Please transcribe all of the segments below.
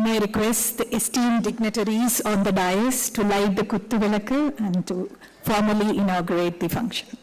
May I request the esteemed dignitaries on the dais to light the Kuttu Vilakku and to formally inaugurate the function.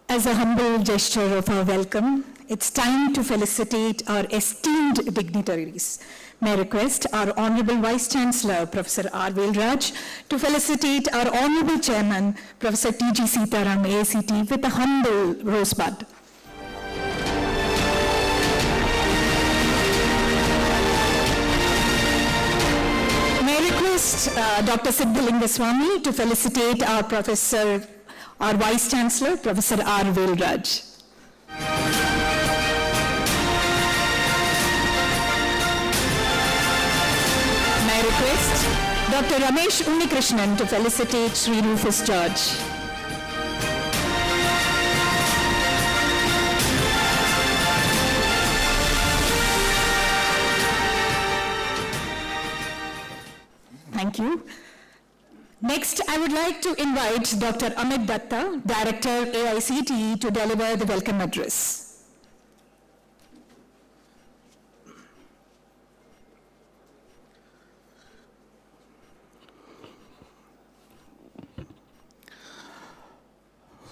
As a humble gesture of our welcome, it's time to felicitate our esteemed dignitaries. May I request our Honorable Vice Chancellor, Professor R. Velraj, to felicitate our Honorable Chairman, Professor T.G.Sitharam, AICTE, with a humble rosebud. May I request Dr. Siddhalingaswamy to felicitate our Vice Chancellor, Professor R. Velraj. May I request Dr. Ramesh Unnikrishnan to felicitate Sri Rufus George. Thank you. Next, I would like to invite Dr. Amit Datta, Director, AICTE, to deliver the welcome address.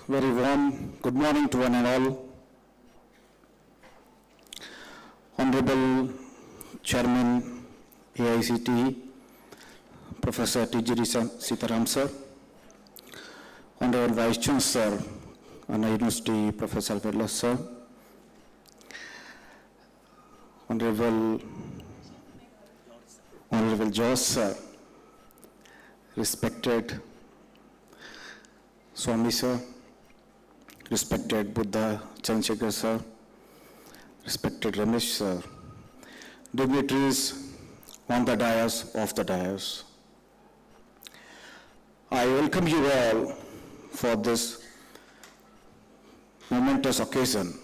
Very warm good morning to one and all. Honorable Chairman, AICTE, Professor T.G.Sitharam sir, Honorable Vice Chancellor, Anna University, Professor Velraj sir, Honorable George sir, respected Swami sir, respected Buddha Chandrasekhar sir, respected Ramesh sir, dignitaries on the dais, off the dais. I welcome you all for this momentous occasion,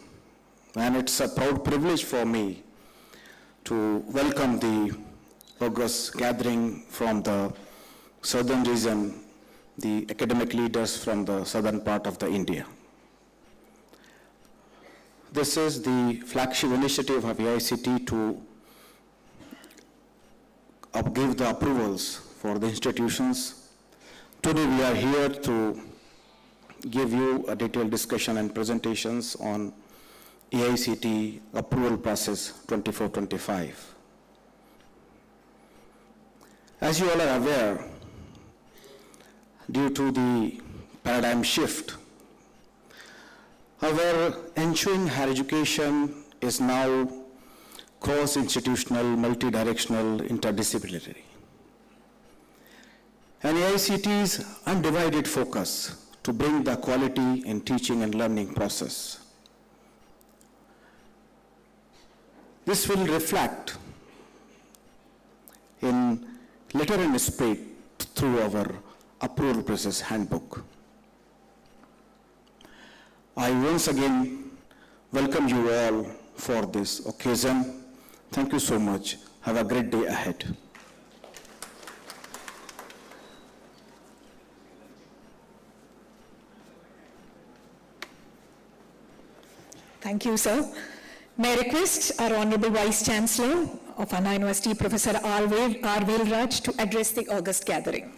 and it's a proud privilege for me to welcome the august gathering from the southern region, the academic leaders from the southern part of the India. This is the flagship initiative of AICTE to give the approvals for the institutions. Today we are here to give you a detailed discussion and presentations on AICTE approval process 24-25. As you all are aware, due to the paradigm shift, our ensuing higher education is now cross-institutional, multi-directional, interdisciplinary. And AICTE's undivided focus to bring the quality in teaching and learning process. This will reflect in letter and spirit through our approval process handbook. I once again welcome you all for this occasion. Thank you so much. Have a great day ahead. Thank you, sir. May I request our Honorable Vice Chancellor of Anna University, Professor R. Raj, to address the August gathering.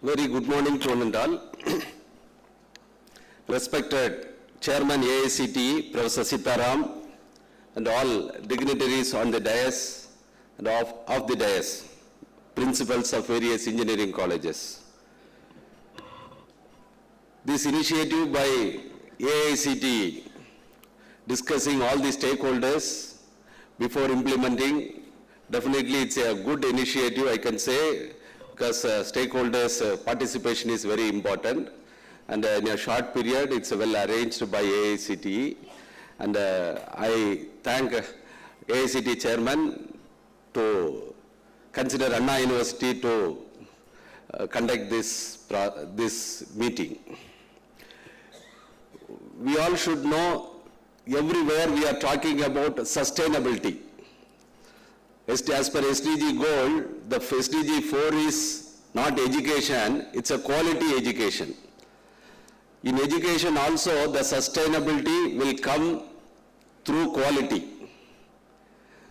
Very good morning to one and all. Respected Chairman AICTE, Professor Sitharam, and all dignitaries on the dais and off the dais, principals of various engineering colleges. This initiative by AICTE, discussing all the stakeholders before implementing, definitely it's a good initiative, I can say, because stakeholders' participation is very important, and in a short period it's well arranged by AICTE, and I thank AICTE Chairman to consider Anna University to conduct this meeting. We all should know, everywhere we are talking about sustainability. As per SDG goal, the SDG 4 is not education, it's a quality education. In education also, the sustainability will come through quality.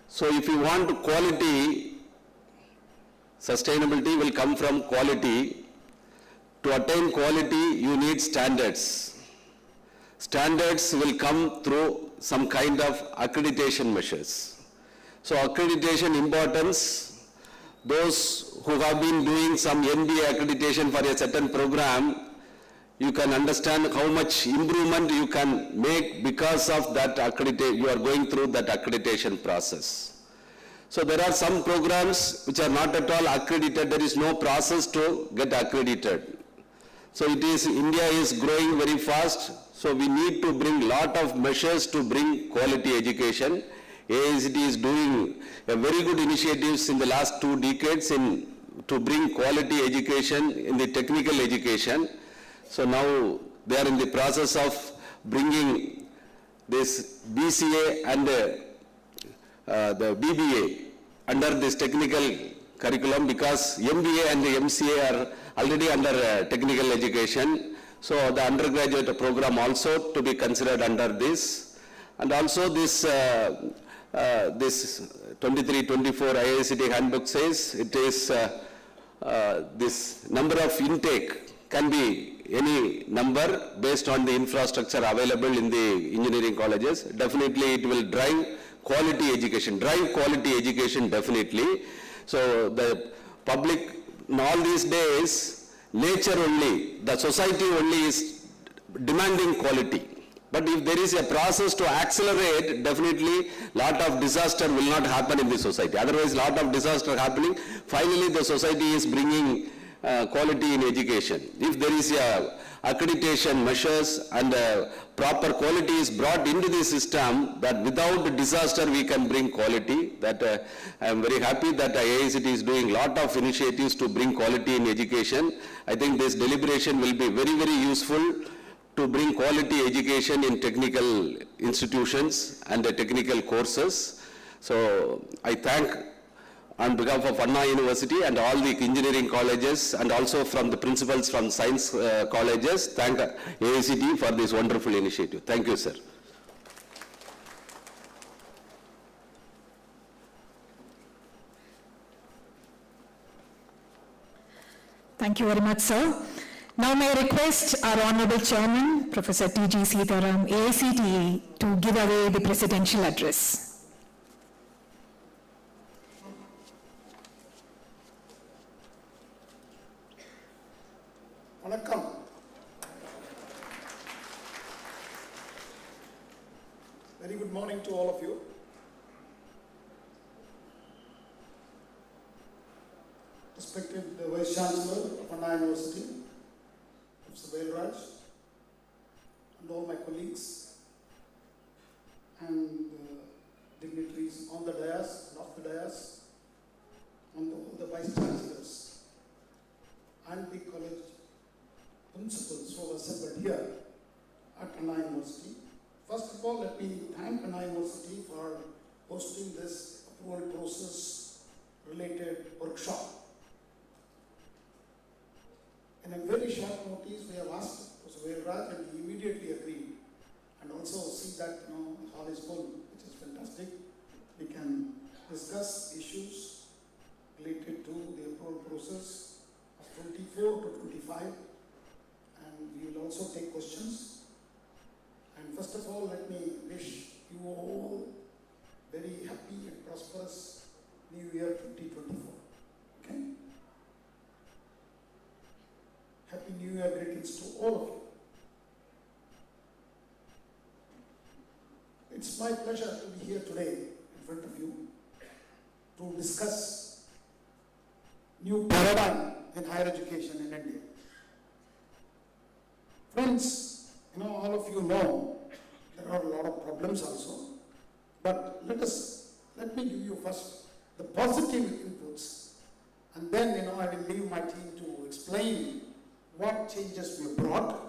So if you want quality, sustainability will come from quality. To attain quality, you need standards. Standards will come through some kind of accreditation measures. So accreditation importance, those who have been doing some NBA accreditation for a certain program, you can understand how much improvement you can make because of that accreditation, you are going through that accreditation process. So there are some programs which are not at all accredited, there is no process to get accredited. So India is growing very fast, so we need to bring lot of measures to bring quality education. AICTE is doing a very good initiatives in the last 2 decades to bring quality education in the technical education. So now they are in the process of bringing this BCA and the BBA under this technical curriculum, because MBA and the MCA are already under technical education. So the undergraduate program also to be considered under this. And also this 23-24 AICTE handbook says it is this number of intake can be any number based on the infrastructure available in the engineering colleges. Definitely it will drive quality education, definitely. So the public in all these days, nature only, the society only is demanding quality. But if there is a process to accelerate, definitely lot of disaster will not happen in the society. Otherwise, lot of disaster happening. Finally, the society is bringing quality in education. If there is a accreditation measures and proper quality is brought into the system, that without disaster we can bring quality. That I am very happy that AICTE is doing lot of initiatives to bring quality in education. I think this deliberation will be very, very useful to bring quality education in technical institutions and the technical courses. So I thank on behalf of Anna University and all the engineering colleges, and also from the principals from science colleges, thank AICTE for this wonderful initiative. Thank you, sir. Thank you very much, sir. Now may I request our Honorable Chairman, Professor T.G.Sitharam, AICTE, to give away the presidential address. Vanakkam. Very good morning to all of you. Respected Vice Chancellor of Anna University, Professor Raj, and all my colleagues and dignitaries on the dais and off the dais, and all the Vice Chancellors and the college principals who are assembled here at Anna University. First of all, let me thank Anna University for hosting this approval process related workshop. In a very very short notice, we have asked Professor Velraj and he immediately agreed. And also see that, the hall is full, which is fantastic. We can discuss issues related to the approval process of 24 to 25. And we will also take questions. And first of all, let me wish you all very happy and prosperous New Year 2024. Okay? Happy New Year greetings to all of you. It's my pleasure to be here today in front of you to discuss new paradigm in higher education in India. Friends, all of you know there are a lot of problems also, but let me give you first the positive inputs, and then I will leave my team to explain what changes we brought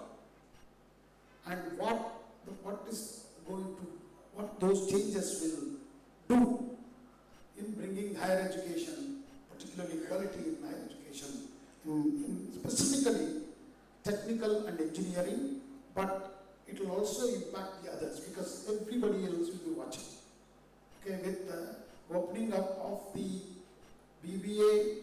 and what those changes will do in bringing higher education, particularly quality in higher education, in specifically technical and engineering, but it will also impact the others because everybody else will be watching. Okay, with the opening up of the BBA,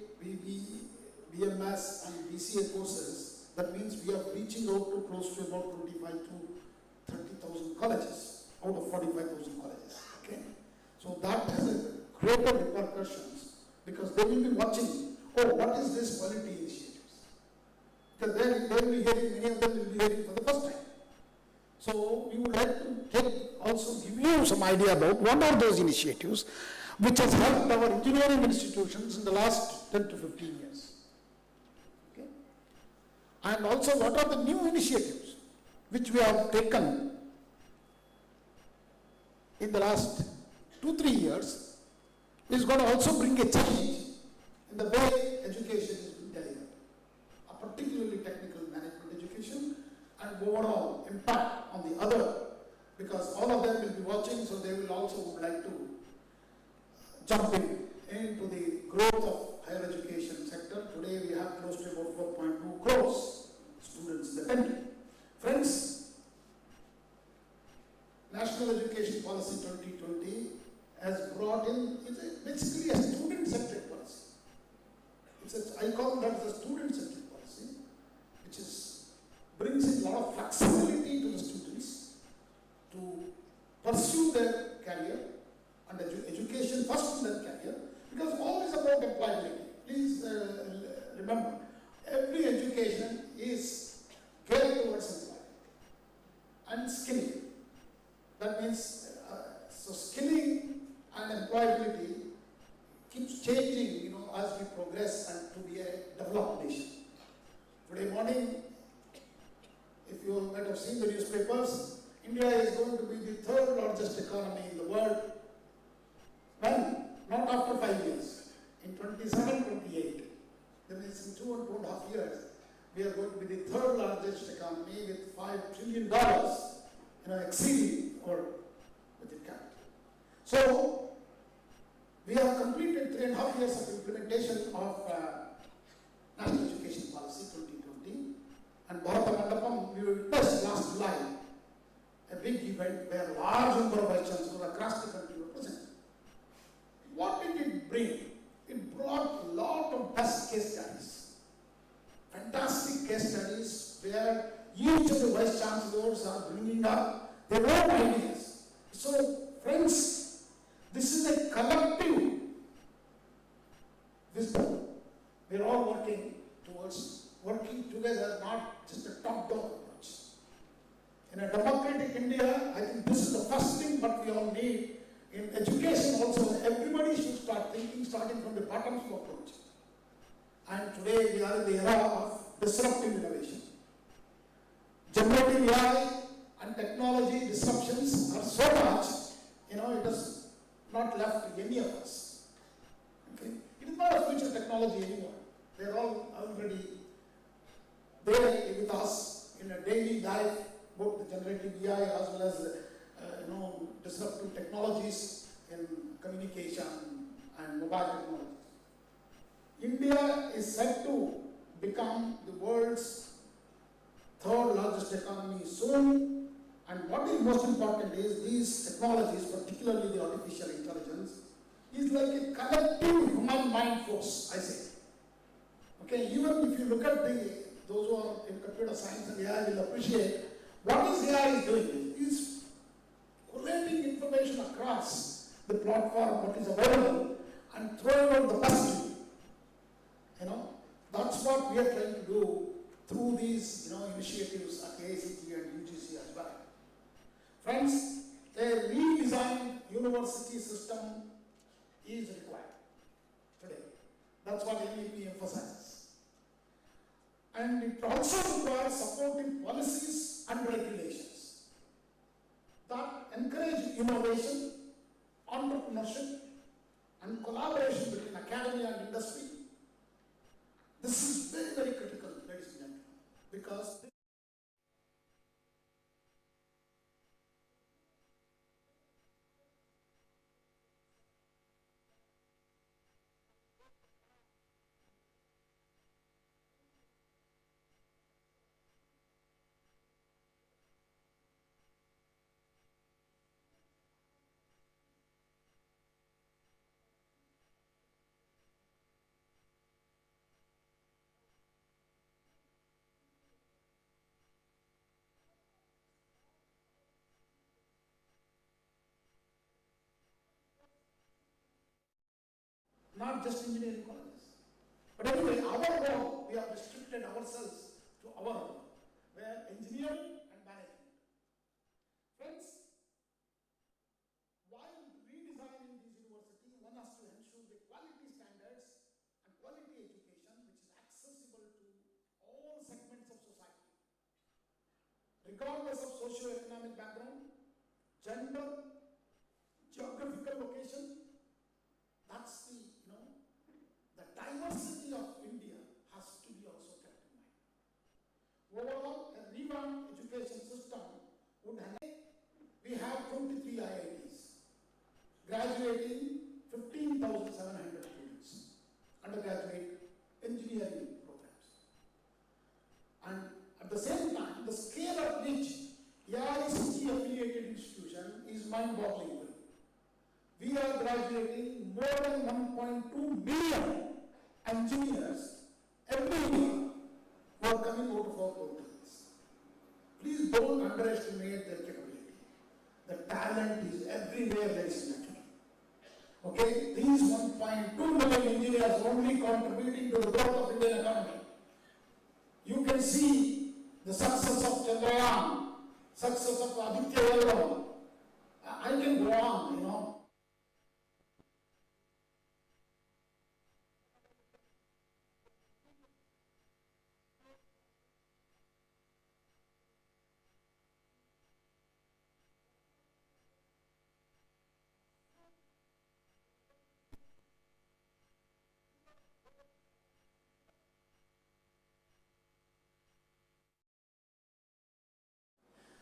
BMS and BCA courses, that means we are reaching out to close to about 25 to 30,000 colleges out of 45,000 colleges. Okay, so that has a greater repercussions because they will be watching. Oh, what is this quality initiatives? Because they will be hearing, many of them will be hearing for the first time. So we would like to also give you some idea about what are those initiatives which has helped our engineering institutions in the last 10 to 15 years. Okay? And also what are the new initiatives which we have taken in the last 2-3 years is going to also bring a change in the way education is being delivered, particularly technical management education and overall impact on the other, because all of them will be watching, so they will also would like to jump into the growth of higher education sector. Today we have close to about 4.2 crores students in the country. Friends, National Education Policy 2020 has brought in, basically a student-centric policy. I call that as a student-centric policy, which brings in a lot of flexibility to the students to pursue their career and education first in their career, because all is about employability. Please remember, every education is geared towards employment and skilling. That means, so skilling and employability keeps changing, as we progress and to be a developed nation. Today morning, if you might have seen the newspapers, India is going to be the third largest economy in the world. When? Not after 5 years. In 27, 28. That means in 2.5 years, we are going to be the third largest economy with $5 trillion, exceeding our budget cap. So, we have completed 3.5 years of implementation of National Education Policy 2020, and Bharata Mandapam, we witnessed last July a big event where a large number of vice chancellors across the country were present. What did it bring? It brought a lot of best case studies, fantastic case studies where each of the vice chancellors are bringing up their own ideas. So, friends, this is a collective wisdom. We are all working together, not just a top-down approach. In a democratic India, I think this is the first thing what we all need. In education also, everybody should start thinking, starting from the bottom-up approach. And today we are in the era of disruptive innovation. Generative AI and technology disruptions are so much, it is not left to any of us. Okay? It is not a future technology anymore. They are all already there with us in a daily life, both the generative AI as well as disruptive technologies in communication and mobile technologies. India is set to become the world's third largest economy soon. And what is most important is these technologies, particularly the artificial intelligence, is like a collective human mind force, I say. Okay, even if you look at those who are in computer science and AI will appreciate what is AI doing is collating information across the platform, what is available, and throwing out the best. That's what we are trying to do through these initiatives at AICTE and UGC as well. Friends, a redesigned university system is required today. That's what NEP emphasizes. And it also requires supporting policies and regulations that encourage innovation, entrepreneurship, and collaboration between academia and industry. This is very, very critical, ladies and gentlemen, because not just engineering colleges. But anyway, our role, we have restricted ourselves to our role, where engineering and management. Friends, while redesigning this university, one has to ensure the quality standards and quality education which is accessible to all segments of society, regardless of socio-economic background, gender, geographical location. That's the diversity of India has to be also kept in mind. Overall, a revamped education system would have, we have 23 IITs, graduating 15,700 students, undergraduate engineering programs. And at the same time, the scale at which AICTE affiliated institution is mind-boggling. We are graduating more than 1.2 million engineers every year who are coming out of our programs. Please don't underestimate their capability. The talent is everywhere, ladies and gentlemen. Okay, these 1.2 million engineers only contributing to the growth of Indian economy. You can see the success of Chennai, success of AICTE. I can go on,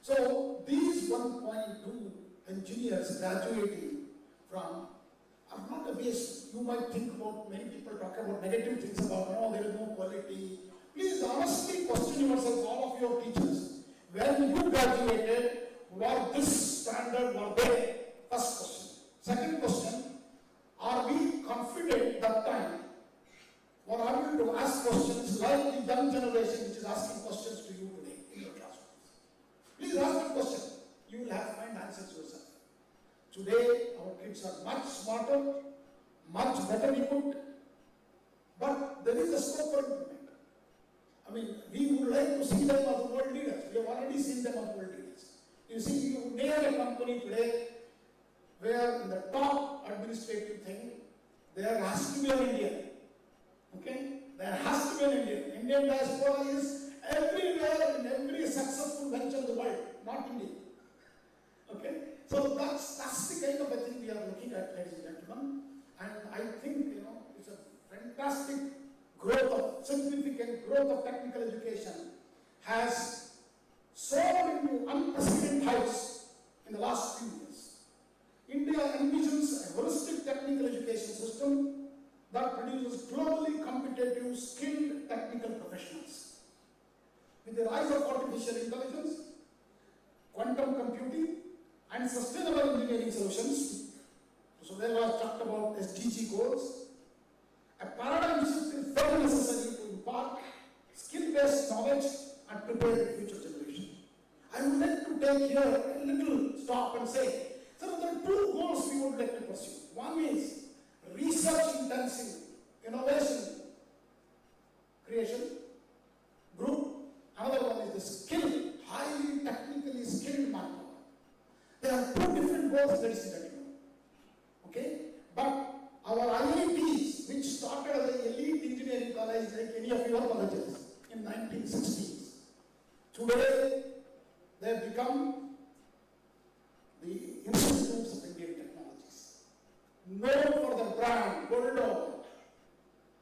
So these 1.2 engineers graduating from are not a waste. You might think about, many people talk about negative things about, no, there is no quality. Please honestly question yourself, all of your teachers. When you graduated, was this standard were there? First question. Second question, are we confident that time or are we to ask questions like the young generation which is asking questions to you today in your classrooms? Please ask a question. You will have to find answers yourself. Today, our kids are much smarter, much better equipped, but there is a scope for improvement. I mean, we would like to see them as world leaders. We have already seen them as world leaders. You see, you name a company today where in the top administrative thing, there has to be an Indian. Okay? There has to be an Indian. Indian diaspora is everywhere in every successful venture in the world, not India. Okay? So that's the kind of a thing we are looking at, ladies and gentlemen. And I think, it's a fantastic growth of, significant growth of technical education has soared into unprecedented heights in the last few years. India envisions a holistic technical education system that produces globally competitive, skilled technical professionals with with the rise of artificial intelligence, quantum computing, and sustainable engineering solutions, so there was talked about SDG goals, a paradigm shift is very necessary to impart skill-based knowledge and prepare the future generation. I would like to take here a little stop and say, there are two goals we would like to pursue. One is research-intensive innovation creation group. Another one is the skill, highly technically skilled manpower. There are two different goals, ladies and gentlemen. Okay? But our IITs, which started as an elite engineering college like any of your colleges in 1960s, today they have become the institutes of Indian technologies, known for their brand world over.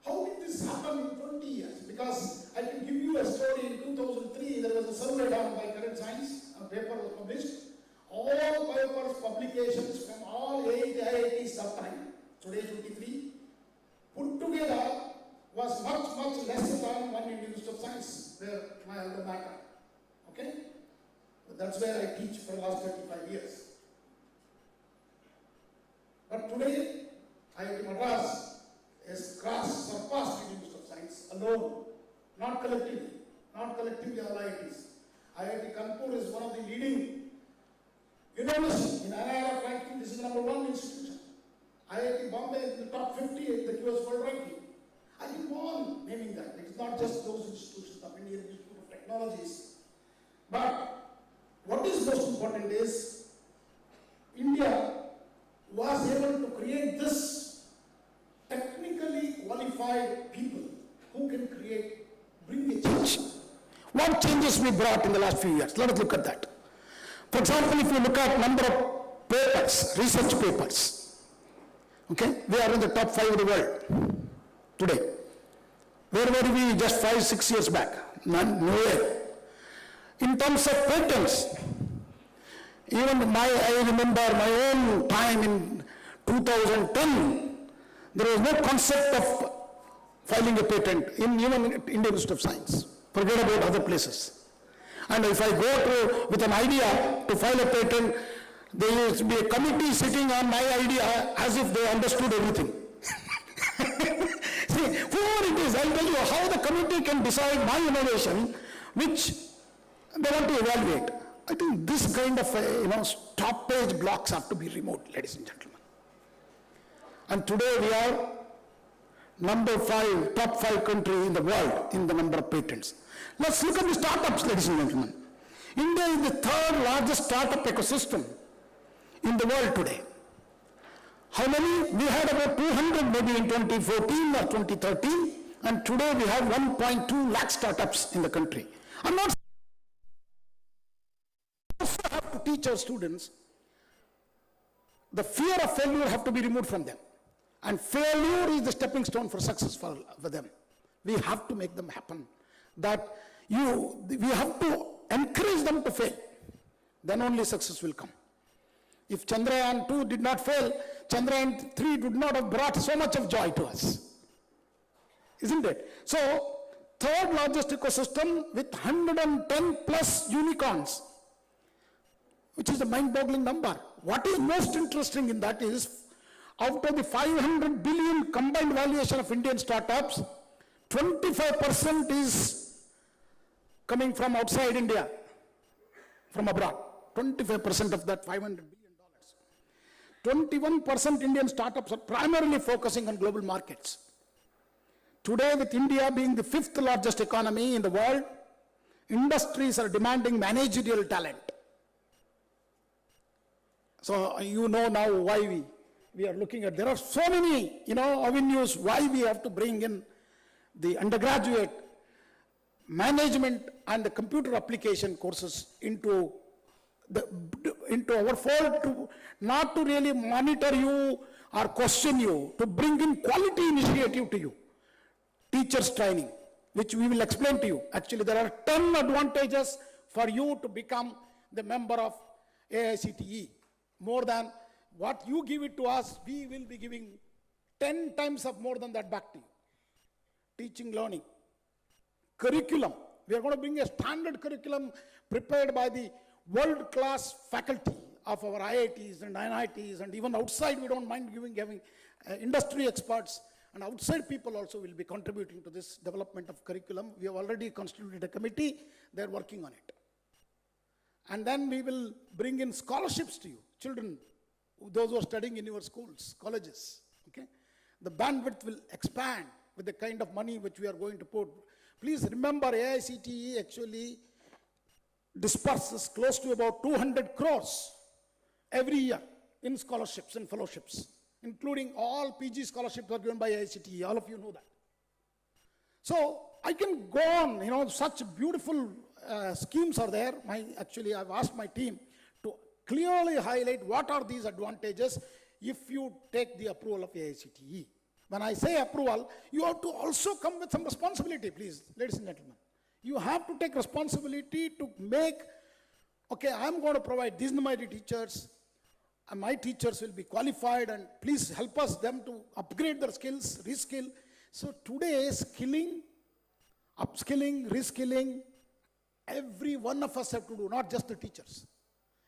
How did this happen in 20 years? Because I can give you a story. In 2003, there was a survey done by Current Science, a paper was published. All papers, publications from all 8 IITs that time, today 23, put together was much, much less than one Indian Institute of Science, where my alma mater. Okay? But that's where I teach for the last 35 years. But today, IIT Madras has surpassed Indian Institute of Science alone, not collectively all IITs. IIT Kanpur is one of the leading universities in NIRF ranking. This is the #1 institution. IIT Bombay is in the top 50 in the QS World Ranking. I keep on naming that. It's not just those institutions of Indian Institute of Technologies. But what is most important is India was able to create this technically qualified people who can bring a change. What changes we brought in the last few years? Let us look at that. For example, if you look at number of papers, research papers, okay, we are in the top 5 of the world today. Where were we just 5-6 years back? Nowhere. In terms of patents, even I remember my own time in 2010, there was no concept of filing a patent in even Indian Institute of Science. Forget about other places. And if I go with an idea to file a patent, there used to be a committee sitting on my idea as if they understood everything. See, whoever it is, I'll tell you how the committee can decide my innovation, which they want to evaluate. I think this kind of stoppage blocks have to be removed, ladies and gentlemen. And today we are top 5 country in the world in the number of patents. Let's look at the startups, ladies and gentlemen. India is the 3rd largest startup ecosystem in the world today. How many? We had about 200 maybe in 2014 or 2013, and today we have 1.2 lakh startups in the country. I'm not also have to teach our students the fear of failure have to be removed from them. And failure is the stepping stone for success for them. We have to make them happen. That we have to encourage them to fail. Then only success will come. If Chandrayaan 2 did not fail, Chandrayaan 3 would not have brought so much of joy to us. Isn't it? So, 3rd largest ecosystem with 110 plus unicorns, which is a mind-boggling number. What is most interesting in that is, out of the 500 billion combined valuation of Indian startups, 25% is coming from outside India, from abroad. 25% of that $500 billion. 21% Indian startups are primarily focusing on global markets. Today, with India being the 5th largest economy in the world, industries are demanding managerial talent. So you know now why we are looking at, there are so many, avenues why we have to bring in the undergraduate management and the computer application courses into our fold, not to really monitor you or question you, to bring in quality initiative to you. Teachers training, which we will explain to you. Actually, there are 10 advantages for you to become the member of AICTE. More than what you give it to us, we will be giving 10 times of more than that back to you. Teaching, learning, curriculum, We are going to bring a standard curriculum prepared by the world-class faculty of our IITs and NITs, and even outside we don't mind having industry experts, and outside people also will be contributing to this development of curriculum. We have already constituted a committee, they're working on it. And then we will bring in scholarships to you, children, those who are studying in your schools, colleges, okay? The bandwidth will expand with the kind of money which we are going to put. Please remember, AICTE actually disperses close to about 200 crores every year in scholarships and fellowships, including all PG scholarships are given by AICTE. All of you know that. So I can go on, such beautiful schemes are there. Actually, I've asked my team to clearly highlight what are these advantages if you take the approval of AICTE. When I say approval, you have to also come with some responsibility, please, ladies and gentlemen. You have to take responsibility to make, okay, I'm going to provide these numeric teachers, and my teachers will be qualified, and please help us them to upgrade their skills, reskill. So today, skilling, upskilling, reskilling, every one of us have to do, not just the teachers.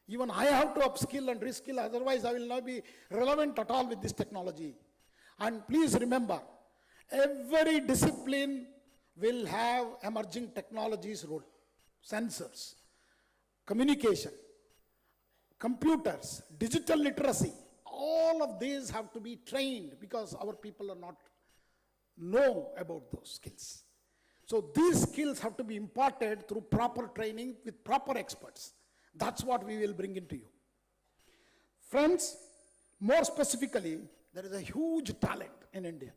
Even I have to upskill and reskill, otherwise I will not be relevant at all with this technology. And please remember, every discipline will have emerging technologies role. Sensors, communication, computers, digital literacy, all of these have to be trained because our people are not know about those skills. So these skills have to be imparted through proper training with proper experts. That's what we will bring into you. Friends, more specifically, there is a huge talent in India.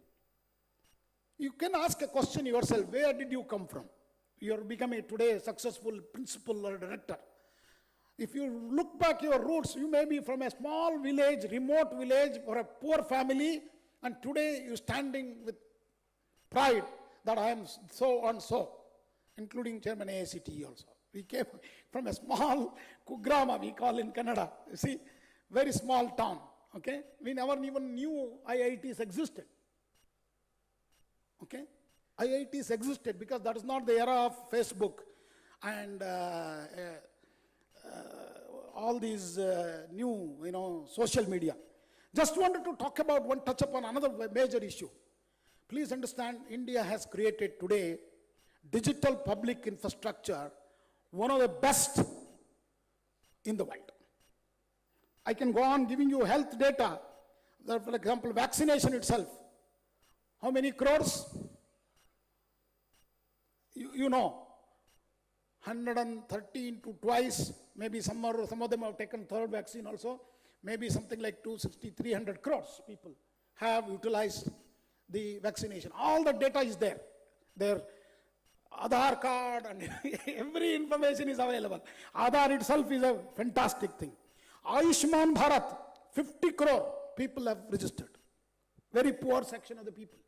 You can ask a question yourself, where did you come from? You are becoming today a successful principal or director. If you look back your roots, you may be from a small village, remote village, or a poor family, and today you're standing with pride that I am so and so, including Chairman AICTE also. We came from a small Kugrama, we call in Kannada, you see, very small town, okay? We never even knew IITs existed, okay? IITs existed because that is not the era of Facebook and all these new, social media. Just wanted to talk about touch upon another major issue. Please understand, India has created today digital public infrastructure, one of the best in the world. I can go on giving you health data. For example, vaccination itself. How many crores? You know, 113 to twice, maybe some of them have taken third vaccine also, maybe something like 260, 300 crores people have utilized the vaccination. All the data is there. Their Aadhaar card and every information is available. Aadhaar itself is a fantastic thing. Ayushman Bharat, 50 crore people have registered. Very poor section of the people.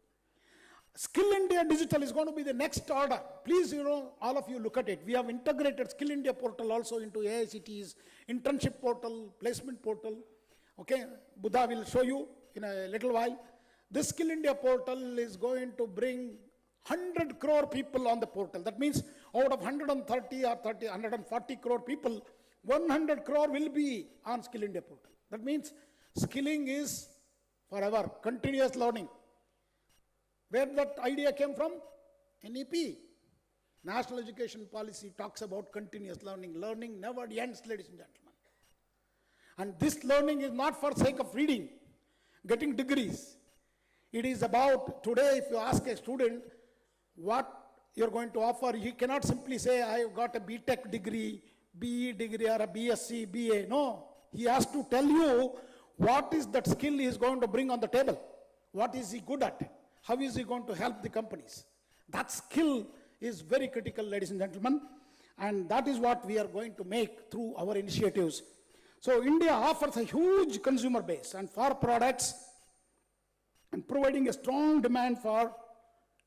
Skill India Digital is going to be the next order. Please, all of you look at it. We have integrated Skill India portal also into AICTE's internship portal, placement portal. Okay, Buddha will show you in a little while. This Skill India portal is going to bring 100 crore people on the portal. That means out of 130 or 140 crore people, 100 crore will be on Skill India portal. That means skilling is forever, continuous learning. Where that idea came from? NEP. National Education Policy talks about continuous learning. Learning never ends, ladies and gentlemen. And this learning is not for sake of reading, getting degrees. It is about, today if you ask a student what you're going to offer, he cannot simply say, I've got a BTech degree, BE degree or a BSc, BA. No, he has to tell you what is that skill he is going to bring on the table. What is he good at? How is he going to help the companies? That skill is very critical, ladies and gentlemen, and that is what we are going to make through our initiatives. So India offers a huge consumer base and for products and providing a strong demand for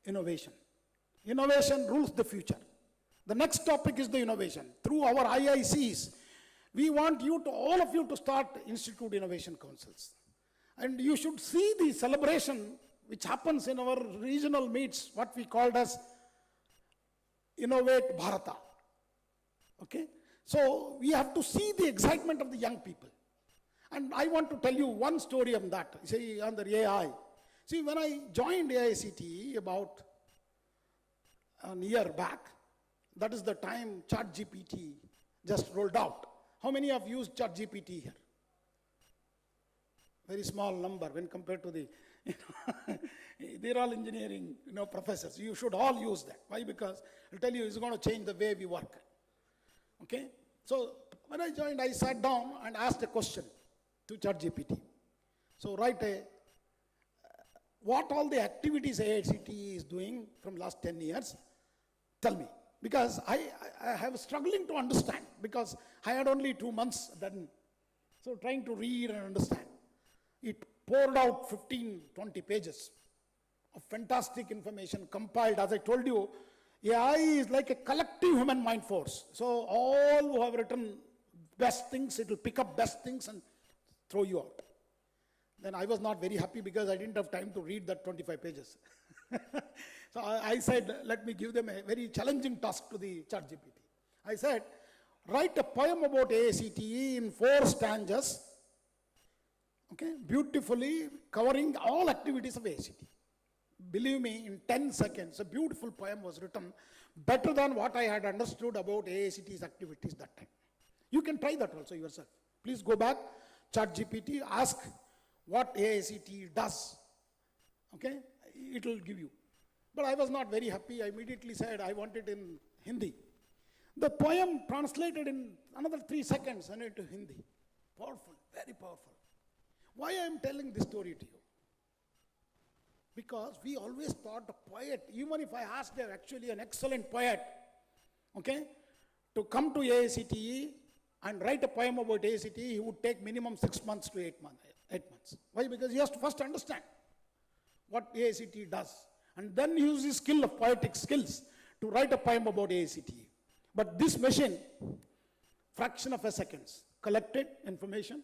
innovation. Innovation rules the future. The next topic is the innovation. Through our IICs, we want you to, all of you to start Institute Innovation Councils. And you should see the celebration which happens in our regional meets, what we called as Innovate Bharata. Okay? So we have to see the excitement of the young people. And I want to tell you one story on that. See, on the AI. See, when I joined AICTE about a year back, that is the time ChatGPT just rolled out. How many have used ChatGPT here? Very small number when compared to the, they're all engineering, professors. You should all use that. Why? Because I'll tell you, it's going to change the way we work. Okay? So when I joined, I sat down and asked a question to ChatGPT. So write what all the activities AICTE is doing from last 10 years, tell me. Because I have struggling to understand, because I had only 2 months then. So trying to read and understand. It poured out 15, 20 pages of fantastic information compiled. As I told you, AI is like a collective human mind force. So all who have written best things, it will pick up best things and throw you out. Then I was not very happy because I didn't have time to read that 25 pages. So I said, let me give them a very challenging task to the ChatGPT. I said, write a poem about AICTE in 4 stanzas, okay, beautifully covering all activities of AICTE. Believe me, in 10 seconds, a beautiful poem was written, better than what I had understood about AICTE's activities that time. You can try that also yourself. Please go back, ChatGPT, ask what AICTE does. Okay, it will give you. But I was not very happy. I immediately said I want it in Hindi. The poem translated in another 3 seconds and into Hindi. Powerful, very powerful. Why I am telling this story to you? Because we always thought a poet, even if I asked actually an excellent poet, okay, to come to AICTE and write a poem about AICTE, he would take minimum 6 months to 8 months. Why? Because he has to first understand what AICTE does, and then use his skill of poetic skills to write a poem about AICTE. But this machine, fraction of a second, collected information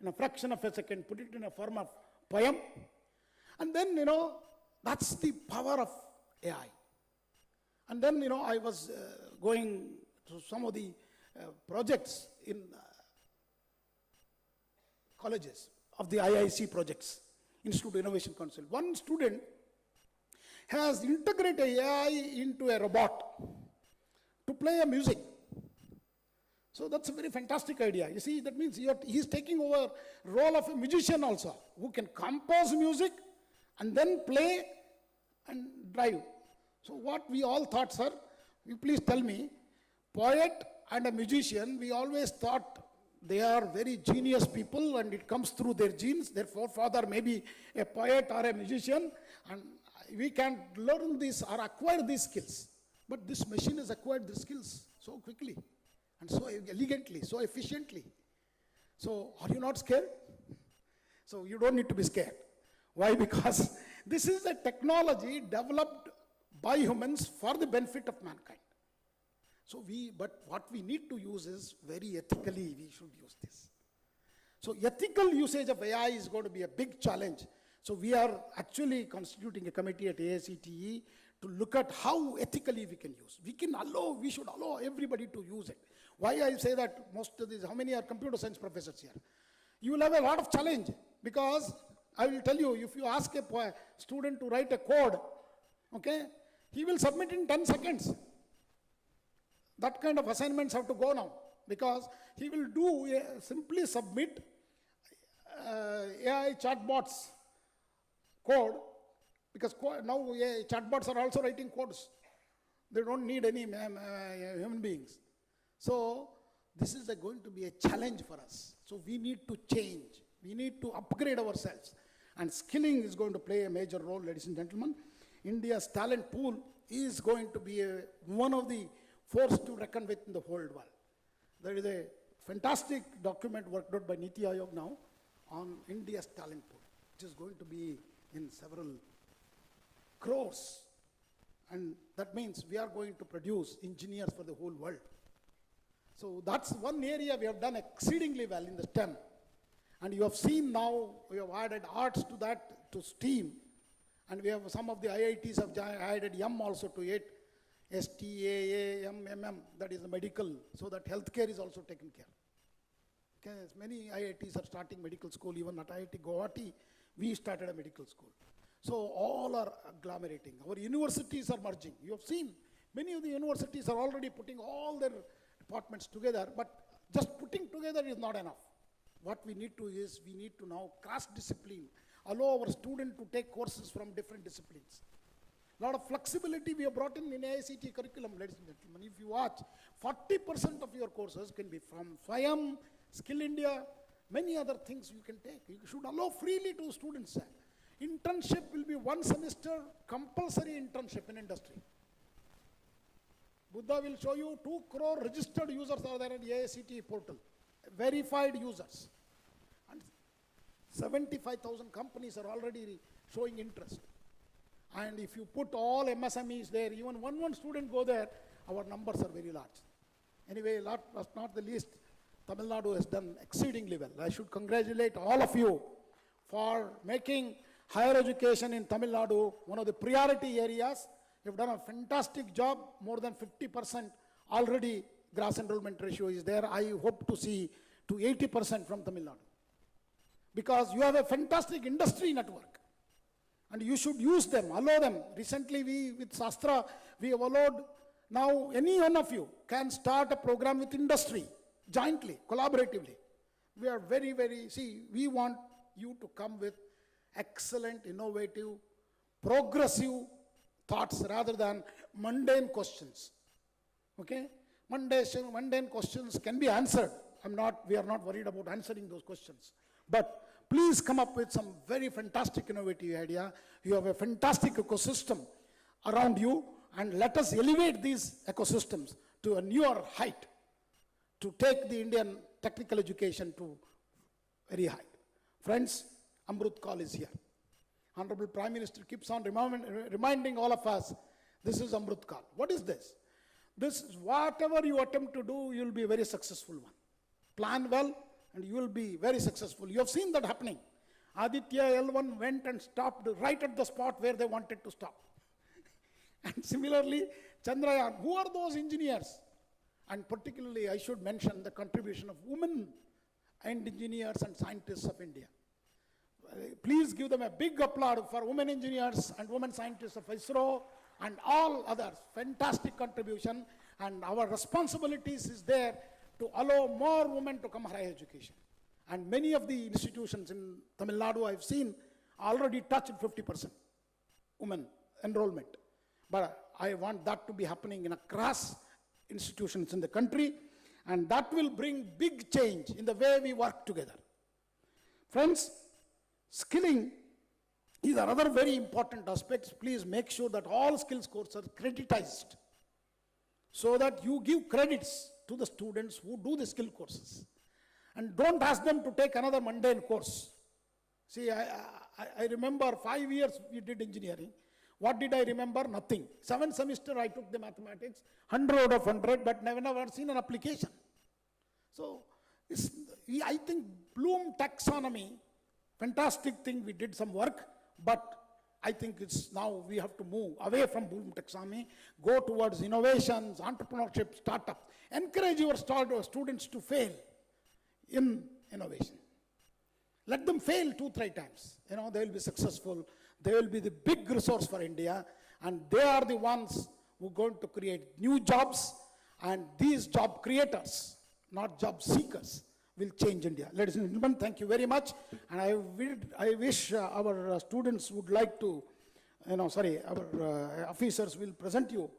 in a fraction of a second, put it in a form of poem, and then, that's the power of AI. And then, I was going to some of the projects in colleges of the IIC projects, Institute of Innovation Council. One student has integrated AI into a robot to play a music. So that's a very fantastic idea. You see, that means he's taking over role of a musician also, who can compose music and then play and drive. So what we all thought, sir, you please tell me, poet and a musician, we always thought they are very genius people and it comes through their genes. Their forefather may be a poet or a musician, and we can learn this or acquire these skills. But this machine has acquired these skills so quickly and so elegantly, so efficiently. So are you not scared? So you don't need to be scared. Why? Because this is a technology developed by humans for the benefit of mankind. So but what we need to use is very ethically, we should use this. So ethical usage of AI is going to be a big challenge. So we are actually constituting a committee at AICTE to look at how ethically we can use. We should allow everybody to use it. Why I say that? Most of these, how many are computer science professors here? You will have a lot of challenge, because I will tell you, if you ask a student to write a code, okay, he will submit in 10 seconds. That kind of assignments have to go now, because he will simply submit AI chatbots code, because now AI chatbots are also writing codes. They don't need any human beings. So this is going to be a challenge for us. So we need to change. We need to upgrade ourselves. And skilling is going to play a major role, ladies and gentlemen. India's talent pool is going to be one of the force to reckon with in the whole world. There is a fantastic document worked out by Niti Aayog now on India's talent pool, which is going to be in several crores. And that means we are going to produce engineers for the whole world. So that's one area we have done exceedingly well in the STEM. And you have seen now, we have added arts to that, to STEAM. And we have some of the IITs have added YUM also to it. STAAMMM, that is the medical, so that healthcare is also taken care. Okay, many IITs are starting medical school, even at IIT Guwahati, we started a medical school. So all are agglomerating. Our universities are merging. You have seen, many of the universities are already putting all their departments together, but just putting together is not enough. What we need to is, we need to now cross-discipline, allow our students to take courses from different disciplines. A lot of flexibility we have brought in AICTE curriculum, ladies and gentlemen. If you watch, 40% of your courses can be from Swayam, Skill India, many other things you can take. You should allow freely to students. Internship will be 1 semester, compulsory internship in industry. Buddha will show you 2 crore registered users are there in AICTE portal, verified users. And 75,000 companies are already showing interest. And if you put all MSMEs there, even one student go there, our numbers are very large. Anyway, last but not the least, Tamil Nadu has done exceedingly well. I should congratulate all of you for making higher education in Tamil Nadu one of the priority areas. You've done a fantastic job, more than 50% already gross enrollment ratio is there. I hope to see to 80% from Tamil Nadu. Because you have a fantastic industry network. And you should use them, allow them. Recently, with Shastra, we have allowed, now any one of you can start a program with industry, jointly, collaboratively. We are very, we want you to come with excellent, innovative, progressive thoughts rather than mundane questions. Okay? Mundane questions can be answered. We are not worried about answering those questions. But please come up with some very fantastic innovative idea. You have a fantastic ecosystem around you, and let us elevate these ecosystems to a newer height to take the Indian technical education to very high. Friends, Amrut Kal is here. Honorable Prime Minister keeps on reminding all of us, this is Amrut Kal. What is this? This is whatever you attempt to do, you will be a very successful one. Plan well, and you will be very successful. You have seen that happening. Aditya L1 went and stopped right at the spot where they wanted to stop. And similarly, Chandrayaan, who are those engineers? And particularly, I should mention the contribution of women and engineers and scientists of India. Please give them a big applause for women engineers and women scientists of ISRO and all others. Fantastic contribution, and our responsibilities is there to allow more women to come higher education. And many of the institutions in Tamil Nadu I've seen already touched 50% women enrollment. But I want that to be happening in across institutions in the country, and that will bring big change in the way we work together. Friends, skilling is another very important aspect. Please make sure that all skills courses are creditized, so that you give credits to the students who do the skill courses. And don't ask them to take another mundane course. See, I remember 5 years we did engineering. What did I remember? Nothing. 7th semester I took the mathematics, 100 out of 100, but never seen an application. So, I think Bloom taxonomy, fantastic thing, we did some work, but I think it's now we have to move away from Bloom taxonomy, go towards innovations, entrepreneurship, startups. Encourage your students to fail in innovation. Let them fail 2-3 times. They will be successful. They will be the big resource for India, and they are the ones who are going to create new jobs, and these job creators, not job seekers, will change India. Ladies and gentlemen, thank you very much. And I wish our students would like to, our officers will present you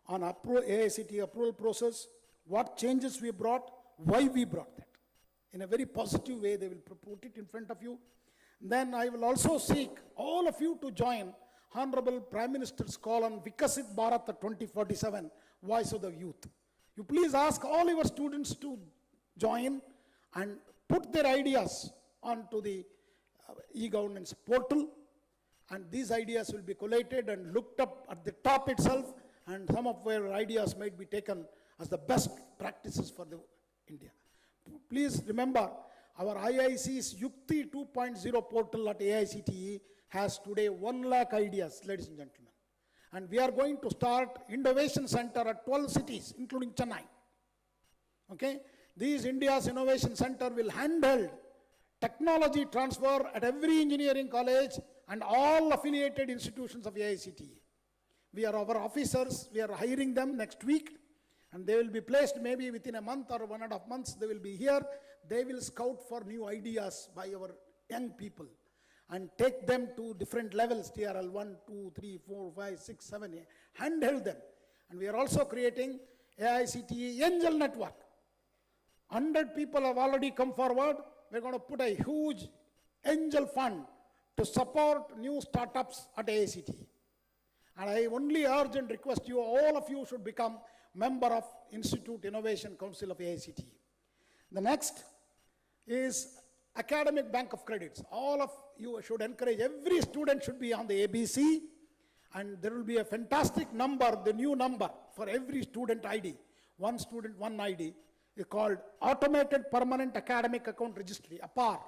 on AICTE approval process, what changes we brought, why we brought that. In a very positive way, they will put it in front of you. Then I will also seek all of you to join Honorable Prime Minister's call on Vikasit Bharat 2047, Voice of the Youth. You please ask all your students to join and put their ideas onto the e-governance portal, and these ideas will be collated and looked up at the top itself, and some of their ideas might be taken as the best practices for India. Please remember, our IIC's Yukti 2.0 portal at AICTE has today 1 lakh ideas, ladies and gentlemen. And we are going to start innovation center at 12 cities, including Chennai. Okay? These India's innovation center will handle technology transfer at every engineering college and all affiliated institutions of AICTE. We are our officers, we are hiring them next week, and they will be placed maybe within a month or 1.5 months, they will be here. They will scout for new ideas by our young people and take them to different levels, TRL 1, 2, 3, 4, 5, 6, 7, 8, handheld them. And we are also creating AICTE Angel Network. 100 people have already come forward. We're going to put a huge angel fund to support new startups at AICTE. And I only urge and request you, all of you should become member of Institute Innovation Council of AICTE. The next is Academic Bank of Credits. All of you should encourage, every student should be on the ABC, and there will be a fantastic number, the new number for every student ID. One student, one ID, is called Automated Permanent Academic Account Registry, APAR.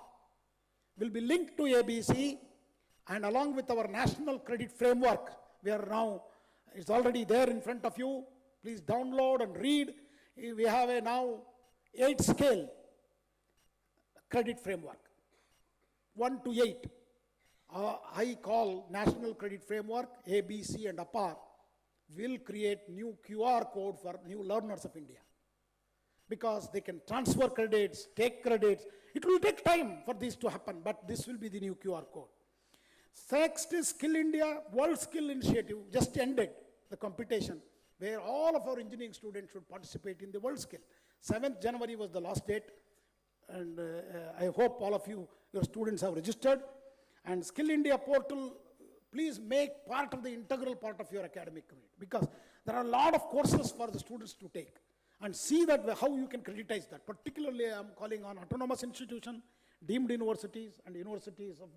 Will be linked to ABC, and along with our National Credit Framework, we are now, it's already there in front of you. Please download and read. We have a now 8-scale credit framework, 1 to 8. I call National Credit Framework, ABC and APAR, will create new QR code for new learners of India. Because they can transfer credits, take credits. It will take time for this to happen, but this will be the new QR code. Next is Skill India World Skill Initiative, just ended the competition, where all of our engineering students should participate in the World Skill. 7th January was the last date, and I hope all of you, your students have registered. And Skill India portal, please make part of the integral part of your academic community, because there are a lot of courses for the students to take. And see that how you can creditize that. Particularly, I am calling on autonomous institutions, deemed universities, and universities of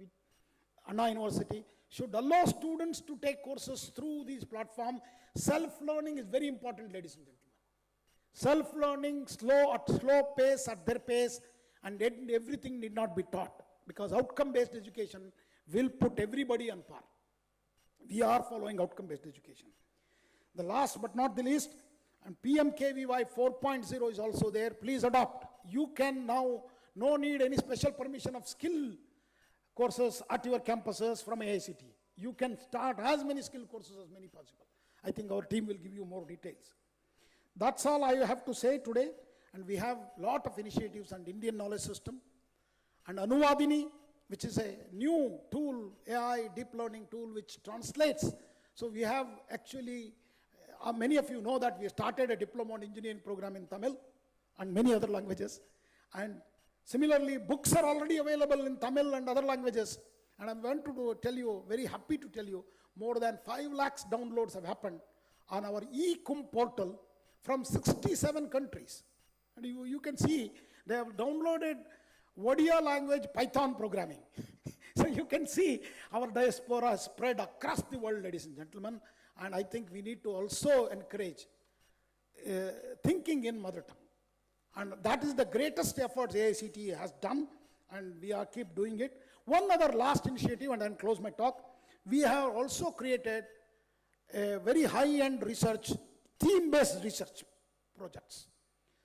Anna University should allow students to take courses through these platforms. Self-learning is very important, ladies and gentlemen. Self-learning, at slow pace, at their pace, and everything need not be taught, because outcome-based education will put everybody on par. We are following outcome-based education. The last but not the least, and PMKVY 4.0 is also there. Please adopt. You can now, no need any special permission of skill courses at your campuses from AICTE. You can start as many skill courses as many possible. I think our team will give you more details. That's all I have to say today. And we have a lot of initiatives on Indian knowledge system. And Anuvadini, which is a new tool, AI deep learning tool, which translates. So we have actually, many of you know that we started a diploma on engineering program in Tamil and many other languages. And similarly, books are already available in Tamil and other languages. And I'm going to tell you, very happy to tell you, more than 5 lakhs downloads have happened on our e-cum portal from 67 countries. And you can see they have downloaded Odia language Python programming. So you can see our diaspora spread across the world, ladies and gentlemen. And I think we need to also encourage thinking in mother tongue. And that is the greatest effort AICTE has done, and we are keep doing it. One other last initiative, and then close my talk. We have also created a very high-end research, theme-based research projects.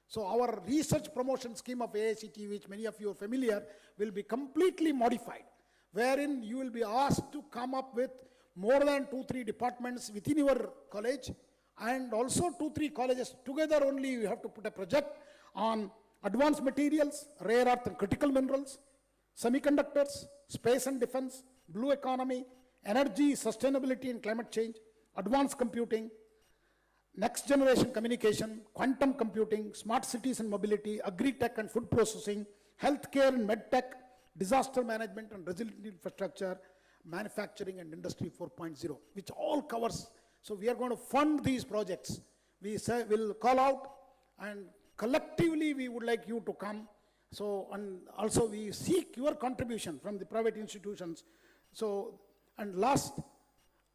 So our research promotion scheme of AICTE, which many of you are familiar, will be completely modified, wherein you will be asked to come up with more than 2-3 departments within your college, and also 2-3 colleges together only. You have to put a project on advanced materials, rare earth and critical minerals, semiconductors, space and defense, blue economy, energy, sustainability and climate change, advanced computing, next generation communication, quantum computing, smart cities and mobility, agri-tech and food processing, healthcare and medtech, disaster management and resilient infrastructure, manufacturing and industry 4.0, which all covers. So we are going to fund these projects. We will call out, and collectively we would like you to come. So, and also we seek your contribution from the private institutions. So, and last,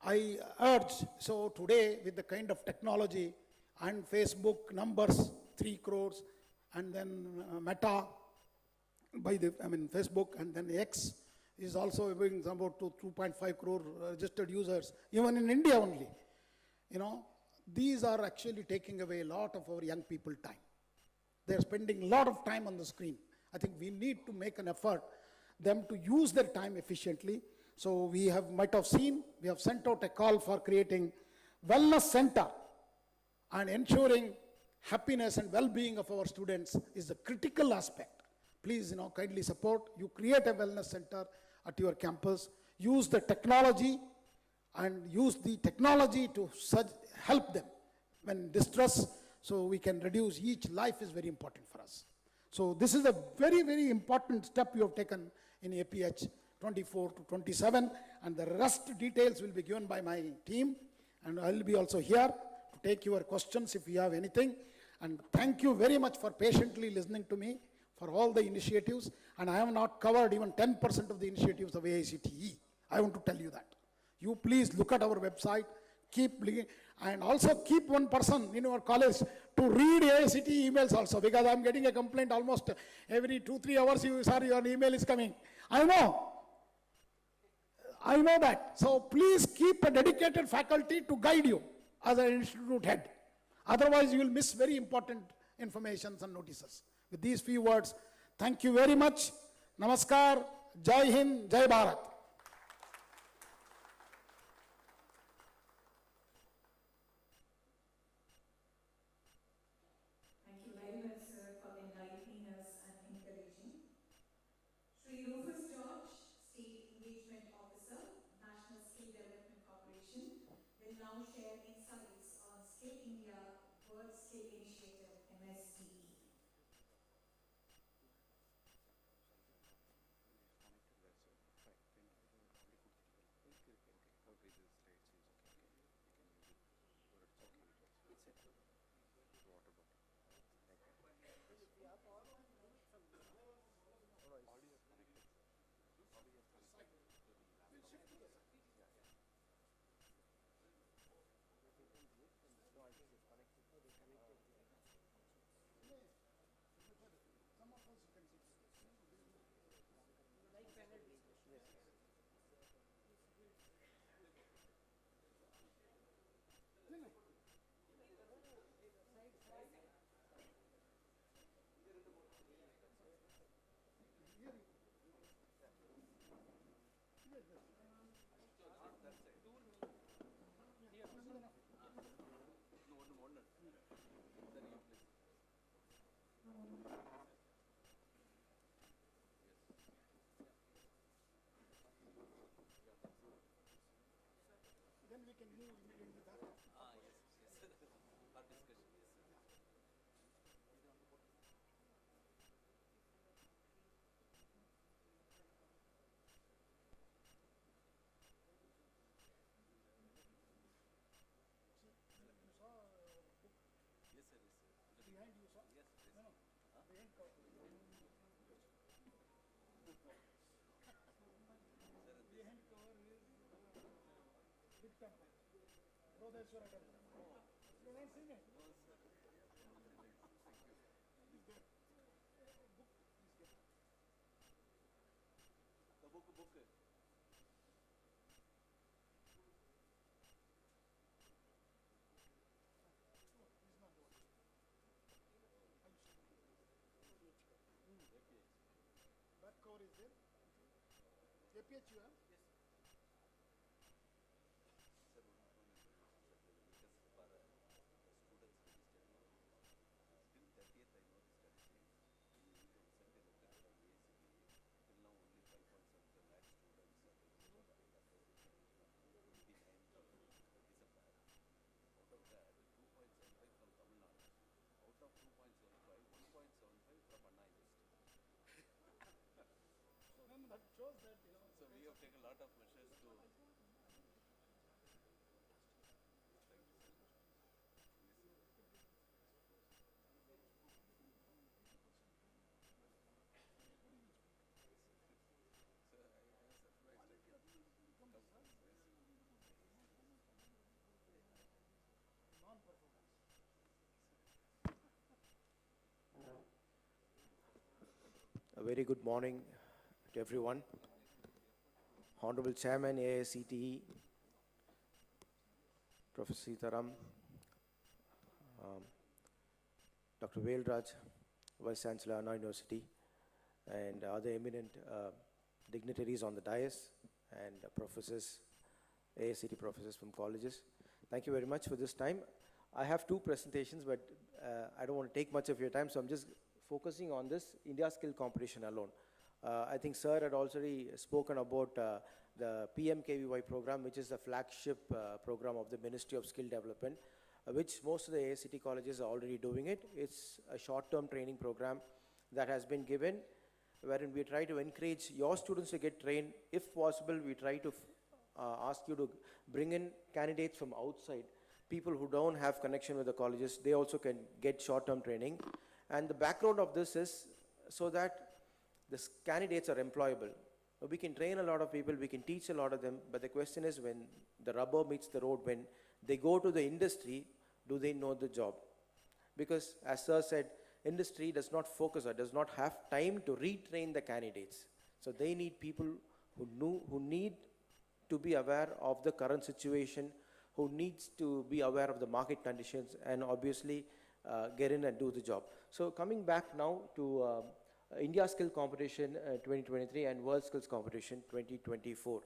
I urge, so today with the kind of technology and Facebook numbers, 3 crores, and then Meta, Facebook, and then X is also being about to 2.5 crore registered users, even in India only. these are actually taking away a lot of our young people time. They're spending a lot of time on the screen. I think we need to make an effort them to use their time efficiently. So we might have seen, we have sent out a call for creating wellness center, and ensuring happiness and well-being of our students is a critical aspect. Please, kindly support. You create a wellness center at your campus. Use the technology to help them when distress, so we can reduce each life is very important for us. So this is a very, very important step you have taken in APH 24 to 27, and the rest details will be given by my team, and I will be also here to take your questions if you have anything. And thank you very much for patiently listening to me for all the initiatives, and I have not covered even 10% of the initiatives of AICTE. I want to tell you that. You please look at our website, keep looking, and also keep one person in your college to read AICTE emails also, because I'm getting a complaint almost every 2-3 hours, your email is coming. I know that. So please keep a dedicated faculty to guide you as an institute head. Otherwise, you will miss very important informations and notices. With these few words, thank you very much. Namaskar, Jai Hind, Jai Bharat. Thank you very much, sir, for enlightening us and encouraging. Sri Rufus George, State Engagement Officer, National Skill Development Corporation, will now share insights on Skill India World Skill Initiative, MSDE. Then we can move immediately back. Yes. For discussion, yes. You saw a book Yes, sir. behind you, saw? Yes. No. Behind cover. Behind cover is big temple. Rodeshwara temple. You have not seen it? No, sir. Is there? Book is there. The book. It's not the one. Back cover is there. APH you have? Yes. Sir, because for students registered now, till 30th I know the statistics. We sent a letter to AICTE. Till now only 5.7 lakh students are registered on the 29th of December. Out of that, 2.75 from Tamil Nadu. Out of 2.75, 1.75 from Anna University. No, that shows that, So we have taken a lot of measures to. non-performance. A very good morning to everyone. Honorable Chairman AICTE, Prof. Sitharam, Dr. Velraj, Vice Chancellor, Anna University, and other eminent dignitaries on the dais, and professors, AICTE professors from colleges. Thank you very much for this time. I have two presentations, but I don't want to take much of your time, so I'm just focusing on this India Skill Competition alone. I think Sir had already spoken about the PMKVY program, which is the flagship program of the Ministry of Skill Development, which most of the AICTE colleges are already doing it. It's a short-term training program that has been given, wherein we try to encourage your students to get trained. If possible, we try to ask you to bring in candidates from outside, people who don't have connection with the colleges. They also can get short-term training. And the background of this is so that the candidates are employable. We can train a lot of people, we can teach a lot of them, but the question is, when the rubber meets the road, when they go to the industry, do they know the job? Because as Sir said, industry does not focus or does not have time to retrain the candidates. So they need people who need to be aware of the current situation, who needs to be aware of the market conditions, and obviously get in and do the job. So coming back now to India Skills Competition 2023 and World Skills Competition 2024.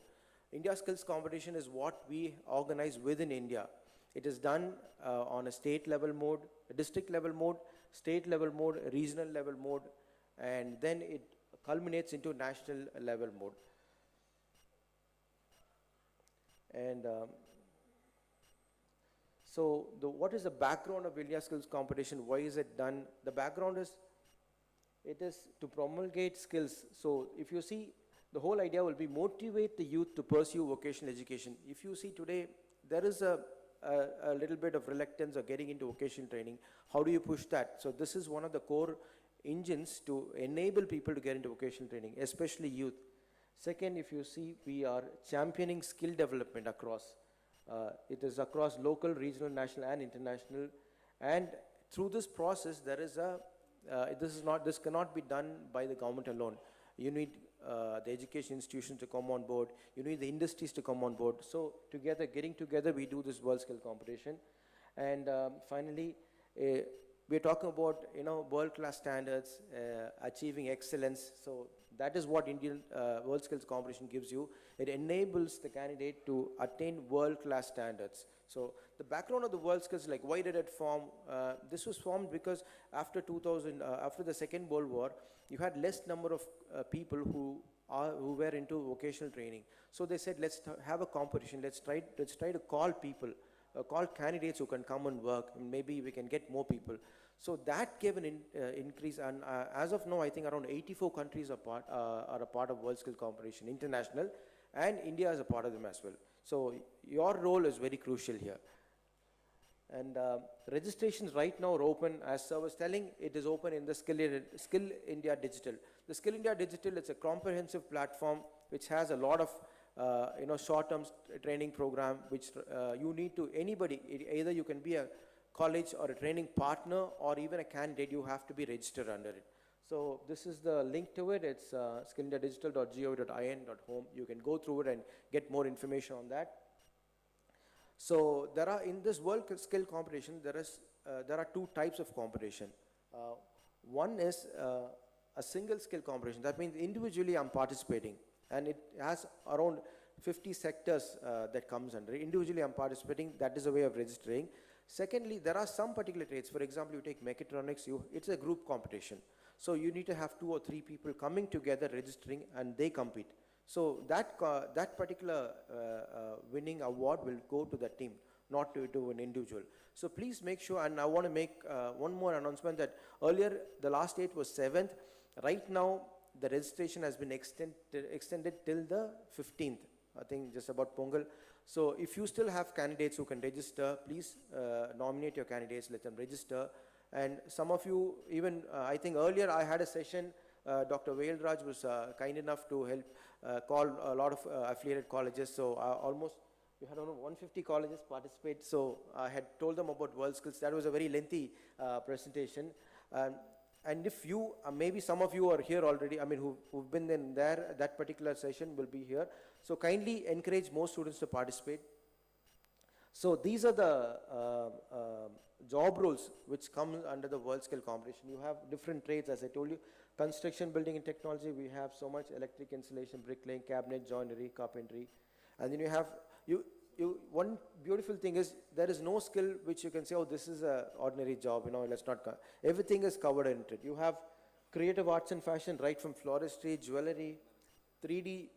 India Skills Competition is what we organize within India. It is done on a state level mode, a district level mode, state level mode, regional level mode, and then it culminates into national level mode. And so what is the background of India Skills Competition? Why is it done? The background is, it is to promulgate skills. So if you see, the whole idea will be motivate the youth to pursue vocational education. If you see today, there is a little bit of reluctance of getting into vocational training. How do you push that? So this is one of the core engines to enable people to get into vocational training, especially youth. Second, if you see, we are championing skill development across. It is across local, regional, national, and international. And through this process, there is a this cannot be done by the government alone. You need the education institutions to come on board. You need the industries to come on board. So together, getting together, we do this World Skill Competition. And finally, we're talking about world-class standards, achieving excellence. So that is what Indian World Skills Competition gives you. It enables the candidate to attain world-class standards. So the background of the World Skills, like why did it form? This was formed because after after the Second World War, you had less number of people who were into vocational training. So they said, let's have a competition. Let's try to call people, call candidates who can come and work. And maybe we can get more people. So that gave an increase, and as of now, I think around 84 countries are a part of World Skill Competition, international, and India is a part of them as well. So your role is very crucial here. And registrations right now are open. As Sir was telling, it is open in the Skill India Digital. The Skill India Digital, it's a comprehensive platform which has a lot of short-term training program, which you need to, anybody, either you can be a college or a training partner or even a candidate, you have to be registered under it. So this is the link to it. It's skillindiadigital.gov.in.home. You can go through it and get more information on that. So there are, in this World Skill Competition, there are two types of competition. One is a single skill competition. That means individually I'm participating, and it has around 50 sectors that comes under it. Individually I'm participating. That is a way of registering. Secondly, there are some particular trades. For example, you take mechatronics, it's a group competition. So you need to have 2 or 3 people coming together, registering, and they compete. So that particular winning award will go to the team, not to an individual. So please make sure, and I want to make one more announcement, that earlier the last date was 7th. Right now, the registration has been extended till the 15th, I think just about Pongal. So if you still have candidates who can register, please nominate your candidates, let them register. And some of you, even I think earlier I had a session, Dr. Velraj was kind enough to help call a lot of affiliated colleges. So almost, we had around 150 colleges participate. So I had told them about World Skills. That was a very lengthy presentation. And if you, maybe some of you are here already, I mean, who've been in there, that particular session will be here. So kindly encourage more students to participate. So these are the job roles which come under the world scale competition. You have different trades, as I told you, construction, building and technology, we have so much: electric installation, bricklaying, cabinet, joinery, carpentry. And then you have, one beautiful thing is there is no skill which you can say, oh, this is a ordinary job, let's not, everything is covered into it. You have creative arts and fashion, right from floristry, jewelry, 3D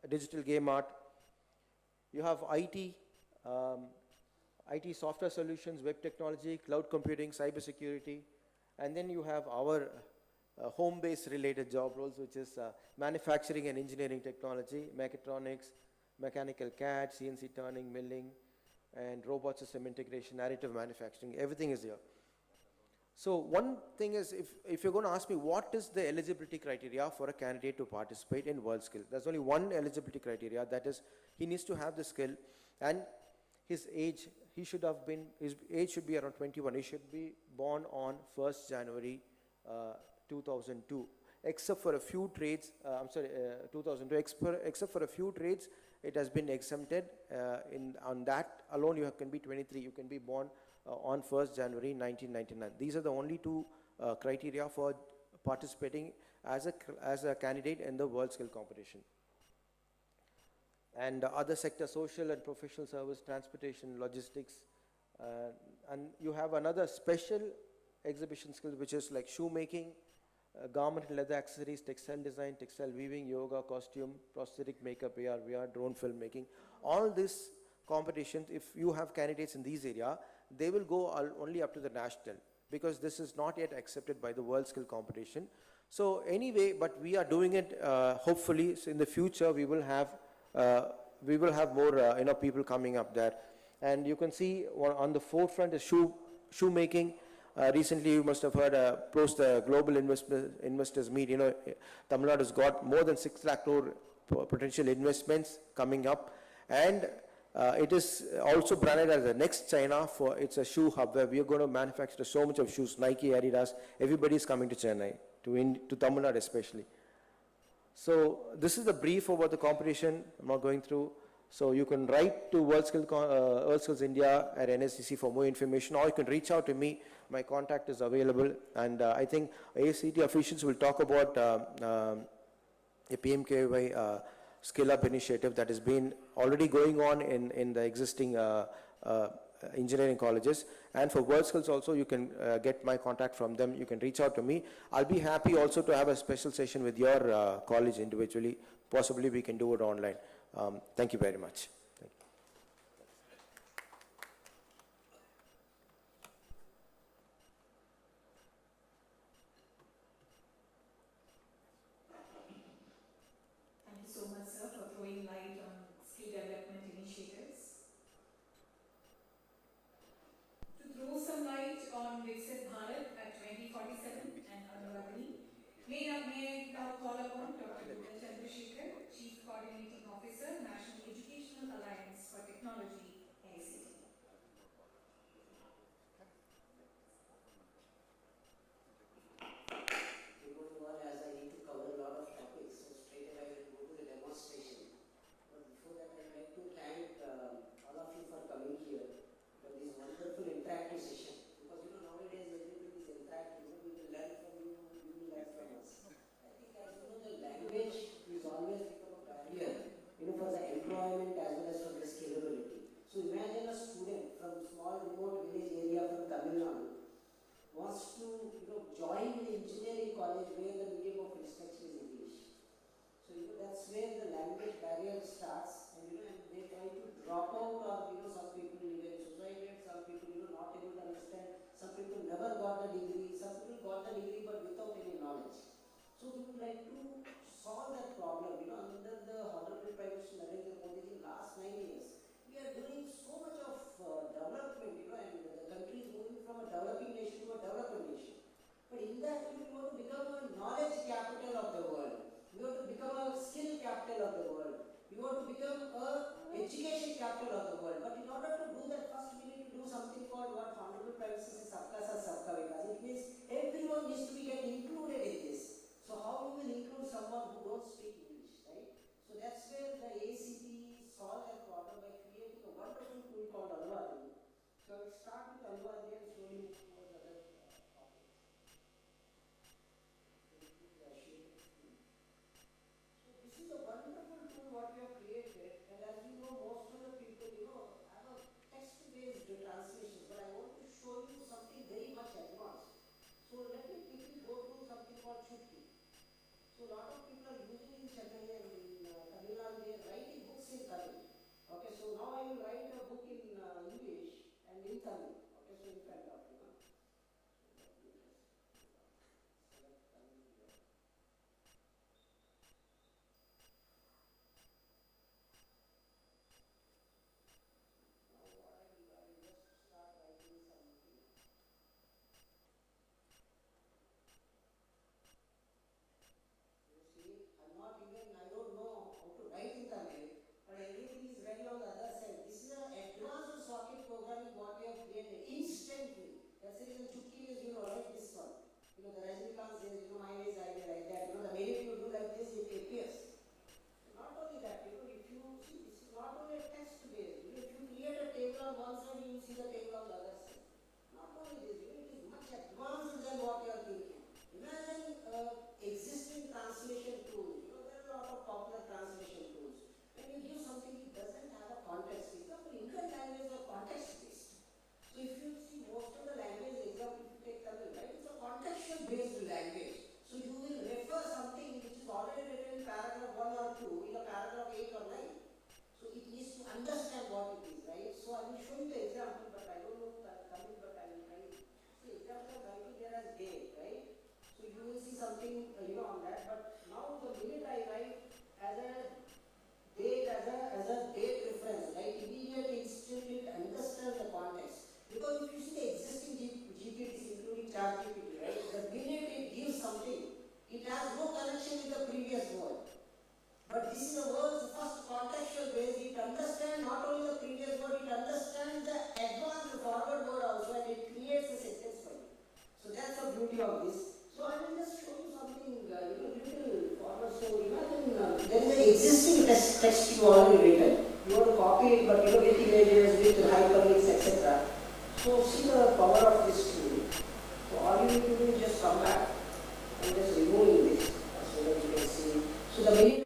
digital game art. You have IT, IT software solutions, web technology, cloud computing, cyber security. And then you have our home-based related job roles, which is manufacturing and engineering technology, mechatronics, mechanical CAD, CNC turning, milling, and robot system integration, additive manufacturing, everything is here. So one thing is, if you're going to ask me what is the eligibility criteria for a candidate to participate in World Skill, there's only one eligibility criteria, that is he needs to have the skill, and his age, his age should be around 21. He should be born on 1st January 2002. Except for a few trades, 2002, except for a few trades, it has been exempted. On that alone, you can be 23. You can be born on 1st January 1999. These are the only two criteria for participating as a candidate in the World Skill Competition. And other sectors, social and professional service, transportation, logistics, and you have another special exhibition skills, which is like shoemaking, garment and leather accessories, textile design, textile weaving, yoga, costume, prosthetic makeup, AR, VR, drone filmmaking. All these competitions, if you have candidates in these areas, they will go only up to the national, because this is not yet accepted by the World Skill Competition. So anyway, but we are doing it, hopefully, so in the future we will have more people coming up there. And you can see on the forefront is shoemaking. Recently, you must have heard post the global investors meet. Tamil Nadu has got more than 6 lakh crore potential investments coming up, and it is also branded as the next China. It's a shoe hub where we are going to manufacture so much of shoes. Nike, Adidas, everybody is coming to Chennai, to Tamil Nadu especially. So this is the brief about the competition. I'm not going through. So you can write to World Skills India at NSCC for more information, or you can reach out to me. My contact is available, and I think AICTE officials will talk about a PMKY Skill Up initiative that has been already going on in the existing engineering colleges. And for World Skills also, you can get my contact from them. You can reach out to me. I'll be happy also to have a special session with your college individually. Possibly we can do it online. Thank you very much. Thank you. Thank you so much, sir, for throwing light on skill development initiatives. To throw some light on Viksit Bharat at 2047 and Anuvadini, may I now call upon Dr. T.G.Sitharam, Chief Coordinating Officer, National Educational Alliance for Technology, AICTE. As I need to cover a lot of topics, so straight away I will go to the demonstration. But before that, I would like to thank all of you for coming here for this wonderful interactive session. Because nowadays everybody is interactive. We will learn from you, you will learn from us. I think, as you know, the language is always become a barrier, for the employment as well as for the scalability. So imagine a student from small remote village area from Tamil Nadu wants to join the engineering college where the medium of instruction is English. So that's where the language barrier starts, and and they try to drop out, or some people live in society, some people not able to understand, some people never got the degree, some people got the degree but without any knowledge. So we would like to solve that problem. Under the Honorable Prime Minister Narendra Modi in last 9 years, we are doing so much of development, and the country is moving from a developing nation to a developing nation. But in that, we want to become a knowledge capital of the world. We want to become a skill capital of the world. We want to become a education capital of the world. But in order to do that, first we need to do something called what Honorable Prime Minister says, Sabka Saath Sabka Vikas. It means everyone needs to get included in this. So how you will include someone who don't speak English, right? So that's where the AICTE solved that problem by creating a wonderful tool called So a lot of people are using in Chennai and in Tamil Nadu, they are writing books in Tamil. Okay, so now I will write a book in English and in Tamil. Okay, so in front of you. I don't know how to write in Tamil, but everything is ready on the other side. This is an advanced socket programming what we have created instantly. That's the reason Chukki is, right, this one. The Rajinikanth says, my name is idea like that. The minute you do like this, it appears. Not only that, if you see, this is not only a text based. If you create a table on one side, you will see the table on the other side. Not only this, it is much advanced than what you are thinking. Imagine existing translation tools. There are a lot of popular translation tools. When you give something, it doesn't have a context. Example, Indian language are context based. So if you see most of the language, example, if you take Tamil, right, it's a contextual based language. So you will refer something which is already written in paragraph 1 or 2 in a paragraph 8 or 9. So it needs to understand what it is, right? So I will show you the example, but I don't know Tamil, but I will try. See, example I'm writing here as day, right? So you will see something, on that. But now the minute I write as a date, as a date reference, right? Immediately, instantly it understands the context. Because if you see the existing GPTs, including ChatGPT, right? The minute it gives something, it has no connection with the previous word. But this is the world's first contextual base. It understands not only the previous word, it understands the advanced forward word also, and it creates a sentence for you. So that's the beauty of this. So I will just show you something, little forward. So imagine there is an existing text you already written. You want to copy it, but with images, with hyperlinks, etc. So see the power of this tool. So all you need to do is just come back and just remove this so that you can see. So the minute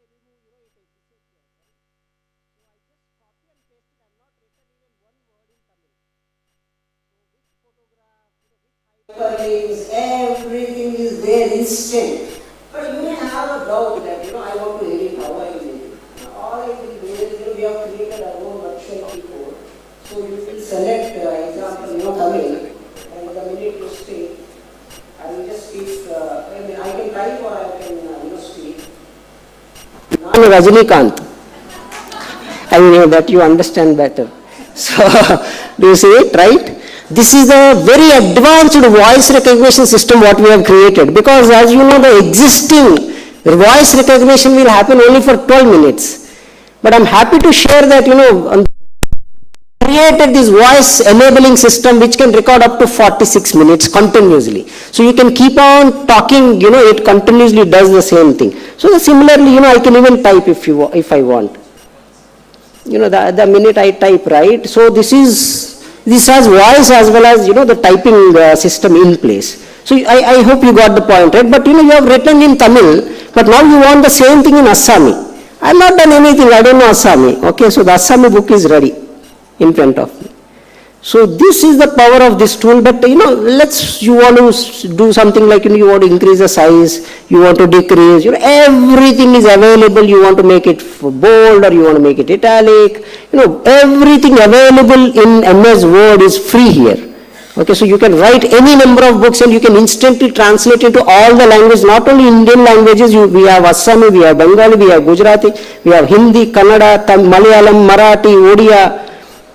hyperlinks, everything is there instant. But you may have a doubt that, I want to edit, how I will edit. All I will do is, we have created our own virtual keyboard. So you will select, example, Tamil, and the minute you speak, I will just speak, I can type or I can, speak. I'm Rajinikanth. I know that you understand better. So, do you see it, right? This is a very advanced voice recognition system what we have created, because as you know, the existing voice recognition will happen only for 12 minutes. But I'm happy to share that, created this voice enabling system which can record up to 46 minutes continuously. So you can keep on talking, it continuously does the same thing. So similarly, I can even type if I want. The minute I type, right? So this has voice as well as, the typing system in place. So I hope you got the point, right? But, you have written in Tamil, but now you want the same thing in Assami. I've not done anything, I don't know Assami. Okay, so the Assami book is ready in front of me. So this is the power of this tool, but you want to do something like, you want to increase the size, you want to decrease, everything is available, you want to make it bold or you want to make it italic, everything available in MS Word is free here. Okay, so you can write any number of books and you can instantly translate into all the languages, not only Indian languages, we have Assami, we have Bengali, we have Gujarati, we have Hindi, Kannada, Malayalam, Marathi, Odia,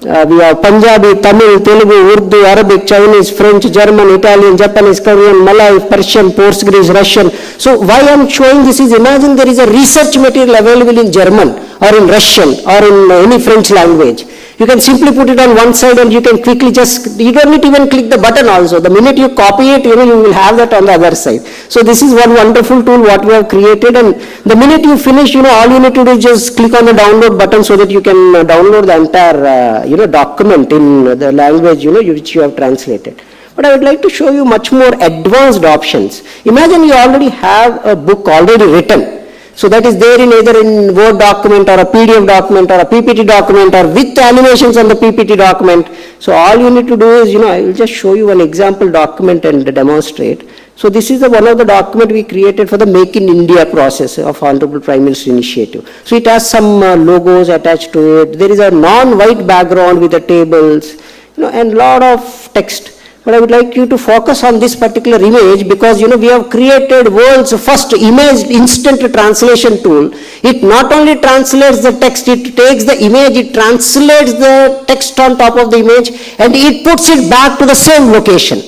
we have Punjabi, Tamil, Telugu, Urdu, Arabic, Chinese, French, German, Italian, Japanese, Korean, Malay, Persian, Portuguese, Russian. So why I am showing this is, imagine there is a research material available in German or in Russian or in any French language. You can simply put it on one side and you can quickly you don't need to even click the button also. The minute you copy it, you will have that on the other side. So this is one wonderful tool what we have created, and the minute you finish, all you need to do is just click on the download button so that you can download the entire, document in the language, which you have translated. But I would like to show you much more advanced options. Imagine you already have a book already written. So that is there in either in Word document or a PDF document or a PPT document or with animations on the PPT document. So all you need to do is, I will just show you an example document and demonstrate. So this is one of the document we created for the Make in India process of Honorable Prime Minister initiative. So it has some logos attached to it. There is a non-white background with the tables, and lot of text. But I would like you to focus on this particular image because, we have created world's first image instant translation tool. It not only translates the text, it takes the image, it translates the text on top of the image, and it puts it back to the same location.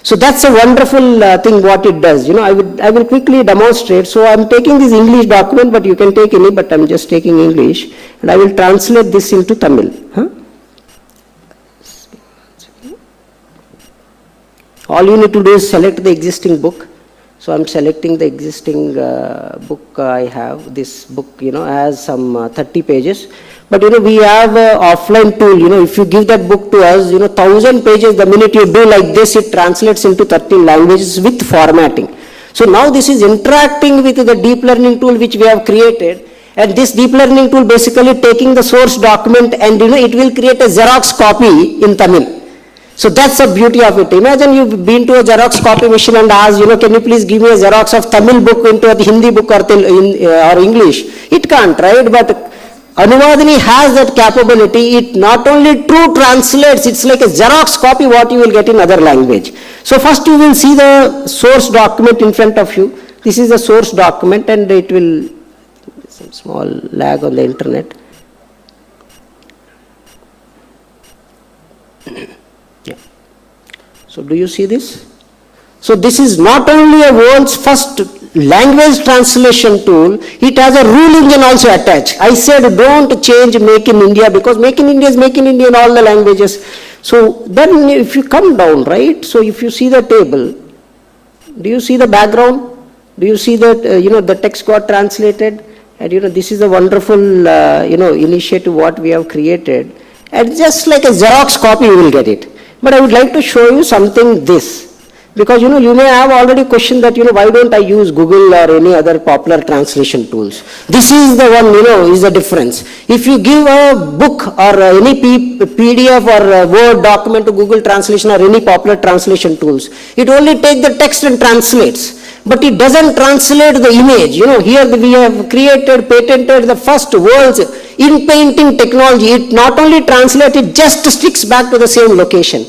So that's a wonderful thing what it does. I will quickly demonstrate. So I'm taking this English document, but you can take any, but I'm just taking English, and I will translate this into Tamil. All you need to do is select the existing book. So I'm selecting the existing book I have. This book, has some 30 pages. But, we have an offline tool. If you give that book to us, 1,000 pages, the minute you do like this, it translates into 13 languages with formatting. So now this is interacting with the deep learning tool which we have created. And this deep learning tool basically taking the source document and, it will create a Xerox copy in Tamil. So that's the beauty of it. Imagine you've been to a Xerox copy machine and asked, can you please give me a Xerox of Tamil book into a Hindi book or English? It can't, right? But Anuvadini has that capability. It not only true translates, it's like a Xerox copy what you will get in other language. So first you will see the source document in front of you. This is the source document and it will, some small lag on the internet. So do you see this? So this is not only a world's first language translation tool, it has a rule engine also attached. I said don't change Make in India because Make in India is Make in India in all the languages. So then if you come down, right, so if you see the table, do you see the background? Do you see that, the text got translated? And, this is a wonderful, initiative what we have created. And just like a Xerox copy, you will get it. But I would like to show you something this. Because, you may have already questioned that, why don't I use Google or any other popular translation tools? This is the one, is the difference. If you give a book or any PDF or Word document to Google Translation or any popular translation tools, it only takes the text and translates. But it doesn't translate the image. Here we have patented the first world's in-painting technology. It not only translates, it just sticks back to the same location.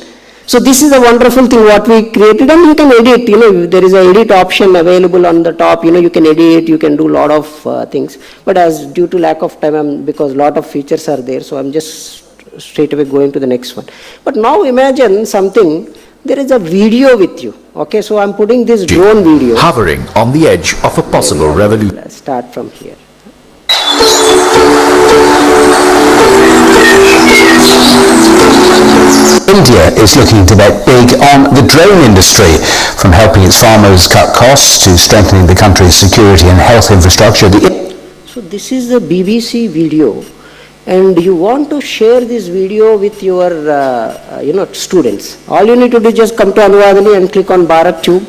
So this is a wonderful thing what we created, and you can edit, there is an edit option available on the top, you can edit, you can do a lot of things. But as due to lack of time, because a lot of features are there, so I'm just straight away going to the next one. But now imagine something, there is a video with you. Okay, so I'm putting this drone video. Hovering on the edge of a possible revolution. Let's start from here. India is looking to bet big on the drone industry, from helping its farmers cut costs to strengthening the country's security and health infrastructure. So this is the BBC video, and you want to share this video with your students. All you need to do is just come to Anuvadini and click on Bharat Tube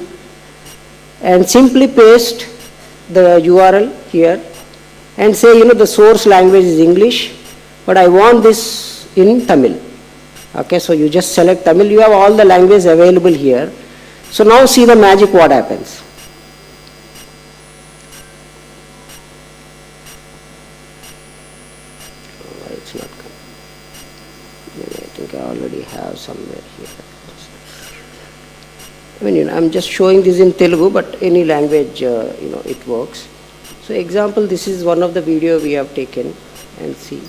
and simply paste the URL here and say, the source language is English, but I want this in Tamil. Okay, so you just select Tamil, you have all the languages available here. So now see the magic what happens. Oh, it's not coming. I think I already have somewhere here. I'm just showing this in Telugu, but any language, it works. So example, this is one of the video we have taken and see.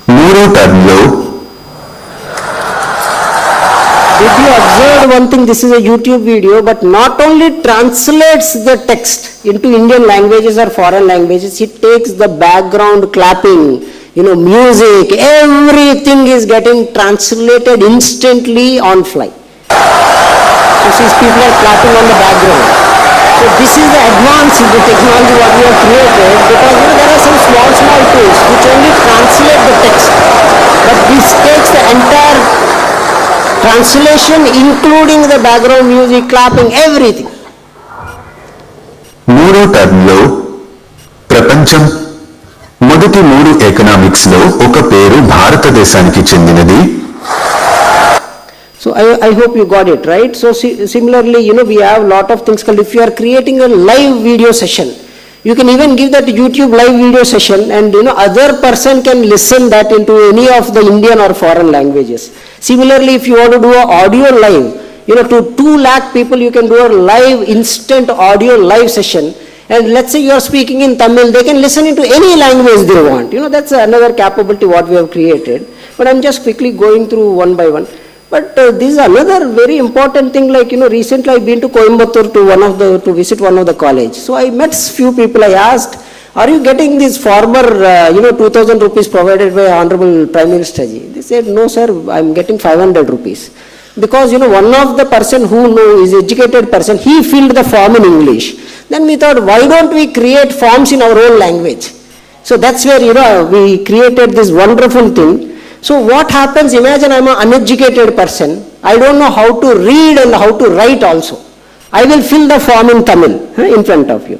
Did you observe one thing? This is a YouTube video, but not only translates the text into Indian languages or foreign languages, it takes the background clapping, music, everything is getting translated instantly on fly. So see, people are clapping on the background. So this is the advance in the technology what we have created, because there are some small tools which only translate the text, but this takes the entire translation, including the background music, clapping, everything. మూడో టర్మ్లో ప్రపంచం మొదటి 3 ఎకనామిక్స్లో ఒక పేరు భారతదేశానికి చెందినది. So I hope you got it, right? So similarly, we have a lot of things called, if you are creating a live video session, you can even give that YouTube live video session, and other person can listen that into any of the Indian or foreign languages. Similarly, if you want to do an audio live, to 2 lakh people you can do a live instant audio live session, and let's say you are speaking in Tamil, they can listen into any language they want. That's another capability what we have created. But I'm just quickly going through one by one. But this is another very important thing, like, recently I've been to Coimbatore to visit one of the college. So I met few people, I asked, are you getting this former, 2000 rupees provided by Honorable Prime Minister ji? They said, no sir, I'm getting 500 rupees. Because, one of the person who is educated person, he filled the form in English. Then we thought, why don't we create forms in our own language? So that's where, we created this wonderful thing. So what happens, imagine I'm an uneducated person, I don't know how to read and how to write also. I will fill the form in Tamil in front of you.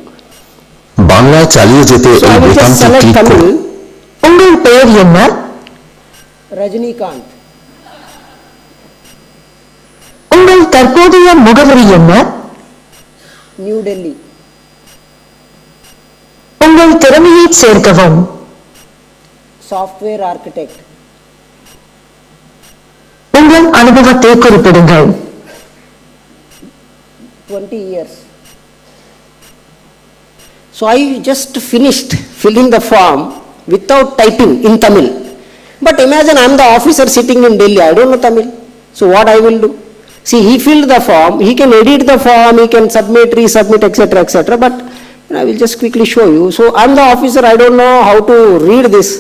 বাংলায় চালিয়ে যেতে So I এই will just বোতামটি select click করুন। Tamil. உங்கள் பெயர் என்ன? Rajinikanth. உங்கள் தற்போதைய முகவரி என்ன? New Delhi. உங்கள் திறமையை சேர்க்கவும். Software architect. உங்கள் அனுபவத்தை குறிப்பிடுங்கள். 20 years. So I just finished filling the form without typing in Tamil. But imagine I'm the officer sitting in Delhi, I don't know Tamil. So what I will do? See, he filled the form, he can edit the form, he can submit, resubmit, etc., etc. But I will just quickly show you. So I'm the officer, I don't know how to read this.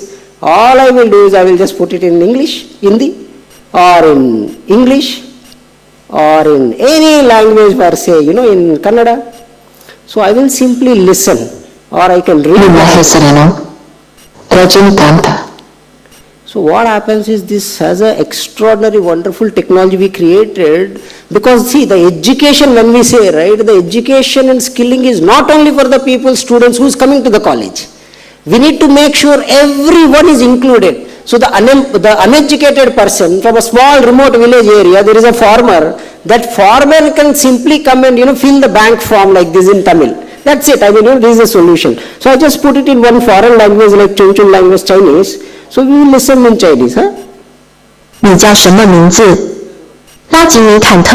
All I will do is I will just put it in English, Hindi, or in English, or in any language per se, in Kannada. So I will simply listen, or I can read. ನಿಮ್ಮ ಹೆಸರೇನು? Rajinikanth. So what happens is, this has an extraordinary, wonderful technology we created, because see, the education, when we say, right, the education and skilling is not only for the people, students who is coming to the college. We need to make sure everyone is included. So the uneducated person from a small remote village area, there is a farmer, that farmer can simply come and fill the bank form like this in Tamil. That's it. I mean, this is a solution. So I just put it in one foreign language like Chongchun language, Chinese. So we will listen in Chinese, huh? 你叫什么名字？拉吉尼坎特。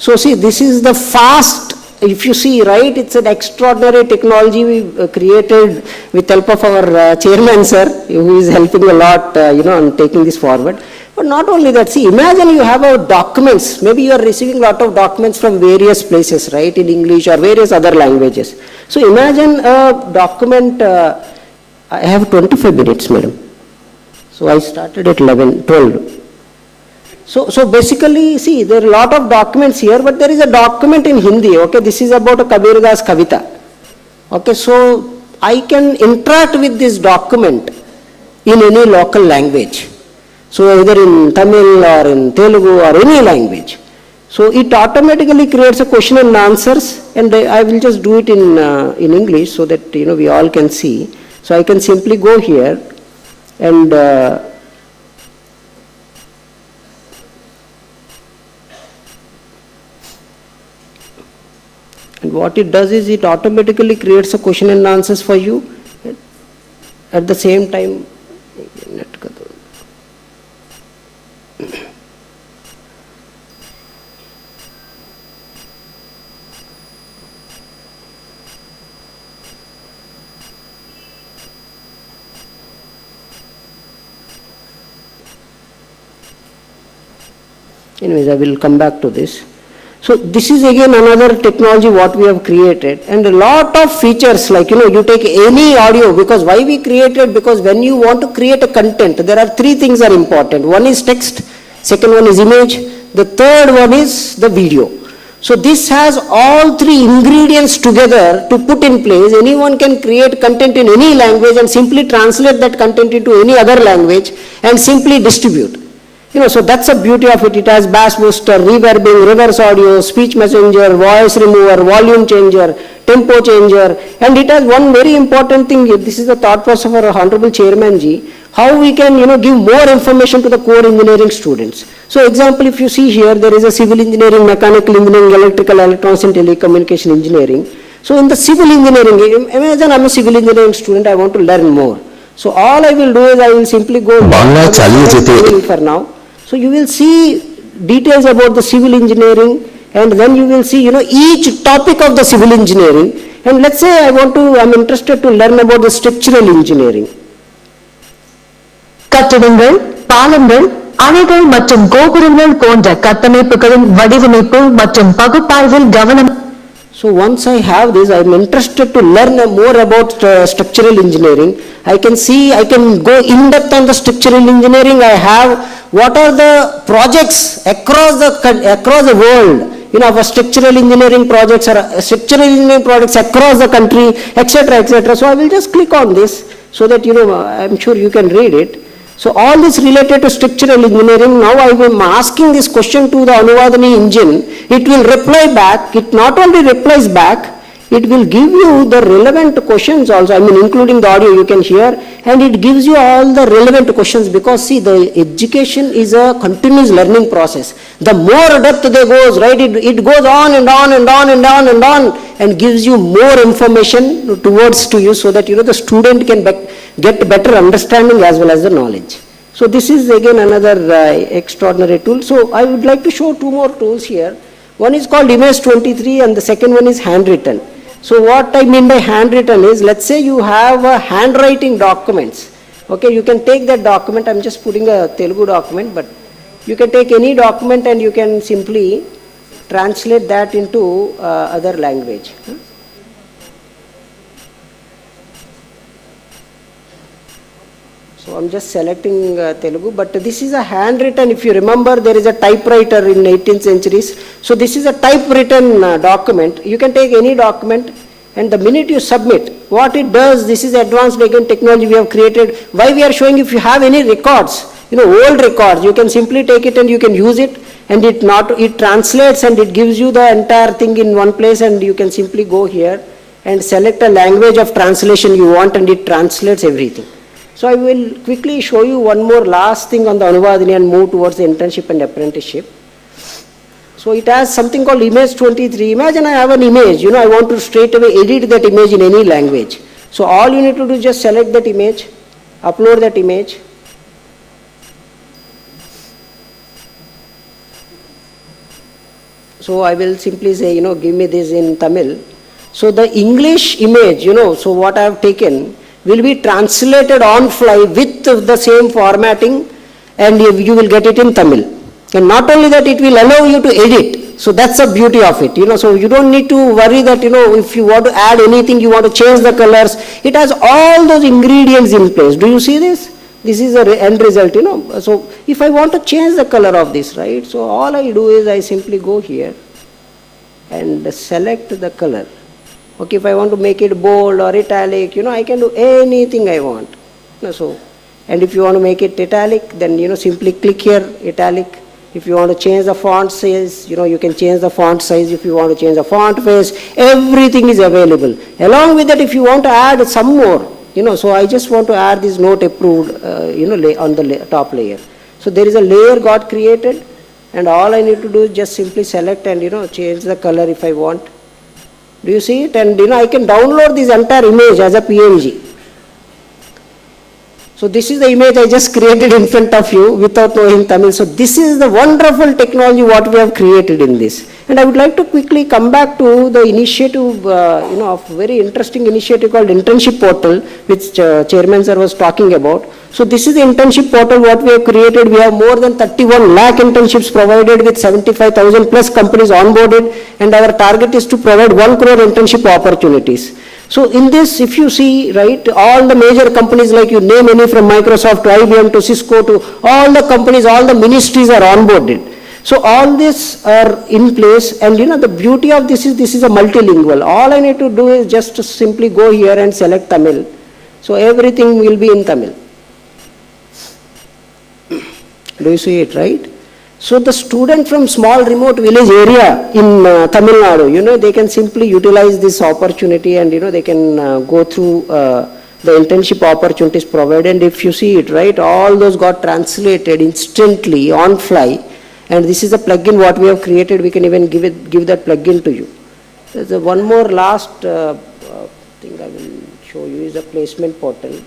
So see, this is the fast. If you see, right, it's an extraordinary technology we created with help of our chairman, sir, who is helping a lot, on taking this forward. But not only that, see, imagine you have our documents. Maybe you are receiving a lot of documents from various places, right, in English or various other languages. So imagine a document, I have 25 minutes, madam. So I started at 12. So basically, see, there are a lot of documents here, but there is a document in Hindi, okay, this is about a Kabir Das Kavita. Okay, so I can interact with this document in any local language. So either in Tamil or in Telugu or any language. So it automatically creates a question and answers, and I will just do it in English so that, we all can see. So I can simply go here and and what it does is it automatically creates a question and answers for you. At the same time, anyways, I will come back to this. So this is again another technology what we have created, and a lot of features, like, you take any audio, because why we created, because when you want to create a content, there are 3 things are important. One is text, second one is image, the third one is the video. So this has all 3 ingredients together to put in place. Anyone can create content in any language and simply translate that content into any other language and simply distribute. So that's the beauty of it. It has bass booster, reverbing, reverse audio, speech messenger, voice remover, volume changer, tempo changer, and it has one very important thing. This is the thought process of our Honorable Chairman ji. how we can, give more information to the core engineering students. So example, if you see here, there is a civil engineering, mechanical engineering, electrical, electronics and telecommunication engineering. So in the civil engineering, imagine I'm a civil engineering student, I want to learn more. So all I will do is I will simply go for now. So you will see details about the civil engineering, and then you will see, each topic of the civil engineering. And let's say I'm interested to learn about the structural engineering. கட்டிடங்கள், பாலங்கள், அணைகள் மற்றும் கோபுரங்கள் போன்ற கட்டமைப்புகளின் வடிவமைப்பு மற்றும் பகுப்பாய்வில் கவனம். So once I have this, I am interested to learn more about structural engineering. I can go in depth on the structural engineering. I have what are the projects across the world, for structural engineering projects or structural engineering projects across the country, etc., etc. So I will just click on this so that, I'm sure you can read it. So all this related to structural engineering, now I am asking this question to the Anuvadini engine, it will reply back. It not only replies back, it will give you the relevant questions also, including the audio you can hear, and it gives you all the relevant questions, because see, the education is a continuous learning process. The more depth they goes, right, it goes on and on and on and on and on, and gives you more information towards to you, so that, the student can get better understanding as well as the knowledge. So this is again another extraordinary tool. So I would like to show two more tools here. One is called Image 23 and the second one is handwritten. So what I mean by handwritten is, let's say you have a handwriting documents. Okay, you can take that document, I'm just putting a Telugu document, but you can take any document and you can simply translate that into other language. So I'm just selecting Telugu, but this is a handwritten. If you remember, there is a typewriter in 18th centuries. So this is a typewritten document. You can take any document, and the minute you submit, what it does, this is advanced again technology we have created. Why we are showing, if you have any records, old records, you can simply take it and you can use it, and it translates and it gives you the entire thing in one place, and you can simply go here and select a language of translation you want, and it translates everything. So I will quickly show you one more last thing on the Anuvadini and move towards the internship and apprenticeship. So it has something called Image 23. Imagine I have an image, I want to straight away edit that image in any language. So all you need to do is just select that image, upload that image. So I will simply say, give me this in Tamil. So the English image, so what I have taken will be translated on fly with the same formatting, and you will get it in Tamil. And not only that, it will allow you to edit. So that's the beauty of it, so you don't need to worry that, if you want to add anything, you want to change the colors. It has all those ingredients in place. Do you see this? This is the end result, So if I want to change the color of this, right, so all I do is I simply go here and select the color. Okay, if I want to make it bold or italic, I can do anything I want. So, and if you want to make it italic, then, simply click here, italic. If you want to change the font size, you can change the font size. If you want to change the font face, everything is available. Along with that, if you want to add some more, so I just want to add this note approved, on the top layer. So there is a layer got created, and all I need to do is just simply select and, change the color if I want. Do you see it? And I can download this entire image as a PNG. So this is the image I just created in front of you without knowing Tamil. So this is the wonderful technology what we have created in this. And I would like to quickly come back to the initiative, of very interesting initiative called Internship Portal, which Chairman Sir was talking about. So this is the internship portal what we have created. We have more than 31 lakh internships provided with 75,000 plus companies onboarded, and our target is to provide 1 crore internship opportunities. So in this, if you see, right, all the major companies, like you name any from Microsoft to IBM to Cisco to all the companies, all the ministries are onboarded. So all this are in place, and the beauty of this is a multilingual. All I need to do is just to simply go here and select Tamil. So everything will be in Tamil. Do you see it, right? So the student from small remote village area in Tamil Nadu, they can simply utilize this opportunity, and they can go through the internship opportunities provided, and if you see it, right, all those got translated instantly on fly, and this is a plugin what we have created. We can even give that plugin to you. There's one more last thing I will show you is a placement portal.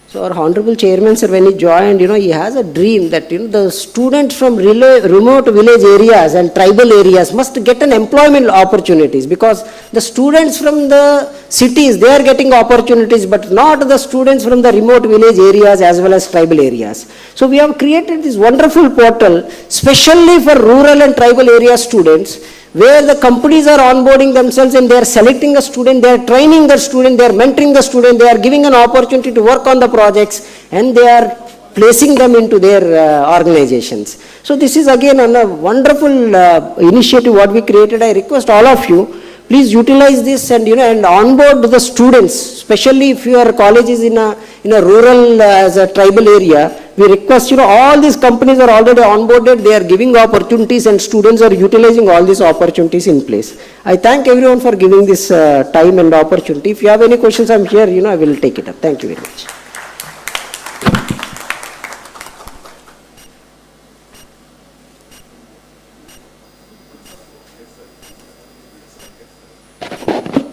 So our Honorable Chairman, sir, when he joined, he has a dream that, the students from remote village areas and tribal areas must get an employment opportunities, because the students from the cities, they are getting opportunities, but not the students from the remote village areas as well as tribal areas. So we have created this wonderful portal specially for rural and tribal area students, where the companies are onboarding themselves and they are selecting a student, they are training the student, they are mentoring the student, they are giving an opportunity to work on the projects, and they are placing them into their organizations. So this is again a wonderful initiative what we created. I request all of you, please utilize this and and onboard the students, especially if your college is in a rural as a tribal area. We request all these companies are already onboarded, they are giving opportunities, and students are utilizing all these opportunities in place. I thank everyone for giving this time and opportunity. If you have any questions, I'm here, I will take it up. Thank you very much.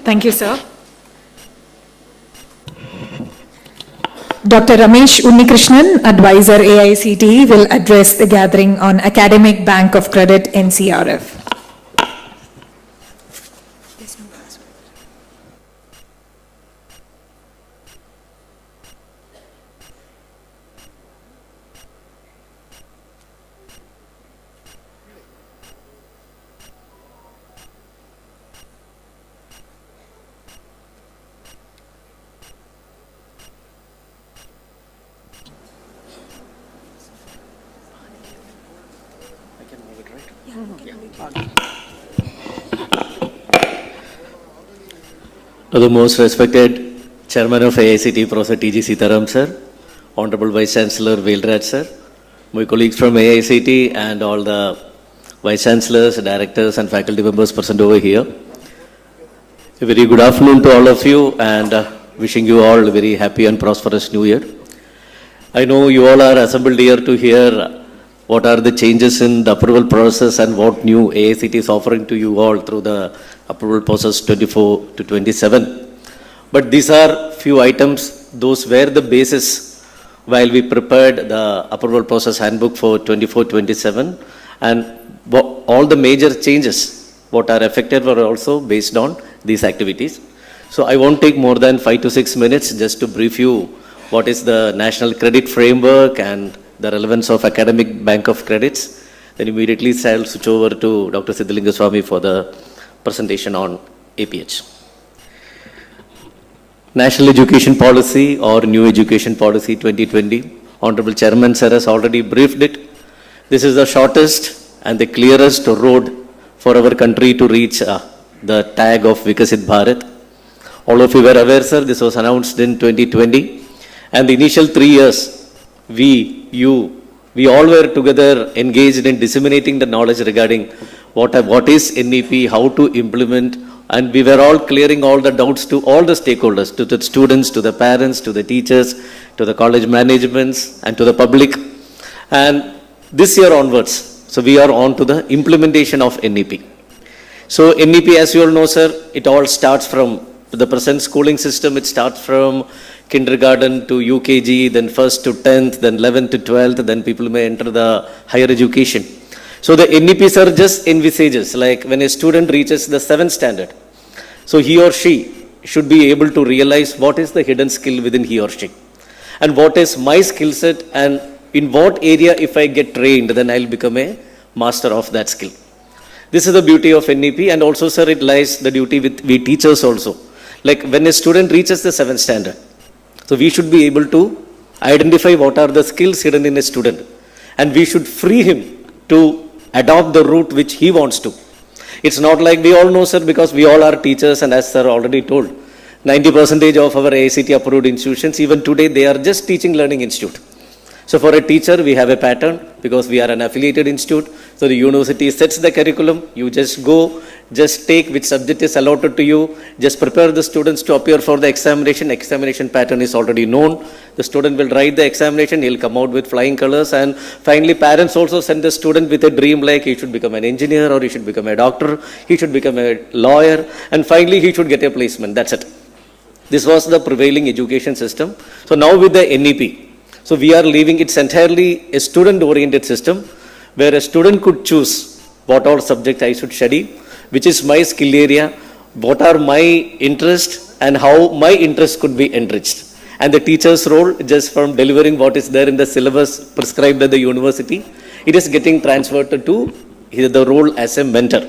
Thank you, sir. Dr. Ramesh Unnikrishnan, Advisor AICTE, will address the gathering on Academic Bank of Credit NCRF. To the most respected Chairman of AICTE, Prof. T.G.Sitharam, sir, Honorable Vice Chancellor Velraj, sir, my colleagues from AICTE and all the Vice Chancellors, Directors and faculty members present over here. A very good afternoon to all of you, and wishing you all a very happy and prosperous New Year. I know you all are assembled here to hear what are the changes in the approval process and what new AICTE is offering to you all through the approval process 24 to 27. But these are few items, those were the basis while we prepared the approval process handbook for 24-27, and all the major changes what are affected were also based on these activities. So I won't take more than 5 to 6 minutes just to brief you what is the National Credit Framework and the relevance of Academic Bank of Credits. Then immediately I'll switch over to Dr. Siddhalinga for the presentation on APH. National Education Policy or New Education Policy 2020. Honorable Chairman sir has already briefed it. This is the shortest and the clearest road for our country to reach the tag of Vikasit Bharat. All of you were aware, sir, this was announced in 2020. And the initial 3 years, we all were together engaged in disseminating the knowledge regarding what is NEP, how to implement, and we were all clearing all the doubts to all the stakeholders, to the students, to the parents, to the teachers, to the college managements, and to the public. And this year onwards, so we are on to the implementation of NEP. So NEP, as you all know, sir, it all starts from the present schooling system. It starts from kindergarten to UKG, then 1st to 10th, then 11th to 12th, then people may enter the higher education. So the NEP, sir, just envisages, like when a student reaches the 7th standard, so he or she should be able to realize what is the hidden skill within he or she, and what is my skill set, and in what area if I get trained, then I'll become a master of that skill. This is the beauty of NEP, and also, sir, it lies the duty with we teachers also. Like when a student reaches the 7th standard, so we should be able to identify what are the skills hidden in a student, and we should free him to adopt the route which he wants to. It's not like we all know, sir, because we all are teachers, and as sir already told, 90% of our AICTE approved institutions, even today, they are just teaching learning institute. So for a teacher, we have a pattern. because we are an affiliated institute. So the university sets the curriculum, you just go, just take which subject is allotted to you, just prepare the students to appear for the examination. Examination pattern is already known. The student will write the examination, he'll come out with flying colors, and finally parents also send the student with a dream like he should become an engineer, or he should become a doctor, he should become a lawyer, and finally he should get a placement. That's it. This was the prevailing education system. So now with the NEP, so we are leaving, it's entirely a student-oriented system where a student could choose what all subject I should study, which is my skill area, what are my interests, and how my interests could be enriched. And the teacher's role, just from delivering what is there in the syllabus prescribed at the university, it is getting transferred to the role as a mentor.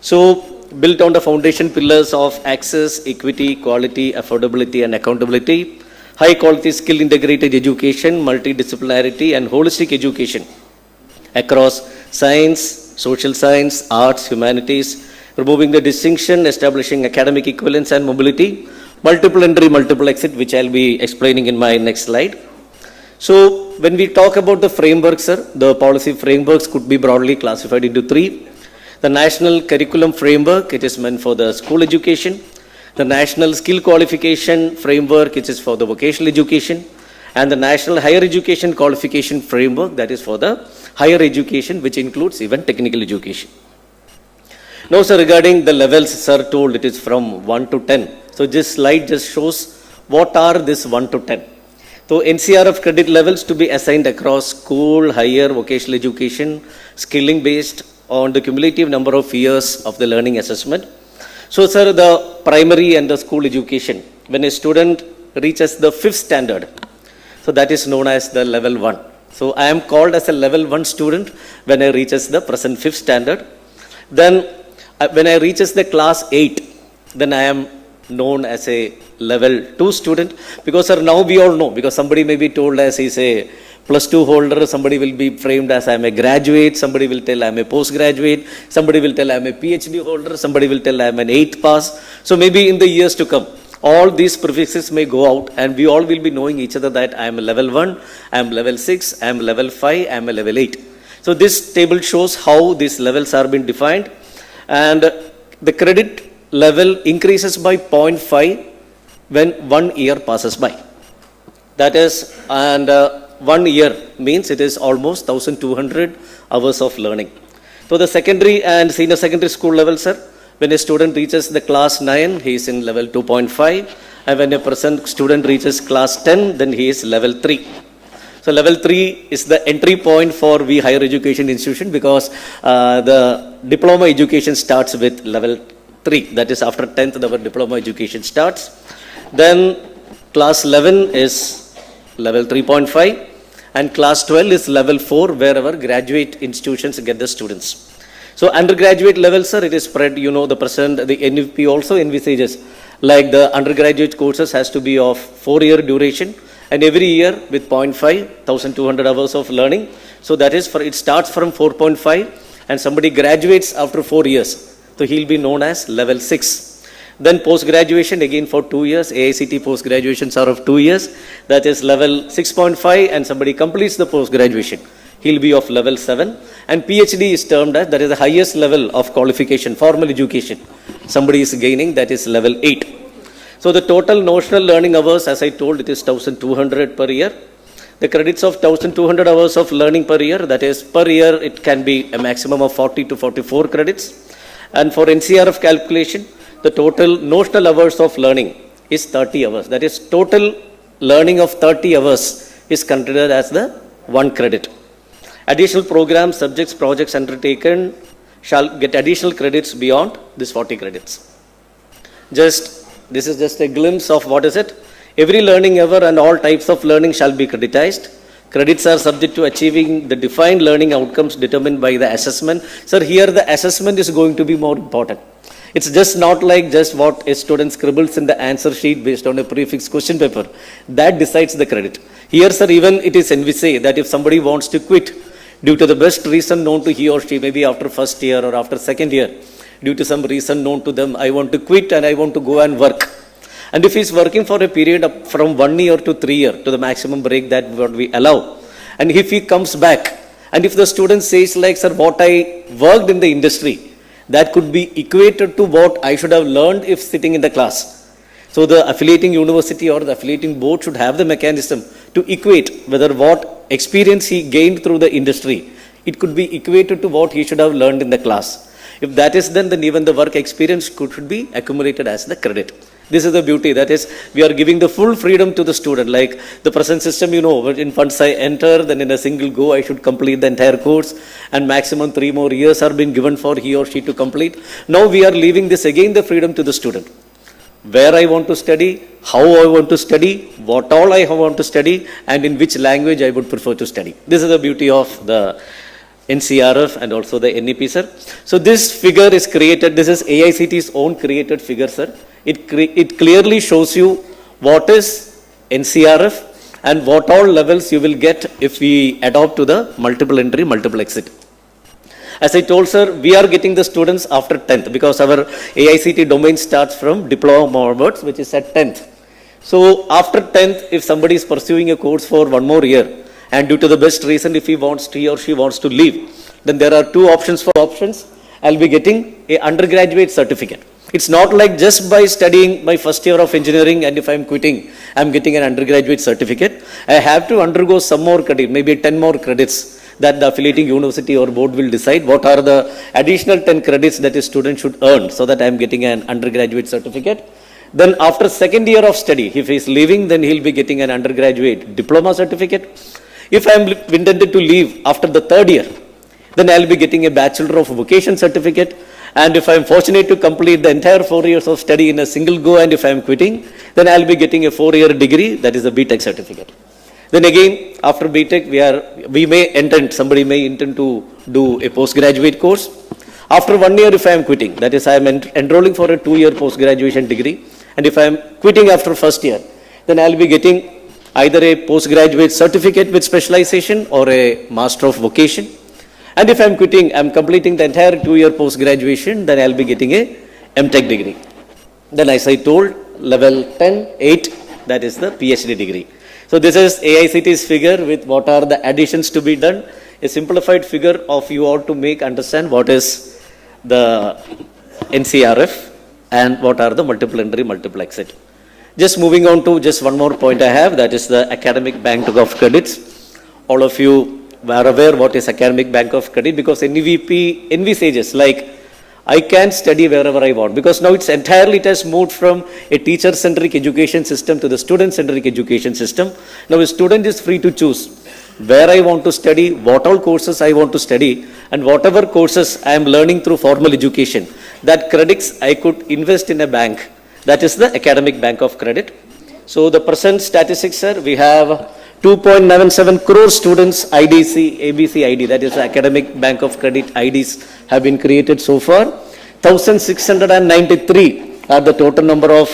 So, built on the foundation pillars of access, equity, quality, affordability, and accountability, high quality skill integrated education, multidisciplinarity, and holistic education across science, social science, arts, humanities, removing the distinction, establishing academic equivalence and mobility, multiple entry, multiple exit, which I'll be explaining in my next slide. So when we talk about the framework, sir, the policy frameworks could be broadly classified into three. The national curriculum framework, it is meant for the school education. The national skill qualification framework, it is for the vocational education. And the national higher education qualification framework, that is for the higher education, which includes even technical education. Now, sir, regarding the levels, sir told it is from 1 to 10. So this slide just shows what are this 1 to 10. So NCRF credit levels to be assigned across school, higher, vocational education, skilling based on the cumulative number of years of the learning assessment. So, sir, the primary and the school education, when a student reaches the 5th standard, so that is known as the level 1. So I am called as a level 1 student when I reaches the present 5th standard. Then when I reaches the class 8, then I am known as a level 2 student, because sir, now we all know, because somebody may be told as he's a +2 holder, somebody will be framed as I am a graduate, somebody will tell I am a postgraduate, somebody will tell I am a PhD holder, somebody will tell I am an 8th pass. So maybe in the years to come, all these prefixes may go out and we all will be knowing each other that I am a level 1, I am level 6, I am level 5, I am a level 8. So this table shows how these levels are being defined, and the credit level increases by 0.5 when 1 year passes by. That is, and 1 year means it is almost 1200 hours of learning. So the secondary and senior secondary school level, sir, when a student reaches the class 9, he is in level 2.5, and when a present student reaches class 10, then he is level 3. So level 3 is the entry point for we higher education institution, because the diploma education starts with level 3. That is, after 10th, our diploma education starts. Then class 11 is level 3.5, and class 12 is level 4, wherever graduate institutions get the students. So undergraduate level, sir, it is spread, you know, the NEP also envisages, like the undergraduate courses has to be of 4-year duration, and every year with 0.5, 1200 hours of learning. So that is, it starts from 4.5, and somebody graduates after 4 years. So he'll be known as level 6. Then post-graduation, again for 2 years, AICTE post-graduations are of 2 years. That is level 6.5, and somebody completes the post-graduation, he'll be of level 7. And PhD is termed as, that is the highest level of qualification, formal education. Somebody is gaining, that is level 8. So the total notional learning hours, as I told, it is 1200 per year. The credits of 1200 hours of learning per year, that is per year it can be a maximum of 40 to 44 credits. And for NCRF calculation, the total notional hours of learning is 30 hours. That is, total learning of 30 hours is considered as the 1 credit. Additional programs, subjects, projects undertaken shall get additional credits beyond this 40 credits. This is just a glimpse of what is it. Every learning hour and all types of learning shall be creditized. Credits are subject to achieving the defined learning outcomes determined by the assessment. Sir, here the assessment is going to be more important. It's just not like just what a student scribbles in the answer sheet based on a prefix question paper. That decides the credit. Here, sir, even it is envisaged that if somebody wants to quit due to the best reason known to he or she, maybe after first year or after second year, due to some reason known to them, I want to quit and I want to go and work. And if he's working for a period from 1 year to 3 years to the maximum break that what we allow, and if he comes back And if the student says like, sir, what I worked in the industry, that could be equated to what I should have learned if sitting in the class. So the affiliating university or the affiliating board should have the mechanism to equate whether what experience he gained through the industry, it could be equated to what he should have learned in the class. If that is done, then even the work experience should be accumulated as the credit. This is the beauty, that is, we are giving the full freedom to the student. Like the present system, you know, in once I enter, then in a single go, I should complete the entire course, and maximum 3 more years are being given for he or she to complete. Now we are leaving this again the freedom to the student. Where I want to study, how I want to study, what all I want to study, and in which language I would prefer to study. This is the beauty of the NCRF and also the NEP, sir. So this figure is created, this is AICTE's own created figure, sir. It clearly shows you what is NCRF and what all levels you will get if we adopt to the multiple entry, multiple exit. As I told, sir, we are getting the students after 10th because our AICTE domain starts from diploma onwards, which is at 10th. So after 10th, if somebody is pursuing a course for 1 more year, and due to the best reason, if he or she wants to leave, then there are 2 options for options. I'll be getting a undergraduate certificate. It's not like just by studying my first year of engineering and if I'm quitting, I'm getting an undergraduate certificate. I have to undergo some more credit, maybe 10 more credits that the affiliating university or board will decide what are the additional 10 credits that a student should earn so that I'm getting an undergraduate certificate. Then after 2nd year of study, if he's leaving, then he'll be getting an undergraduate diploma certificate. If I'm intended to leave after the 3rd year, then I'll be getting a Bachelor of Vocation certificate. And if I'm fortunate to complete the entire 4 years of study in a single go, and if I'm quitting, then I'll be getting a 4-year degree, that is a BTech certificate. Then again, after BTech, somebody may intend to do a postgraduate course. After 1 year, if I am quitting, that is, I am enrolling for a 2-year post-graduation degree. And if I am quitting after 1st year, then I'll be getting either a postgraduate certificate with specialization or a Master of Vocation. And if I'm quitting, I'm completing the entire 2-year post-graduation, then I'll be getting a MTech degree. Then as I told, level 10, 8, that is the PhD degree. So this is AICTE's figure with what are the additions to be done. A simplified figure of you all to make understand what is the NCRF and what are the multiple entry, multiple exit. Just moving on to just one more point I have, that is the academic bank of credits. All of you are aware what is academic bank of credit because NVP envisages like I can study wherever I want because now it has moved from a teacher-centric education system to the student-centric education system. Now a student is free to choose where I want to study, what all courses I want to study, and whatever courses I am learning through formal education, that credits I could invest in a bank. That is the academic bank of credit. So the present statistics, sir, we have 2.97 crore students IDC, ABC ID, that is the academic bank of credit IDs have been created so far. 1,693 are the total number of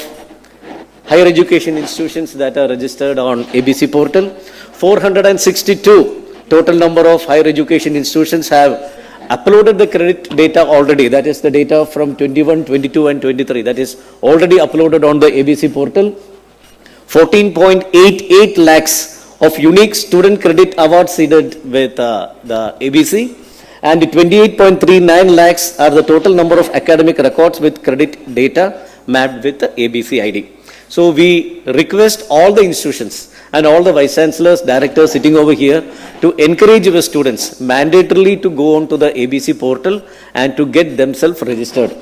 higher education institutions that are registered on ABC portal. 462 total number of higher education institutions have uploaded the credit data already. That is the data from 21, 22 and 23. That is already uploaded on the ABC portal. 14.88 lakhs of unique student credit awards seeded with the ABC, and 28.39 lakhs are the total number of academic records with credit data mapped with the ABC ID. So we request all the institutions and all the vice chancellors, directors sitting over here to encourage your students mandatorily to go on to the ABC portal and to get themselves registered.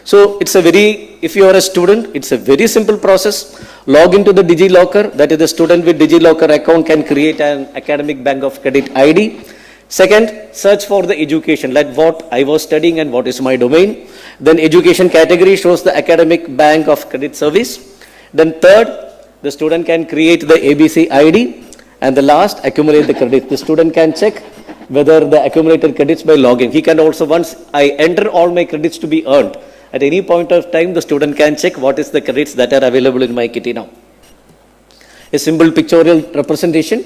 So it's if you are a student, it's a very simple process. Log into the DigiLocker, that is the student with DigiLocker account can create an academic bank of credit ID. Second, search for the education, like what I was studying and what is my domain. Then education category shows the academic bank of credit service. Then third, the student can create the ABC ID. And the last, accumulate the credit. The student can check whether the accumulated credits by logging. He can also, once I enter all my credits to be earned, at any point of time, the student can check what is the credits that are available in my kitty now. A simple pictorial representation.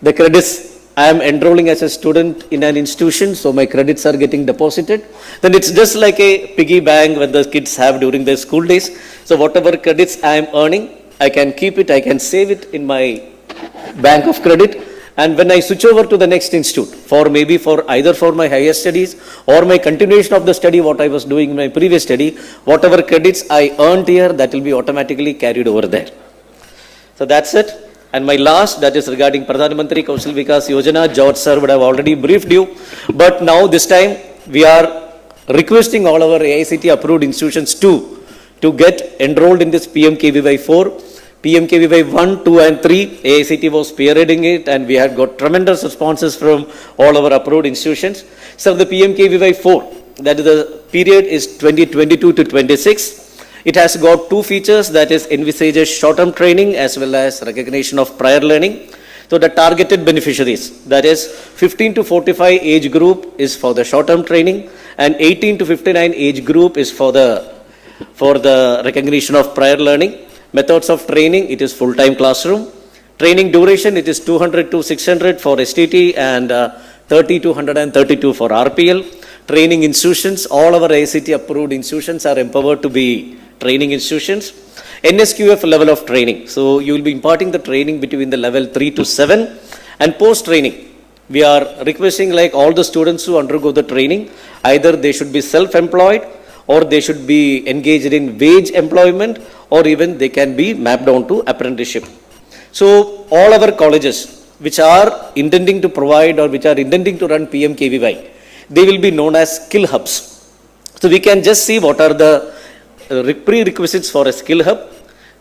The credits, I am enrolling as a student in an institution, so my credits are getting deposited. Then it's just like a piggy bank when the kids have during their school days. So whatever credits I am earning, I can keep it, I can save it in my bank of credit. And when I switch over to the next institute, for maybe for either for my higher studies or my continuation of the study, what I was doing in my previous study, whatever credits I earned here, that will be automatically carried over there. So that's it. And my last, that is regarding Pradhan Mantri Kaushal Vikas Yojana. George sir would have already briefed you, but now this time we are requesting all our AICTE approved institutions to get enrolled in this PMKVY 4. PMKVY 1, 2 and 3, AICTE was spearheading it, and we had got tremendous responses from all our approved institutions. So the PMKVY 4, that is the period is 2022 to 26. It has got two features, that is envisages short-term training as well as recognition of prior learning. So the targeted beneficiaries, that is 15 to 45 age group is for the short-term training, and 18 to 59 age group is for the recognition of prior learning. Methods of training, it is full-time classroom. Training duration, it is 200 to 600 for STT and 30 to 132 for RPL. Training institutions, all our AICTE approved institutions are empowered to be training institutions. NSQF level of training. So you will be imparting the training between the level 3 to 7. And post-training, we are requesting like all the students who undergo the training, either they should be self-employed or they should be engaged in wage employment, or even they can be mapped on to apprenticeship. So all our colleges which are intending to provide or which are intending to run PMKVY, they will be known as skill hubs. So we can just see what are the prerequisites for a skill hub.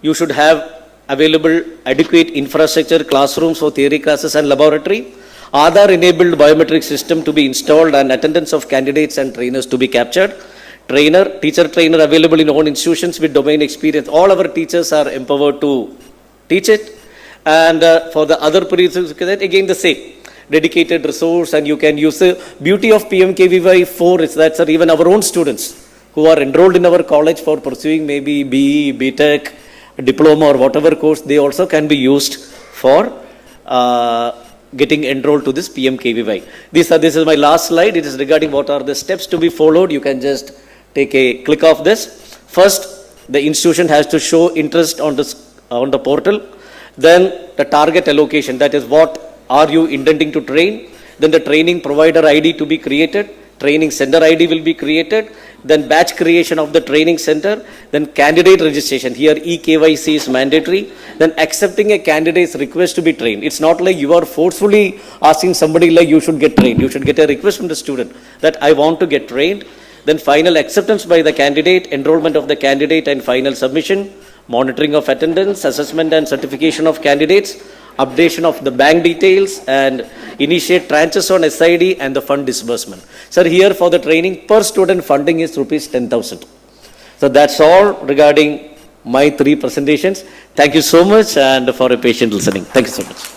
You should have available adequate infrastructure, classrooms for theory classes and laboratory, Aadhaar enabled biometric system to be installed, and attendance of candidates and trainers to be captured. Teacher trainer available in all institutions with domain experience. All our teachers are empowered to teach it. And for the other prerequisites, again the same. Dedicated resource, and you can use the beauty of PMKVY 4 is that, sir, even our own students who are enrolled in our college for pursuing maybe BE, BTech, diploma or whatever course, they also can be used for getting enrolled to this PMKVY. This is my last slide. It is regarding what are the steps to be followed. You can just take a click of this. First, the institution has to show interest on the portal. Then the target allocation, that is what are you intending to train. Then the training provider ID to be created. Training center ID will be created. Then batch creation of the training center. Then candidate registration. Here eKYC is mandatory. Then accepting a candidate's request to be trained. It's not like you are forcefully asking somebody like you should get trained. You should get a request from the student that I want to get trained. Then final acceptance by the candidate, enrollment of the candidate and final submission, monitoring of attendance, assessment and certification of candidates, updation of the bank details, and initiate tranches on SID and the fund disbursement. Sir, here for the training per student funding is rupees 10,000. So that's all regarding my 3 presentations. Thank you so much and for a patient listening. Thank you so much.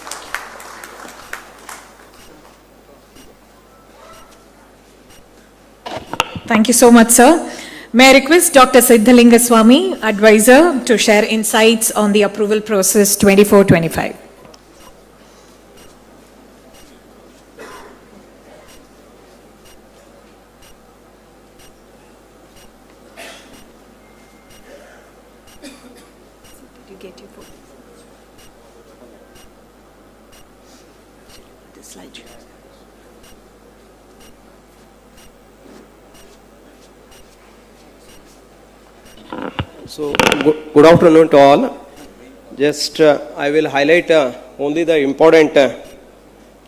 Thank you so much, sir. May I request Dr. Siddhalinga, advisor, to share insights on the approval process 24-25. So, good afternoon to all. Just I will highlight only the important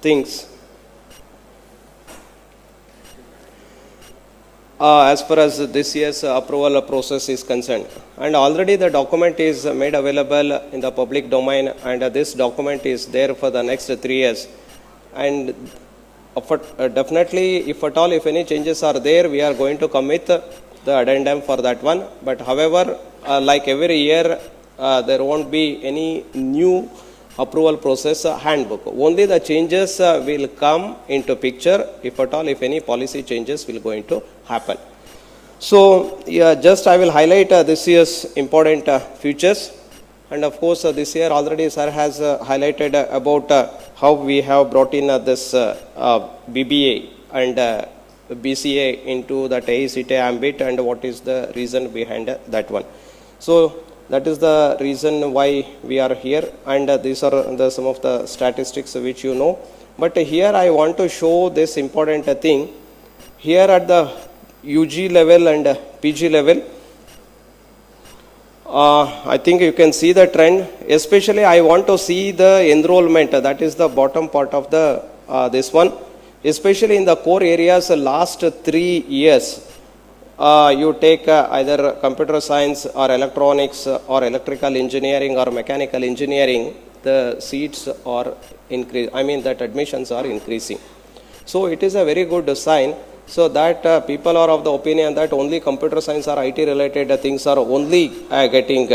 things. As far as this year's approval process is concerned, and already the document is made available in the public domain, and this document is there for the next 3 years. And definitely, if at all, if any changes are there, we are going to commit the addendum for that one. But however, like every year, there won't be any new approval process handbook. Only the changes will come into picture, if at all, if any policy changes will going to happen. So, yeah, just I will highlight this year's important features. And of course, this year already sir has highlighted about how we have brought in this BBA and BCA into that AICTE ambit, and what is the reason behind that one. So, That is the reason why we are here, and these are some of the statistics which you know. But here I want to show this important thing. Here at the UG level and PG level, I think you can see the trend. Especially I want to see the enrollment, that is the bottom part of the this one. Especially in the core areas, last 3 years, you take either computer science or electronics or electrical engineering or mechanical engineering, the seats are that admissions are increasing. So it is a very good sign. So that people are of the opinion that only computer science or IT related things are only getting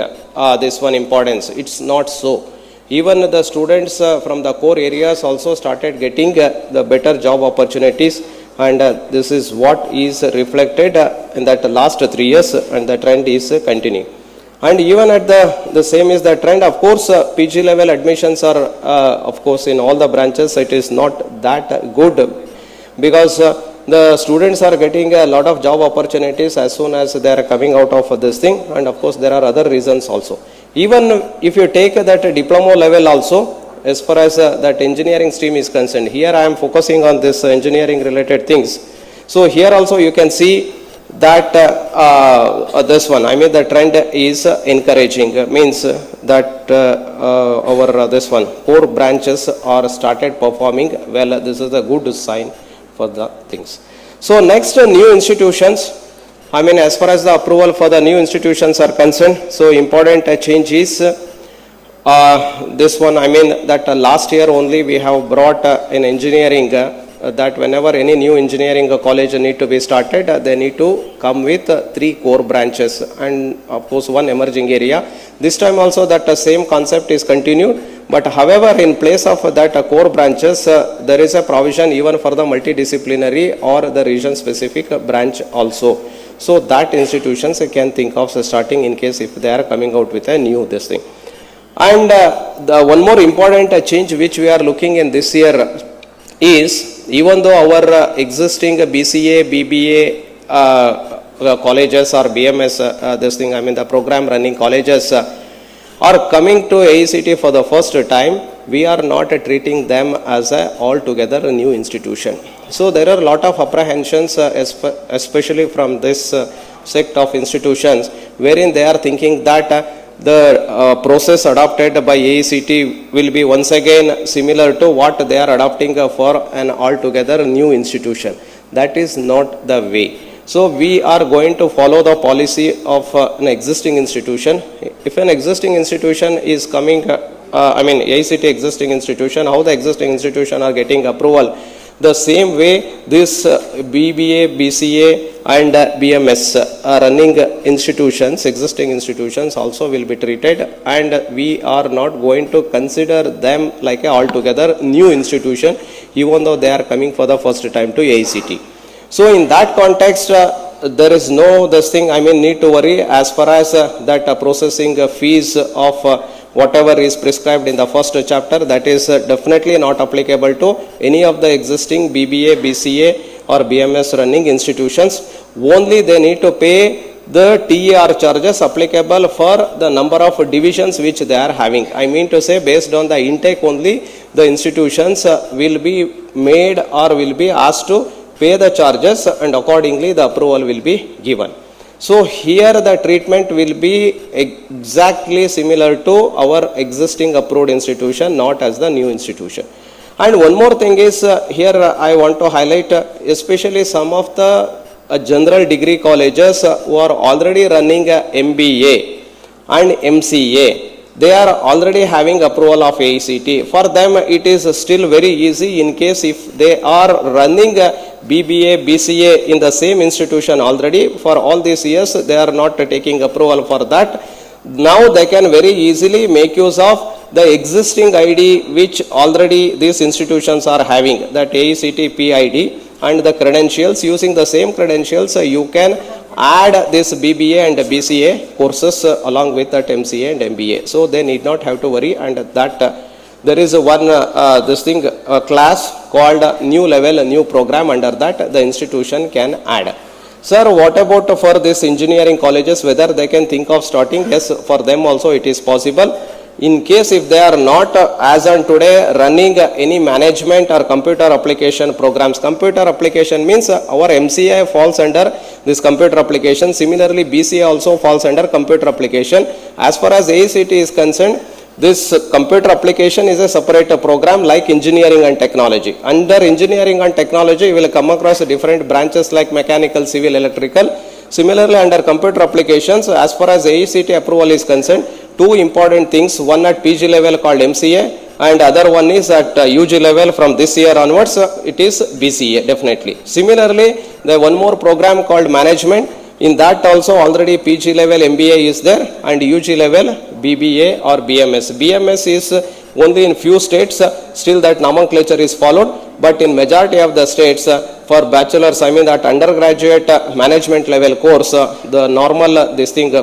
this one importance. It's not so. Even the students from the core areas also started getting the better job opportunities, and this is what is reflected in that last 3 years, and the trend is continuing. And even at the same is the trend. Of course, PG level admissions are of course in all the branches it is not that good, because the students are getting a lot of job opportunities as soon as they are coming out of this thing, and of course there are other reasons also. Even if you take that diploma level also, as far as that engineering stream is concerned, here I am focusing on this engineering related things. So here also you can see that this one, the trend is encouraging, means that our this one, core branches are started performing well. This is a good sign for the things. So next, new institutions. As far as the approval for the new institutions are concerned, so important change is this one. That last year only we have brought in engineering that whenever any new engineering college need to be started, they need to come with 3 core branches and of course 1 emerging area. This time also that same concept is continued, but however in place of that core branches, there is a provision even for the multidisciplinary or the region specific branch also. So that institutions can think of starting in case if they are coming out with a new this thing. And the one more important change which we are looking in this year is, even though our existing BCA, BBA colleges or BMS the program running colleges are coming to AICTE for the first time, we are not treating them as a altogether new institution. So there are a lot of apprehensions, especially from this sect of institutions, wherein they are thinking that the process adopted by AICTE will be once again similar to what they are adopting for an altogether new institution. That is not the way. So we are going to follow the policy of an existing institution. If an existing institution is coming, AICTE existing institution, how the existing institution are getting approval, the same way this BBA, BCA and BMS running institutions, existing institutions also will be treated, and we are not going to consider them like a altogether new institution, even though they are coming for the first time to AICTE. So in that context, there is no need to worry as far as that processing fees of whatever is prescribed in the first chapter, that is definitely not applicable to any of the existing BBA, BCA or BMS running institutions. Only they need to pay the TER charges applicable for the number of divisions which they are having. To say, based on the intake only, the institutions will be made or will be asked to pay the charges, and accordingly the approval will be given. So here the treatment will be exactly similar to our existing approved institution, not as the new institution. And one more thing is, here I want to highlight especially some of the general degree colleges who are already running MBA and MCA. They are already having approval of AICTE. For them it is still very easy in case if they are running BBA, BCA in the same institution already for all these years, they are not taking approval for that. Now they can very easily make use of the existing ID which already these institutions are having, that AICTE PID and the credentials. Using the same credentials, you can add this BBA and BCA courses along with that MCA and MBA. So they need not have to worry, and that there is one class called new level, new program, under that the institution can add. Sir, what about for this engineering colleges, whether they can think of starting? Yes, for them also it is possible. In case if they are not as on today running any management or computer application programs. Computer application means our MCA falls under this computer application. Similarly, BCA also falls under computer application. As far as AICTE is concerned, this computer application is a separate program like engineering and technology. Under engineering and technology, you will come across different branches like mechanical, civil, electrical. Similarly, under computer applications, as far as AICTE approval is concerned, two important things, one at PG level called MCA and other one is at UG level from this year onwards, it is BCA definitely. Similarly, there one more program called management. In that also already PG level MBA is there and UG level BBA or BMS. BMS is only in few states, still that nomenclature is followed, but in majority of the states for bachelor's, I mean that undergraduate management level course, the normal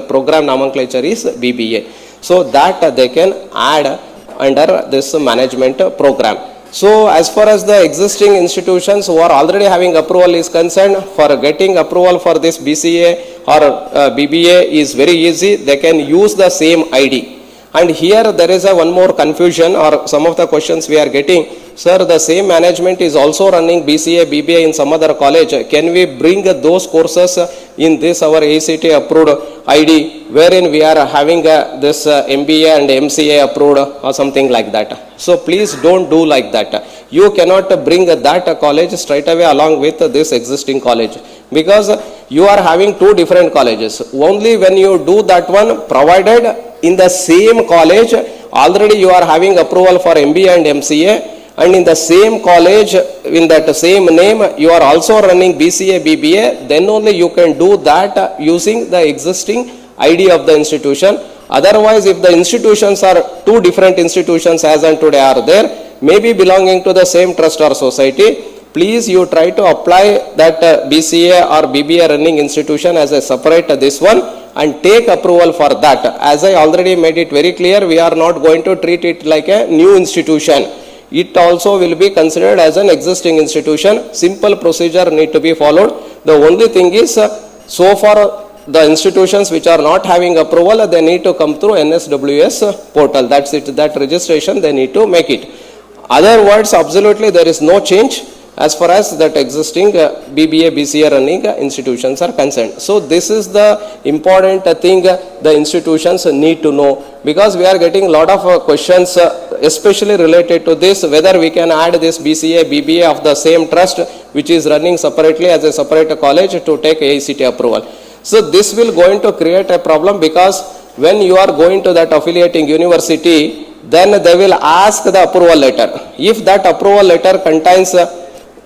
program nomenclature is BBA. So that they can add under this management program. So as far as the existing institutions who are already having approval is concerned, for getting approval for this BCA or BBA is very easy. They can use the same ID. And here there is one more confusion or some of the questions we are getting. Sir, the same management is also running BCA, BBA in some other college. Can we bring those courses in this our AICTE approved ID wherein we are having this MBA and MCA approved or something like that? So please don't do like that. You cannot bring that college straight away along with this existing college because you are having two different colleges. Only when you do that one, provided in the same college already you are having approval for MBA and MCA, and in the same college, in that same name, you are also running BCA, BBA, then only you can do that using the existing ID of the institution. Otherwise, if the institutions are two different institutions as on today are there, maybe belonging to the same trust or society, please you try to apply that BCA or BBA running institution as a separate this one and take approval for that. As I already made it very clear, we are not going to treat it like a new institution. It also will be considered as an existing institution. Simple procedure need to be followed. The only thing is, so far the institutions which are not having approval, they need to come through NSWS portal. That's it. That registration they need to make it. Other words, absolutely there is no change as far as that existing BBA, BCA running institutions are concerned. So this is the important thing the institutions need to know, because we are getting a lot of questions especially related to this, whether we can add this BCA, BBA of the same trust which is running separately as a separate college to take AICTE approval. So this will going to create a problem, because when you are going to that affiliating university, then they will ask the approval letter. If that approval letter contains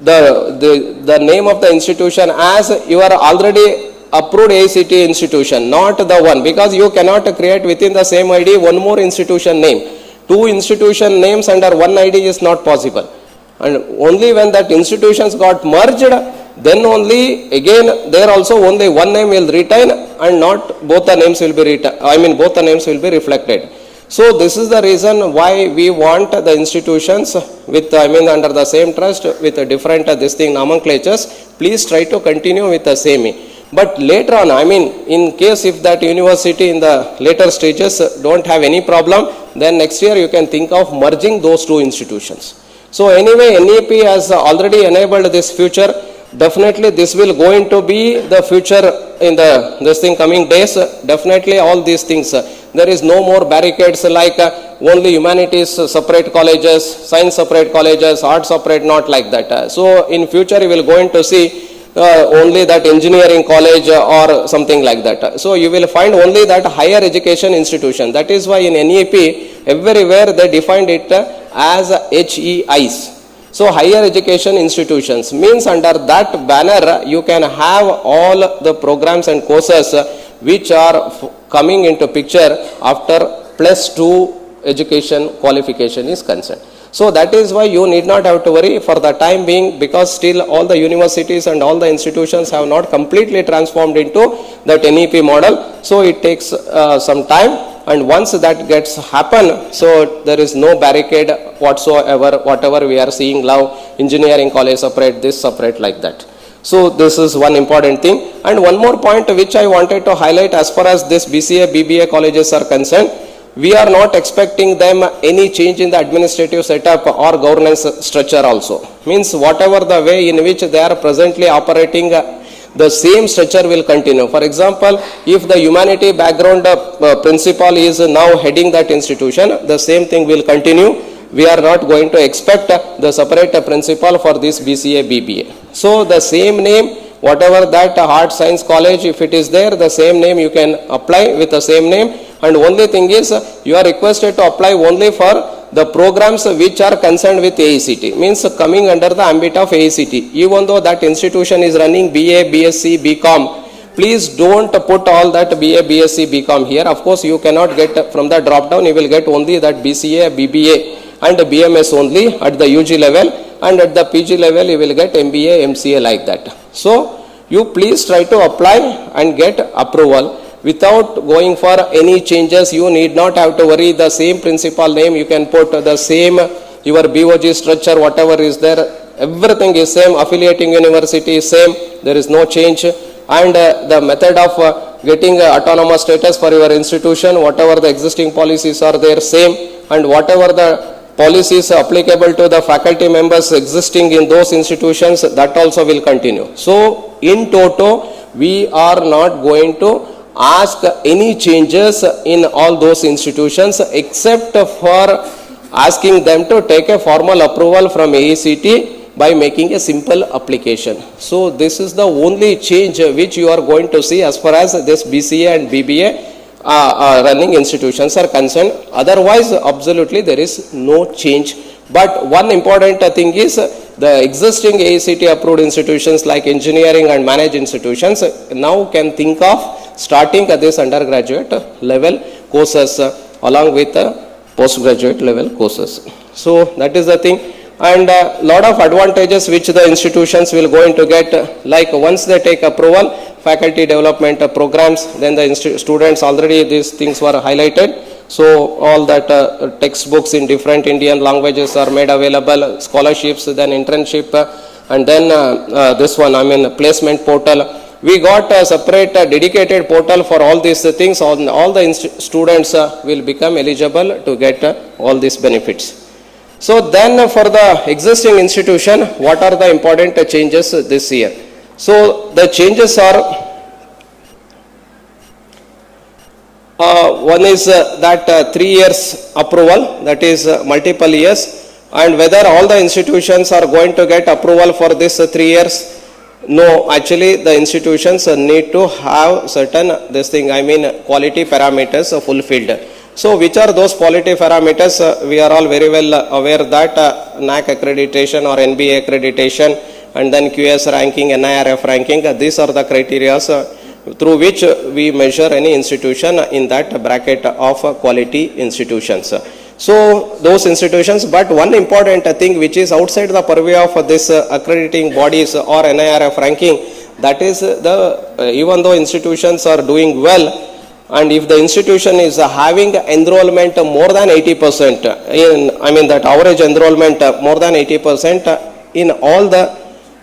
the name of the institution as you are already approved AICTE institution, not the one, because you cannot create within the same ID one more institution name. Two institution names under one ID is not possible. And only when that institutions got merged, then only again there also only one name will retain and not both the names will be both the names will be reflected. So this is the reason why we want the institutions with, under the same trust with a different nomenclatures, please try to continue with the same. But later on, in case if that university in the later stages don't have any problem, then next year you can think of merging those two institutions. So anyway, NEP has already enabled this feature. Definitely this will going to be the future in the coming days. Definitely all these things. There is no more barricades like only humanities separate colleges, science separate colleges, art separate, not like that. So in future you will going to see only that engineering college or something like that. So you will find only that higher education institution. That is why in NEP everywhere they defined it as HEIs. So higher education institutions means under that banner you can have all the programs and courses which are coming into picture after +2 education qualification is concerned. So that is why you need not have to worry for the time being, because still all the universities and all the institutions have not completely transformed into that NEP model. So it takes some time, and once that gets happen, so there is no barricade whatsoever, whatever we are seeing now, engineering college separate, this separate, like that. So this is one important thing. And one more point which I wanted to highlight as far as this BCA, BBA colleges are concerned, we are not expecting them any change in the administrative setup or governance structure also. Means whatever the way in which they are presently operating, the same structure will continue. For example, if the humanity background principal is now heading that institution, the same thing will continue. We are not going to expect the separate principal for this BCA, BBA. So the same name, whatever that art science college, if it is there, the same name you can apply with the same name. And only thing is, you are requested to apply only for the programs which are concerned with AICTE, means coming under the ambit of AICTE. Even though that institution is running BA, BSc, BCom, please don't put all that BA, BSc, BCom here. Of course, you cannot get from the drop down, you will get only that BCA, BBA and BMS only at the UG level, and at the PG level you will get MBA, MCA like that. So, you please try to apply and get approval. Without going for any changes, you need not have to worry. The same principal name, you can put the same, your BOG structure, whatever is there, everything is same, affiliating university is same, there is no change. And the method of getting autonomous status for your institution, whatever the existing policies are there, same, and whatever the policies applicable to the faculty members existing in those institutions, that also will continue. So, in toto, we are not going to ask any changes in all those institutions except for asking them to take a formal approval from AICTE by making a simple application. So this is the only change which you are going to see as far as this BCA and BBA running institutions are concerned. Otherwise, absolutely there is no change. But one important thing is the existing AICTE approved institutions like engineering and managed institutions now can think of starting at this undergraduate level courses along with postgraduate level courses. So that is the thing. And lot of advantages which the institutions will going to get, like once they take approval, faculty development programs, then the students, already these things were highlighted. So all that textbooks in different Indian languages are made available, scholarships, then internship, and then this one, placement portal. We got a separate dedicated portal for all these things. All the students will become eligible to get all these benefits. So then for the existing institution, what are the important changes this year? So the changes are, one is that 3 years approval, that is multiple years, and whether all the institutions are going to get approval for this 3 years. No, actually the institutions need to have certain quality parameters fulfilled. So which are those quality parameters? We are all very well aware that NAC accreditation or NBA accreditation, and then QS ranking, NIRF ranking, these are the criteria through which we measure any institution in that bracket of quality institutions. So those institutions, but one important thing which is outside the purview of this accrediting bodies or NIRF ranking, that is even though institutions are doing well, and if the institution is having enrollment more than 80%, that average enrollment more than 80% in all the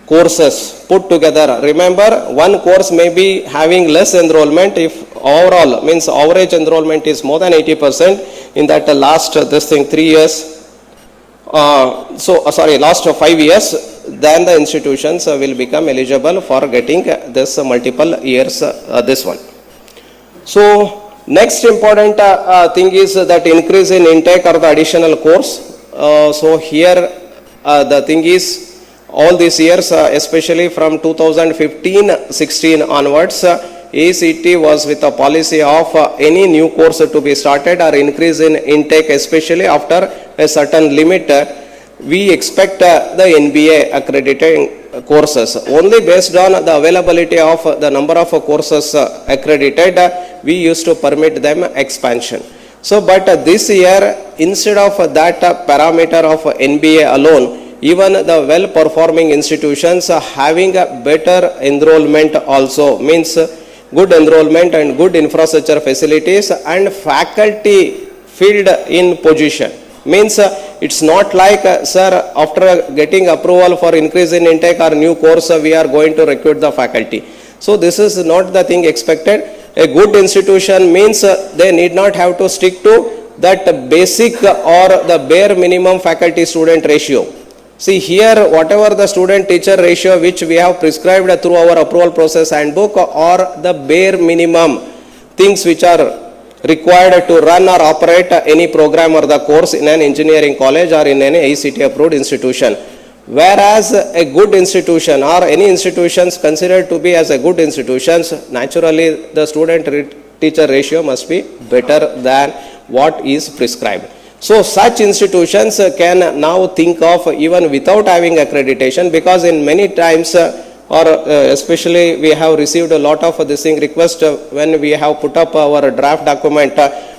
courses put together. Remember, one course may be having less enrollment if overall, means average enrollment is more than 80% in that last 3 years, last 5 years, then the institutions will become eligible for getting this multiple years, this one. So next important thing is that increase in intake or the additional course. So here the thing is, all these years, especially from 2015-16 onwards, AICTE was with a policy of any new course to be started or increase in intake, especially after a certain limit. We expect the NBA accrediting courses. Only based on the availability of the number of courses accredited, we used to permit them expansion. So, but this year, instead of that parameter of NBA alone, even the well-performing institutions having a better enrollment also, means good enrollment and good infrastructure facilities and faculty filled in position, Means it's not like, sir, after getting approval for increase in intake or new course, we are going to recruit the faculty. So this is not the thing expected. A good institution means they need not have to stick to that basic or the bare minimum faculty student ratio. See here, whatever the student teacher ratio which we have prescribed through our approval process handbook, or the bare minimum things which are required to run or operate any program or the course in an engineering college or in any AICTE approved institution. Whereas a good institution or any institutions considered to be as a good institutions, naturally the student teacher ratio must be better than what is prescribed. So such institutions can now think of even without having accreditation, because in many times especially we have received a lot of this thing request when we have put up our draft document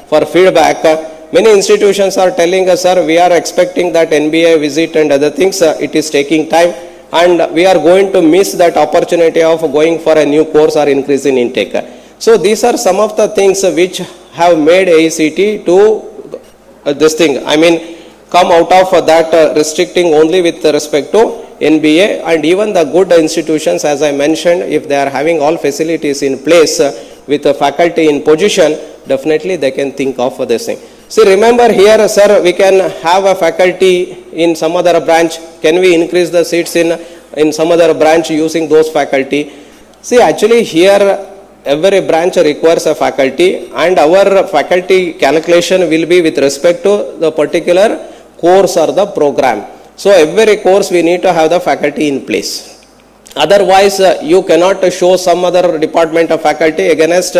for feedback. Many institutions are telling us, sir, we are expecting that NBA visit and other things, it is taking time, and we are going to miss that opportunity of going for a new course or increase in intake. So these are some of the things which have made AICTE to this thing, I mean, come out of that restricting only with respect to NBA, and even the good institutions, as I mentioned, if they are having all facilities in place with the faculty in position, definitely they can think of this thing. See, remember here, sir, we can have a faculty in some other branch. Can we increase the seats in some other branch using those faculty? See, actually here every branch requires a faculty, and our faculty calculation will be with respect to the particular course or the program. So every course we need to have the faculty in place. Otherwise, you cannot show some other department of faculty against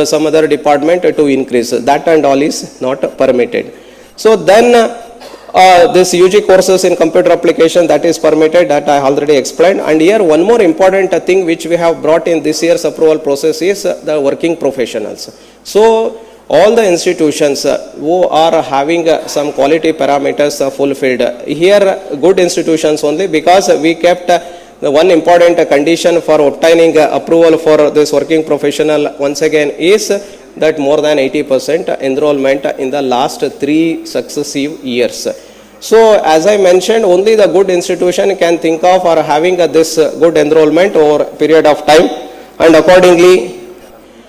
some other department to increase. That and all is not permitted. So then this UG courses in computer application, that is permitted, that I already explained. And here one more important thing which we have brought in this year's approval process is the working professionals. So all the institutions who are having some quality parameters fulfilled, here good institutions only, because we kept the one important condition for obtaining approval for this working professional once again is that more than 80% enrollment in the last 3 successive years. So as I mentioned, only the good institution can think of or having this good enrollment over a period of time, and accordingly,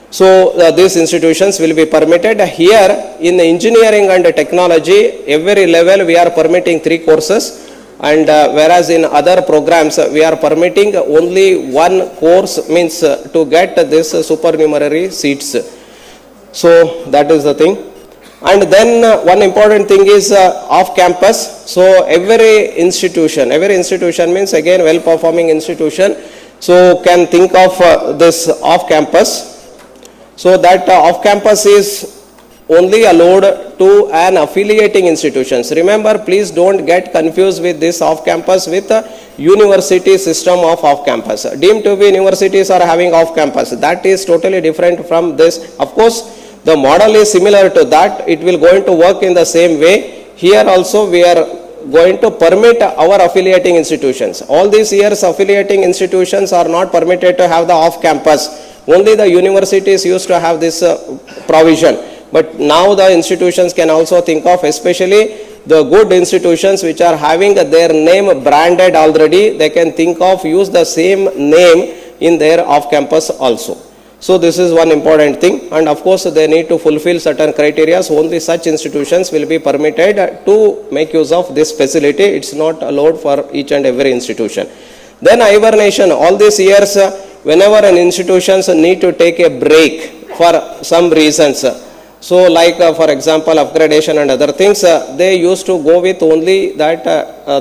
so these institutions will be permitted. Here in the engineering and technology, every level we are permitting 3 courses, and whereas in other programs we are permitting only 1 course, means to get this supernumerary seats. So that is the thing. And then one important thing is off campus. So every institution means again well performing institution, so can think of this off campus. So that off campus is only allowed to an affiliating institutions. Remember, please don't get confused with this off campus with the university system of off campus. Deemed to be universities are having off campus. That is totally different from this. Of course, the model is similar to that. It will going to work in the same way. Here also we are going to permit our affiliating institutions. All these years affiliating institutions are not permitted to have the off campus. Only the universities used to have this provision. But now the institutions can also think of, especially the good institutions which are having their name branded already, they can think of use the same name in their off campus also. So this is one important thing, and of course they need to fulfill certain criteria. So only such institutions will be permitted to make use of this facility. It's not allowed for each and every institution. Then hibernation, all these years whenever an institutions need to take a break for some reasons, so like for example upgradation and other things, they used to go with only that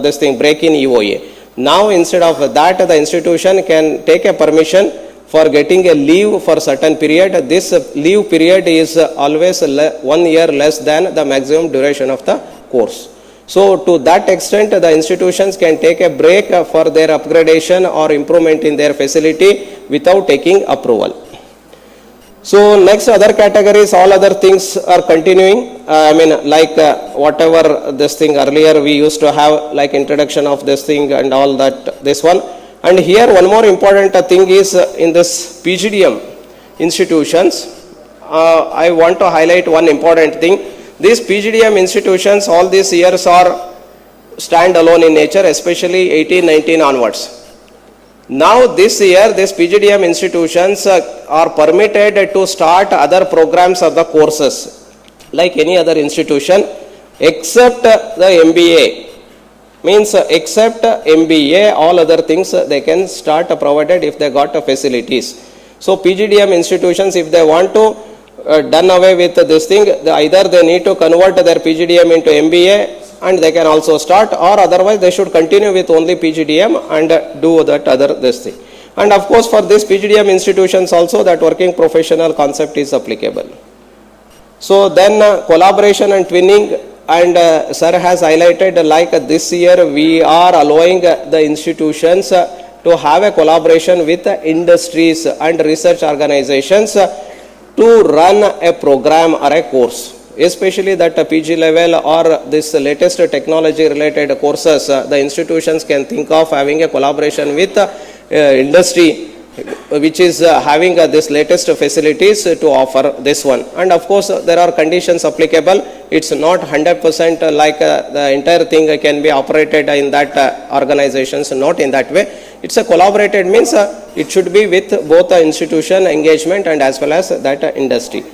this thing break in EOA. Now instead of that, the institution can take a permission for getting a leave for certain period. This leave period is always 1 year less than the maximum duration of the course. So to that extent, the institutions can take a break for their upgradation or improvement in their facility without taking approval. So next other categories, all other things are continuing. I mean like whatever this thing earlier we used to have, like introduction of this thing and all that, this one. And here one more important thing is in this PGDM institutions, I want to highlight one important thing. These PGDM institutions all these years are stand-alone in nature, especially 18-19 onwards. Now this year, these PGDM institutions are permitted to start other programs or the courses like any other institution except the MBA. Means except MBA, all other things they can start provided if they got facilities. So PGDM institutions, if they want to done away with this thing, either they need to convert their PGDM into MBA and they can also start, or otherwise they should continue with only PGDM and do that other this thing. And of course for this PGDM institutions also that working professional concept is applicable. So then collaboration and twinning, and sir has highlighted like this year we are allowing the institutions to have a collaboration with industries and research organizations to run a program or a course, especially that PG level or this latest technology related courses, the institutions can think of having a collaboration with industry which is having this latest facilities to offer this one. And of course there are conditions applicable. It's not 100% like the entire thing can be operated in that organizations, not in that way. It's a collaborated means it should be with both the institution engagement and as well as that industry.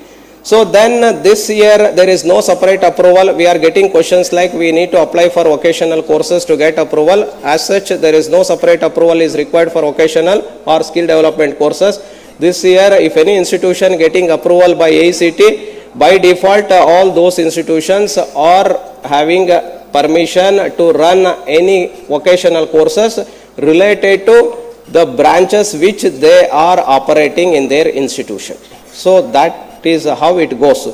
So then this year there is no separate approval. We are getting questions like we need to apply for vocational courses to get approval. As such, there is no separate approval is required for vocational or skill development courses. This year, if any institution getting approval by AICTE, by default all those institutions are having permission to run any vocational courses related to the branches which they are operating in their institution. So that is how it goes.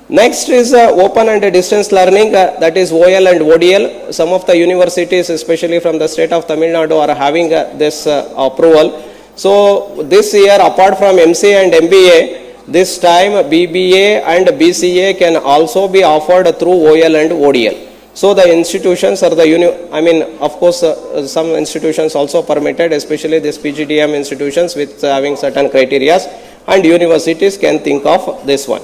Next is open and distance learning, that is OL and ODL. Some of the universities, especially from the state of Tamil Nadu, are having this approval. So this year, apart from MCA and MBA, this time BBA and BCA can also be offered through OL and ODL. So the institutions or the of course some institutions also permitted, especially this PGDM institutions with having certain criteria, and universities can think of this one.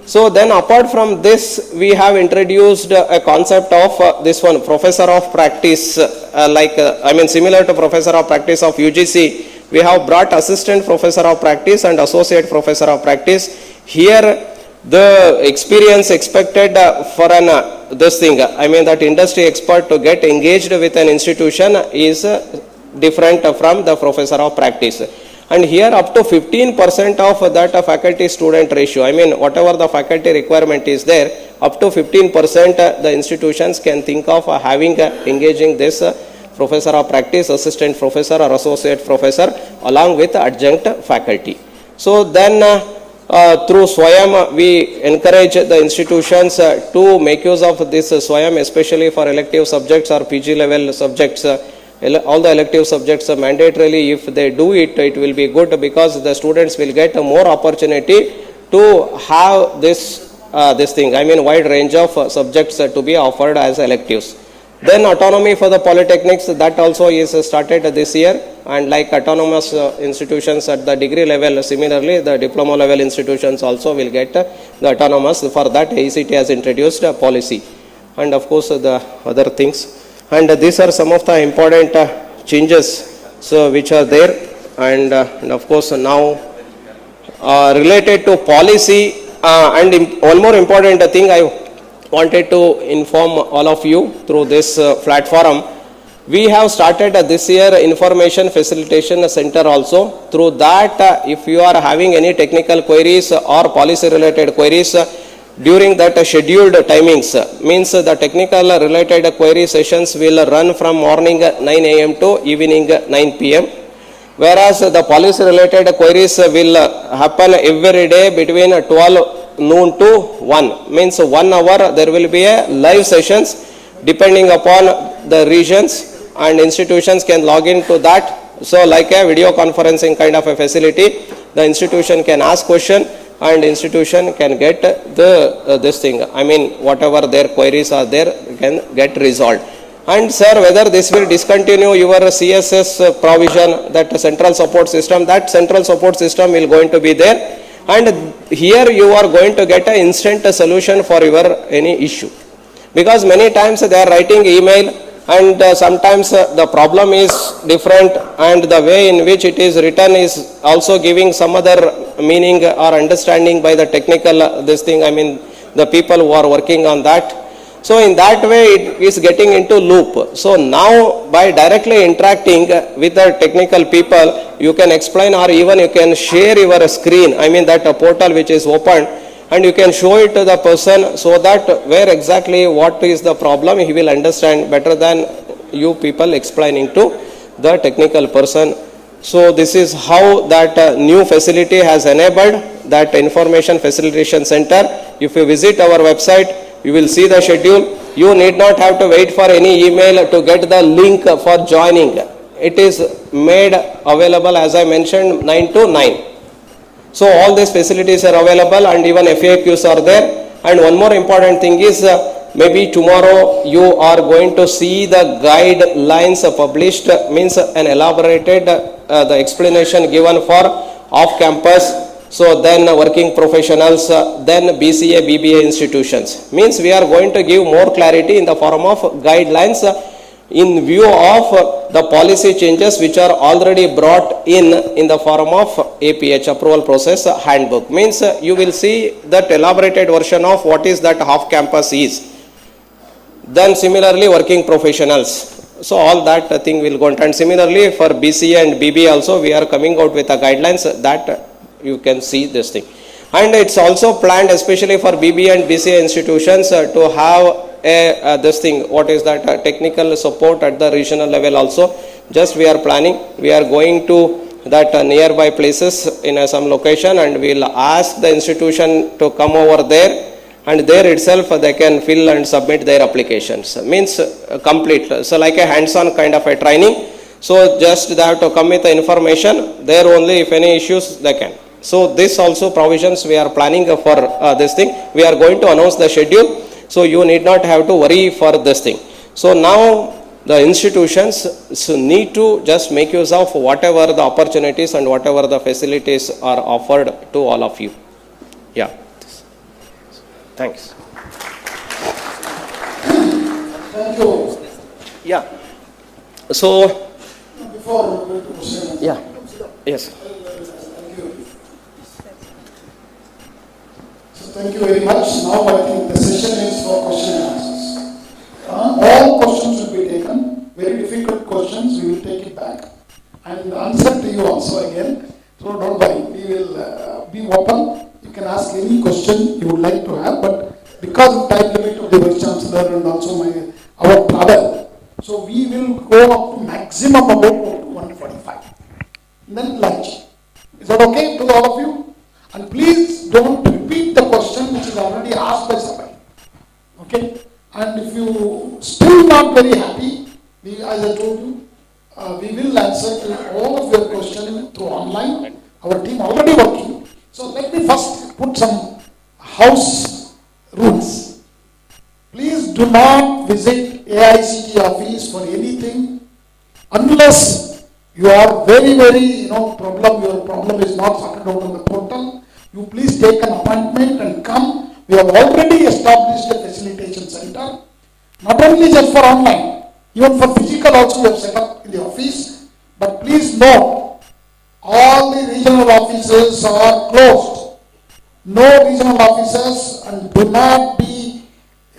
So then apart from this, we have introduced a concept of this one, professor of practice, similar to professor of practice of UGC. We have brought assistant professor of practice and associate professor of practice. Here the experience expected for this thing, that industry expert to get engaged with an institution is different from the professor of practice. And here up to 15% of that faculty student ratio, whatever the faculty requirement is there, up to 15% the institutions can think of having engaging this professor of practice, assistant professor or associate professor along with adjunct faculty. So then through SWAYAM, we encourage the institutions to make use of this SWAYAM, especially for elective subjects or PG level subjects. All the elective subjects mandatorily, if they do it, it will be good because the students will get more opportunity to have this wide range of subjects to be offered as electives. Then autonomy for the polytechnics, that also is started this year, and like autonomous institutions at the degree level, similarly the diploma level institutions also will get the autonomous. For that AICTE has introduced a policy, and of course the other things. And these are some of the important changes which are there, and of course now related to policy and one more important thing I wanted to inform all of you through this platform. We have started this year information facilitation center also. Through that, if you are having any technical queries or policy related queries, during that scheduled timings, means the technical related query sessions will run from morning 9 AM to evening 9 PM. Whereas the policy related queries will happen every day between 12 noon to 1. Means 1 hour there will be a live sessions depending upon the regions, and institutions can log into that. So like a video conferencing kind of a facility, the institution can ask question and institution can get this thing. Whatever their queries are there can get resolved. And sir, whether this will discontinue your CSS provision, that central support system, that central support system will going to be there. And here you are going to get an instant solution for your any issue. Because many times they are writing email and sometimes the problem is different and the way in which it is written is also giving some other meaning or understanding by the technical this thing, I mean the people who are working on that. So in that way it is getting into loop. So now by directly interacting with the technical people, you can explain or even you can share your screen, I mean that a portal which is open, and you can show it to the person so that where exactly what is the problem he will understand better than you people explaining to the technical person. So this is how that new facility has enabled that information facilitation center. If you visit our website, you will see the schedule. You need not have to wait for any email to get the link for joining. It is made available, as I mentioned, 9 to 9. So all these facilities are available and even FAQs are there. And one more important thing is maybe tomorrow you are going to see the guidelines published, means an elaborated the explanation given for off-campus. So then working professionals, then BCA, BBA institutions. Means we are going to give more clarity in the form of guidelines in view of the policy changes which are already brought in the form of APH, approval process handbook. Means you will see that elaborated version of what is that half campus is. Then similarly working professionals. So all that thing will go on. And similarly for BCA and BBA also we are coming out with the guidelines that you can see this thing. And it's also planned especially for BBA and BCA institutions to have this thing, what is that technical support at the regional level also. Just we are planning, we are going to that nearby places in some location and we will ask the institution to come over there, and there itself they can fill and submit their applications. Means complete, so like a hands-on kind of a training. So just they have to come with the information, there only if any issues they can. So this also provisions we are planning for this thing. We are going to announce the schedule. So you need not have to worry for this thing. So now the institutions need to just make use of whatever the opportunities and whatever the facilities are offered to all of you. Yeah. Thanks. Thank you. Yeah. So, Before we go to question, yeah. Yes. thank you. So thank you very much. Now I think the session is for question and answers. All questions will be taken. Very difficult questions, we will take it back and answer to you also again. So don't worry, we will be open. You can ask any question you would like to have, but because of time limit of the Vice Chancellor and also our travel, so we will go up to maximum about 1:45. Then lunch. Is that okay to all of you? And please don't repeat the question which is already asked by somebody. Okay? And if you still not very happy, as I told you, we will answer to all of your questions through online. Our team already working. So let me first put some house rules. Please do not visit AICTE office for anything unless you are very, your problem is not sorted out on the portal. You please take an appointment and come. We have already established a facilitation center, not only just for online, even for physical also we have set up in the office. But please note, all the regional offices are closed. No regional offices, and do not be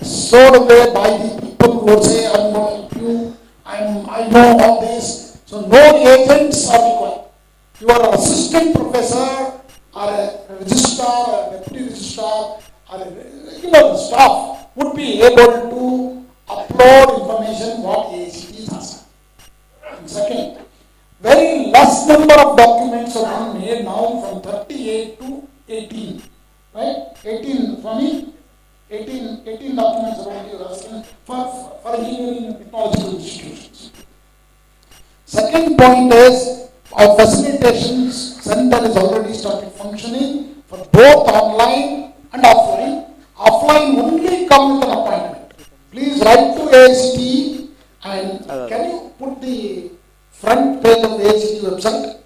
sold away by the people who say, I'm going to help you, I know all this. So no agents are required. Your assistant professor or a registrar or a deputy registrar or a regular staff would be able to upload information what AICTE is asking. And second, very less number of documents are being made now from 38 to 18. Right? 18, Swami? 18 documents are only asking for engineering and technological institutions. Second point is, our facilitation center is already started functioning for both online and offline. Offline only come with an appointment. Please write to AICTE and can you put the front page of the AICTE website?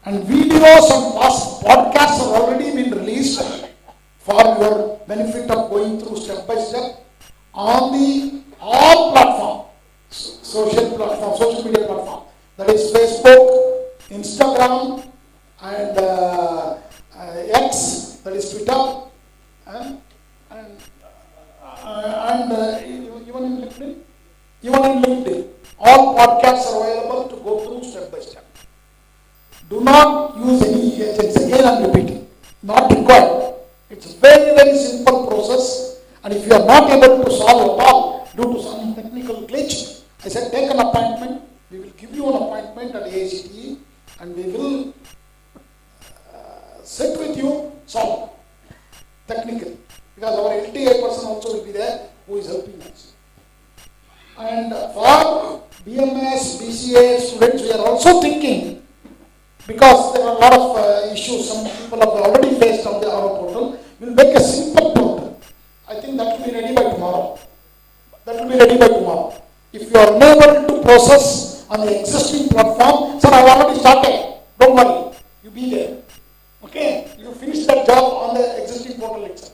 And videos and past podcasts have already been released for your benefit of going through step by step on the all platform, social media platform. That is Facebook, Instagram, and X, that is Twitter, and even in LinkedIn. Even in LinkedIn, all podcasts are available to go through step by step. Do not use any agents. Again, I am repeating, not required. It's a very, very simple process. And if you are not able to solve at all due to some technical glitch, I said take an appointment. We will give you an appointment at AICTE and we will sit with you, solve technically. Because our LTI person also will be there who is helping us. And for BMS, BCA students, we are also thinking, because there are a lot of issues some people have already faced on our portal, we'll make a simple portal. I think that will be ready by tomorrow. If you are unable to process on the existing platform, sir, I have already started. Don't worry, you be there. Okay, you finish that job on the existing portal itself.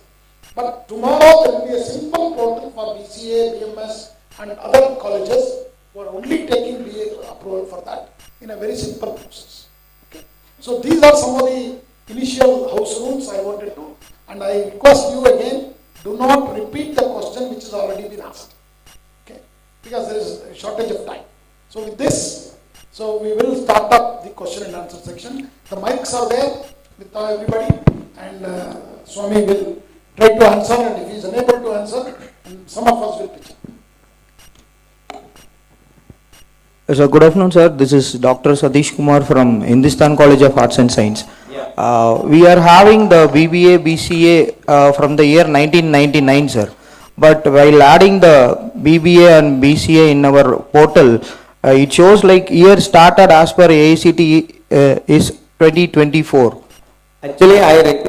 But tomorrow there will be a simple portal for BCA, BMS, and other colleges who are only taking BA approval for that in a very simple process. Okay. So these are some of the initial house rules I wanted to, and I request you again, do not repeat the question which has already been asked. Okay, because there is a shortage of time. So with this, so we will start up the question and answer section. The mics are there with everybody, and Swami will try to answer, and if he is unable to answer, some of us will pitch in. So good afternoon, sir. This is Dr. Satish Kumar from Hindustan College of Arts and Science. We are having the BBA, BCA from the year 1999, sir. But while adding the BBA and BCA in our portal, it shows like year started as per AICTE is 2024. Actually,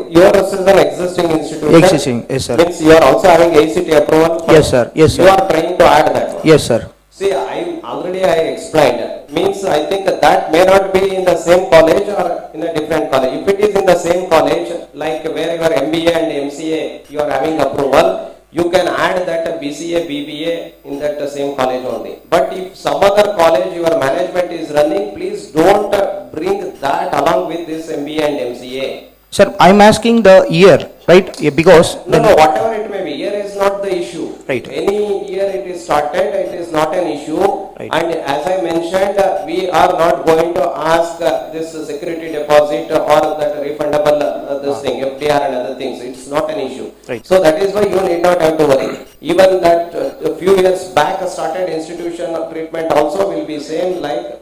yours is an existing institution. Existing, yes, sir. Means you are also having AICTE approval. Yes, sir. Yes, sir. You are trying to add that one. Yes, sir. See, I explained. Means I think that may not be in the same college or in a different college. If it is in the same college, like where your MBA and MCA, you are having approval, you can add that BCA, BBA in that same college only. But if some other college your management is running, please don't bring that along with this MBA and MCA. Sir, I'm asking the year, right? Yeah, because no, whatever it may be, year is not the issue. Right. Any year it is started, it is not an issue. Right. And as I mentioned, we are not going to ask this security deposit or that refundable this thing, FDR and other things. It's not an issue. Right. So that is why you need not have to worry. Even that a few years back started institution treatment also will be same like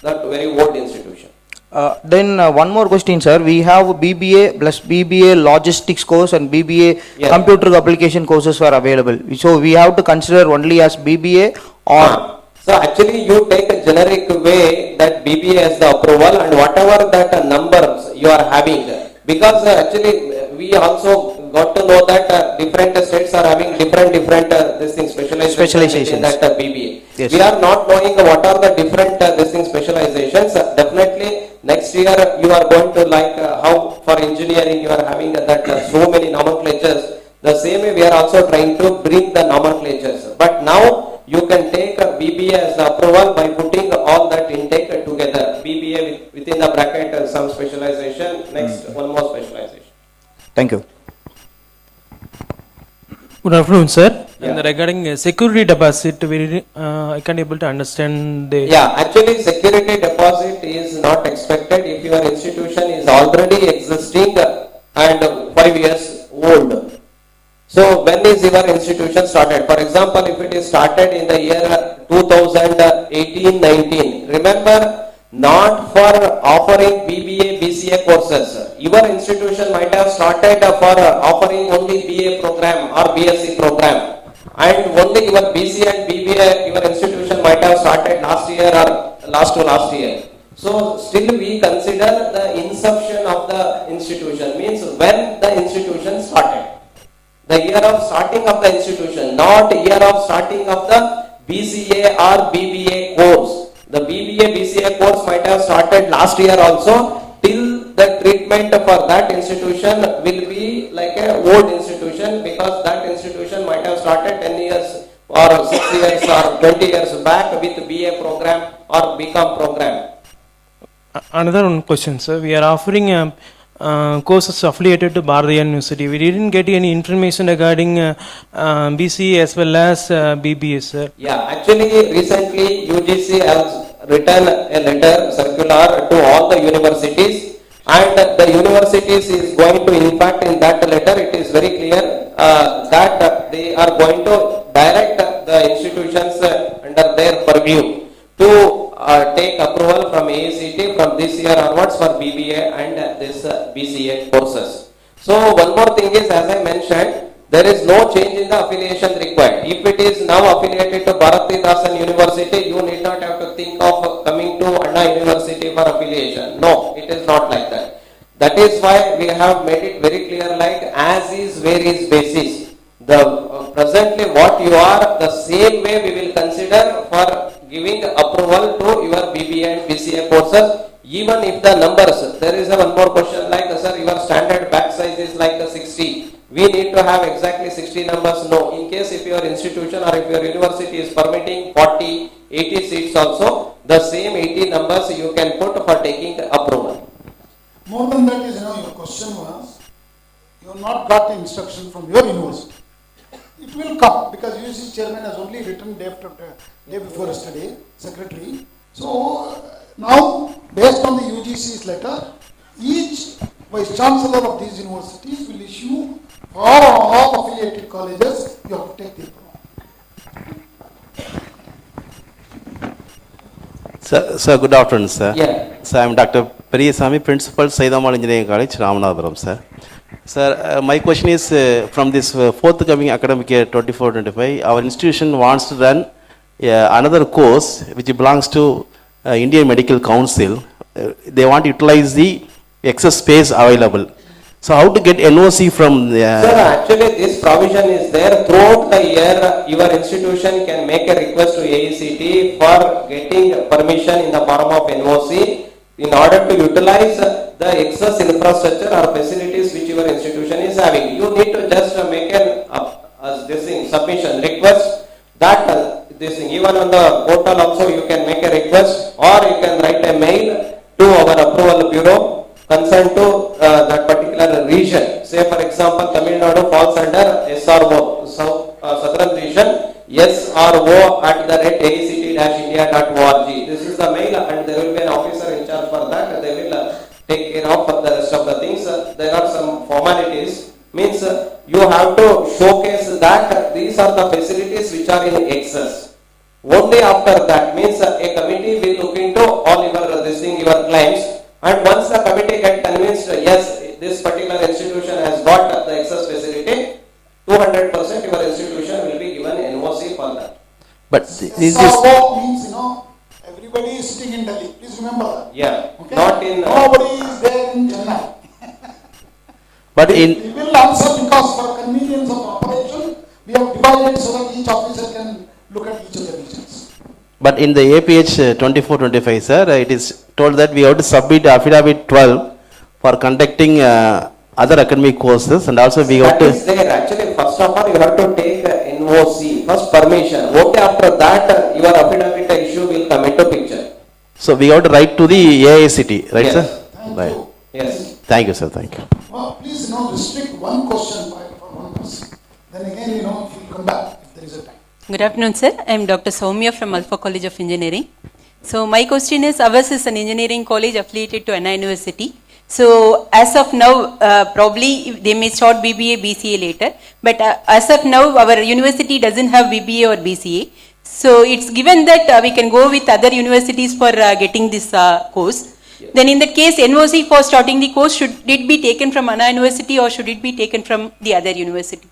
that very old institution. Then one more question, sir. We have BBA plus BBA logistics course and BBA computer application courses are available. So we have to consider only as BBA or... So actually you take a generic way that BBA as the approval and whatever that numbers you are having. Because actually we also got to know that different states are having different this thing specializations in that BBA. Yes. We are not knowing what are the different this thing specializations. Definitely next year you are going to like how for engineering you are having that so many nomenclatures. The same way we are also trying to bring the nomenclatures. But now you can take a BBA as the approval by putting all that intake together. BBA within the bracket some specialization, next one more specialization. Thank you. Good afternoon, sir. And regarding security deposit, I can't able to understand the... Yeah, actually security deposit is not expected if your institution is already existing and 5 years old. So when is your institution started? For example, if it is started in the year 2018-19, remember, not for offering BBA, BCA courses. Your institution might have started for offering only BA program or BSc program. And only your BCA and BBA, your institution might have started last year or last to last year. So still we consider the inception of the institution, means when the institution started. The year of starting of the institution, not year of starting of the BCA or BBA course. The BBA, BCA course might have started last year also the treatment for that institution will be like a old institution, because that institution might have started 10 years or 6 years or 20 years back with BA program or BCom program. Another one question, sir. We are offering courses affiliated to Bharatiya University. We didn't get any information regarding BCA as well as BBA, sir. Yeah, actually recently UGC has written a letter circular to all the universities, and the universities is going to, in fact in that letter it is very clear that they are going to direct the institutions under their purview to take approval from AICTE from this year onwards for BBA and this BCA courses. So one more thing is, as I mentioned, there is no change in the affiliation required. If it is now affiliated to Bharathidasan University, you need not have to think of coming to Anna University for affiliation. No, it is not like that. That is why we have made it very clear, like as is, where is basis. The presently what you are, the same way we will consider for giving approval to your BBA and BCA courses, even if the numbers, there is a one more question like, sir, your standard batch size is like 60. We need to have exactly 60 numbers. No, in case if your institution or if your university is permitting 40, 80 seats also, the same 80 numbers you can put for taking the approval. More than that is, your question was, you have not got the instruction from your university. It will come, because UGC chairman has only written day before yesterday, secretary. So now, based on the UGC's letter, each vice chancellor of these universities will issue for all affiliated colleges, you have to take the approval. Sir, good afternoon, sir. Yeah. Sir, I am Dr. Periyasamy, Principal, Saidamal Engineering College, Ramanathapuram, sir. Sir, my question is, from this forthcoming academic year 24-25, our institution wants to run another course which belongs to Indian Medical Council. They want to utilize the excess space available. So how to get NOC from Sir, actually this provision is there throughout the year. Your institution can make a request to AICTE for getting permission in the form of NOC in order to utilize the excess infrastructure or facilities which your institution is having. You need to just make an submission request that this thing, even on the portal also you can make a request, or you can write a mail to our approval bureau concerned to that particular region. Say for example, Tamil Nadu falls under SRO, Southern Region, SRO@AICTE-India.org. This is the mail, and there will be an officer in charge for that. They will take care of the rest of the things. There are some formalities. Means you have to showcase that these are the facilities which are in excess. Only after that, means a committee will look into all your your claims, and once the committee get convinced, yes, this particular institution has got the excess facility, 200% your institution will be given NOC for that. But this means, everybody is sitting in Delhi. Please remember that. Yeah. Okay? Not in. Nobody is there in Chennai. But we will answer, because for convenience of operation, we have divided so that each officer can look at each of the regions. But in the APH 24-25, sir, it is told that we have to submit affidavit 12 for conducting other academic courses, and also we have to. That is there. Actually, first of all, you have to take NOC, first permission. Only after that, your affidavit issue will come into picture. So we have to write to the AICTE, right, Yes. sir? Thank Right. you. Yes. Thank you, sir. Thank you. Well, please, restrict one question for one person. Then again, if you come back, if there is a time. Good afternoon, sir. I am Dr. Soumya from Alpha College of Engineering. So my question is, ours is an engineering college affiliated to Anna University. So as of now, probably they may start BBA, BCA later. But as of now, our university doesn't have BBA or BCA. So it's given that we can go with other universities for getting this course. Yes. Then in that case, NOC for starting the course, should it be taken from Anna University or should it be taken from the other university?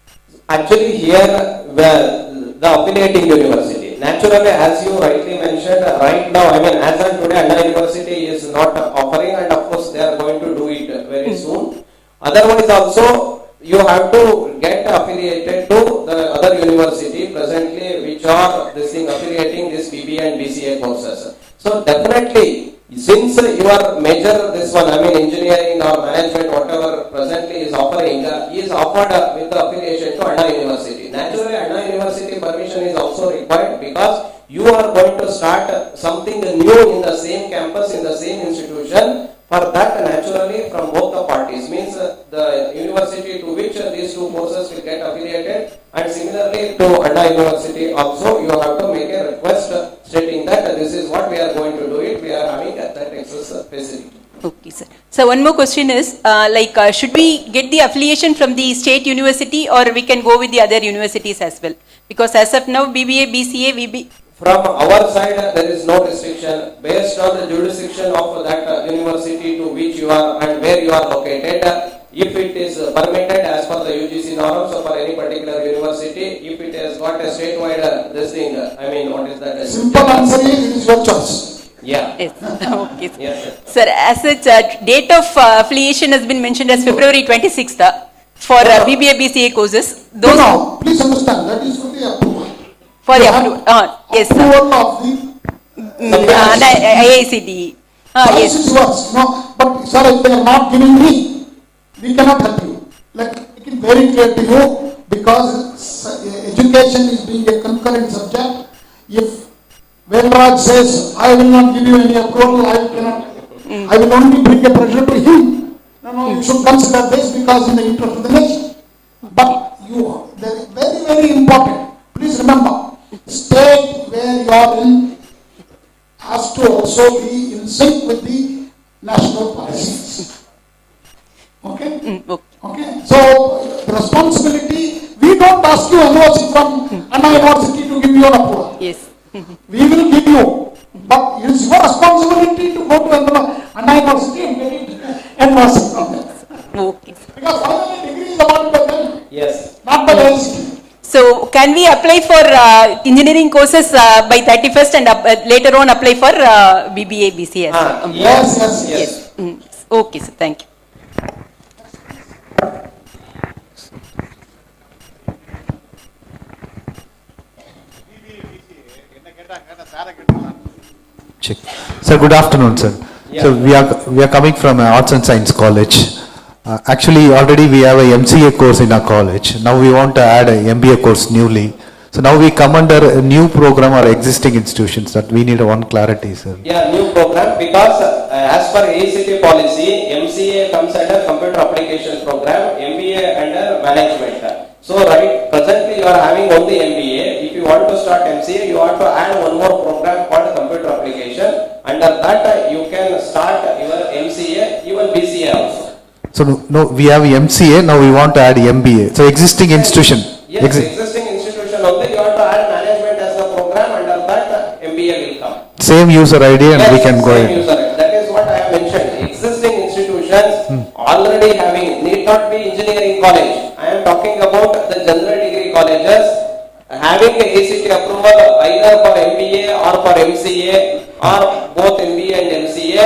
Actually here, the affiliating university. Naturally, as you rightly mentioned, right now, as of today, Anna University is not offering, and of course they are going to do it very soon. Otherwise also, you have to get affiliated to the other university presently which are affiliating this BBA and BCA courses. So definitely, Since your major this one, I mean engineering or management, whatever presently is offering, is offered with the affiliation to Anna University. Naturally, Anna University permission is also required because you are going to start something new in the same campus, in the same institution. For that, naturally, from both the parties, means the university to which these two courses will get affiliated, and similarly to Anna University also, you have to make a request stating that this is what we are going to do it, we are having that access facility. Okay, sir. So one more question is, should we get the affiliation from the state university or we can go with the other universities as well? Because as of now, BBA, BCA, VB... From our side, there is no restriction. Based on the jurisdiction of that university to which you are and where you are located, if it is permitted as per the UGC norms for any particular university, if it has got a statewide this thing, I mean, what is that? Simple answer is it is your choice. Yeah. Yes. Okay. Yes, sir, as such, date of affiliation has been mentioned as February 26th for BBA, BCA courses. Those No, please understand, that is for the approval. for the approval. Yes, sir. Approval of the AICTE. Yes. Is yours, no, but sir, if they are not giving me, we cannot help you. Like, it is very clear to you, because education is being a concurrent subject. If Velraj says, I will not give you any approval, I will only bring a pressure to him. No, you should consider this because in the interest of the nation. But that is very, very important. Please remember, state where you are in has to also be in sync with the national policies. Okay? Okay. So, the responsibility, we don't ask you from Anna University to give you an approval. Yes. We will give you, but it is your responsibility to go to Anna University and get it endorsed from them. Okay. Because finally degree is awarded by them. Yes. Not by the AICTE. So, can we apply for engineering courses by 31st and later on apply for BBA, BCA? Yes. Okay, sir. Thank you. Check. Sir, good afternoon, sir. So we are coming from Arts and Science College. Actually, already we have a MCA course in our college. Now we want to add a MBA course newly. So now we come under a new program or existing institutions that we need one clarity, sir. Yeah, new program, because as per AICTE policy, MCA comes under computer application program, MBA under management. So right, presently you are having only MBA. If you want to start MCA, you have to add one more program called computer application. Under that, you can start your MCA, even BCA also. So no, we have MCA, now we want to add MBA. So existing institution. Yes, existing institution only, you have to add management as a program, under that MBA will come. Same user ID and we can go ahead. That is what I have mentioned. Existing institutions already having, need not be engineering college. I am talking about the general degree colleges having a AICTE approval either for MBA or for MCA or both MBA and MCA.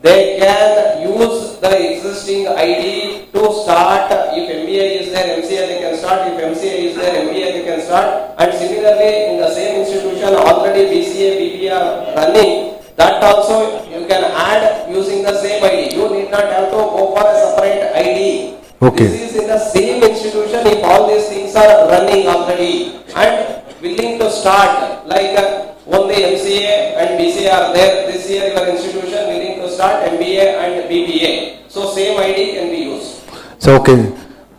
They can use the existing ID to start. If MBA is there, MCA they can start. If MCA is there, MBA they can start. And similarly, in the same institution, already BCA, BBA are running. That also you can add using the same ID. You need not have to go for a separate ID. Okay. This is in the same institution if all these things are running already and willing to start, like only MCA and BCA are there. This year your institution willing to start MBA and BBA. So same ID can be used. So okay.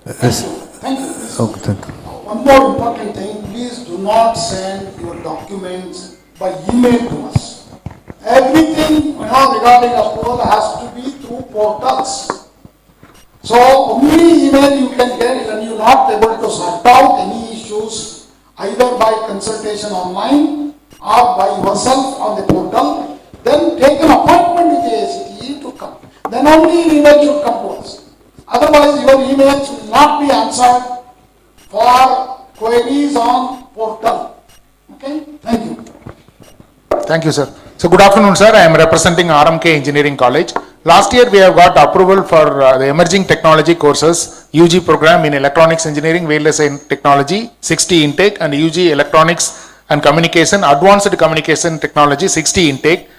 Yes. Thank you. Okay, thank you. One more important thing, please do not send your documents by email to us. Everything regarding approval has to be through portals. So only email you can get when you are not able to sort out any issues either by consultation online or by yourself on the portal. Then take an appointment with the AICTE to come. Then only email should come to us. Otherwise your emails will not be answered for queries on portal. Okay? Thank you. Thank you, sir. So good afternoon, sir. I am representing RMK Engineering College. Last year we have got approval for the emerging technology courses, UG program in electronics engineering, wireless technology, 60 intake, and UG electronics and communication, advanced communication technology, 60 intake.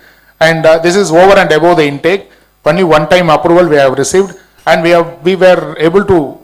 And this is over and above the intake. Only one time approval we have received, and we were able to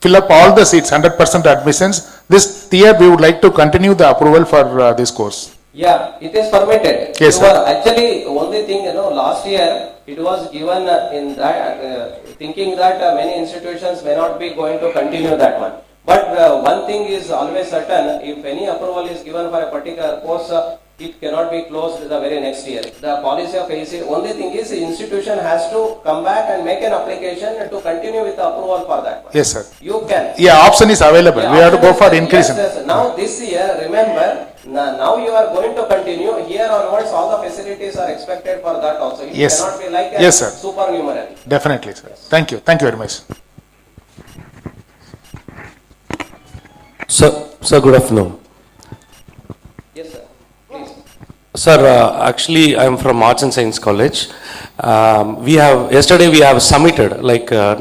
fill up all the seats, 100% admissions. This year we would like to continue the approval for this course. Yeah, it is permitted. Yes, you sir. are actually only thing, last year it was given in that thinking that many institutions may not be going to continue that one. But one thing is always certain: if any approval is given for a particular course, it cannot be closed the very next year. The policy of AICTE, only thing is the institution has to come back and make an application to continue with the approval for that one. Yes, sir. You can. Yeah, option is available. Yeah, we have to go for yes, increase. yes. Now this year, remember, now you are going to continue. Here onwards, all the facilities are expected for that also. It Yes. cannot be like a Yes, sir. supernumerary. Definitely, sir. Thank you. Thank you very much. Sir, good afternoon. Yes, sir. Please. Sir, actually, I am from Arts and Science College. Yesterday we have submitted,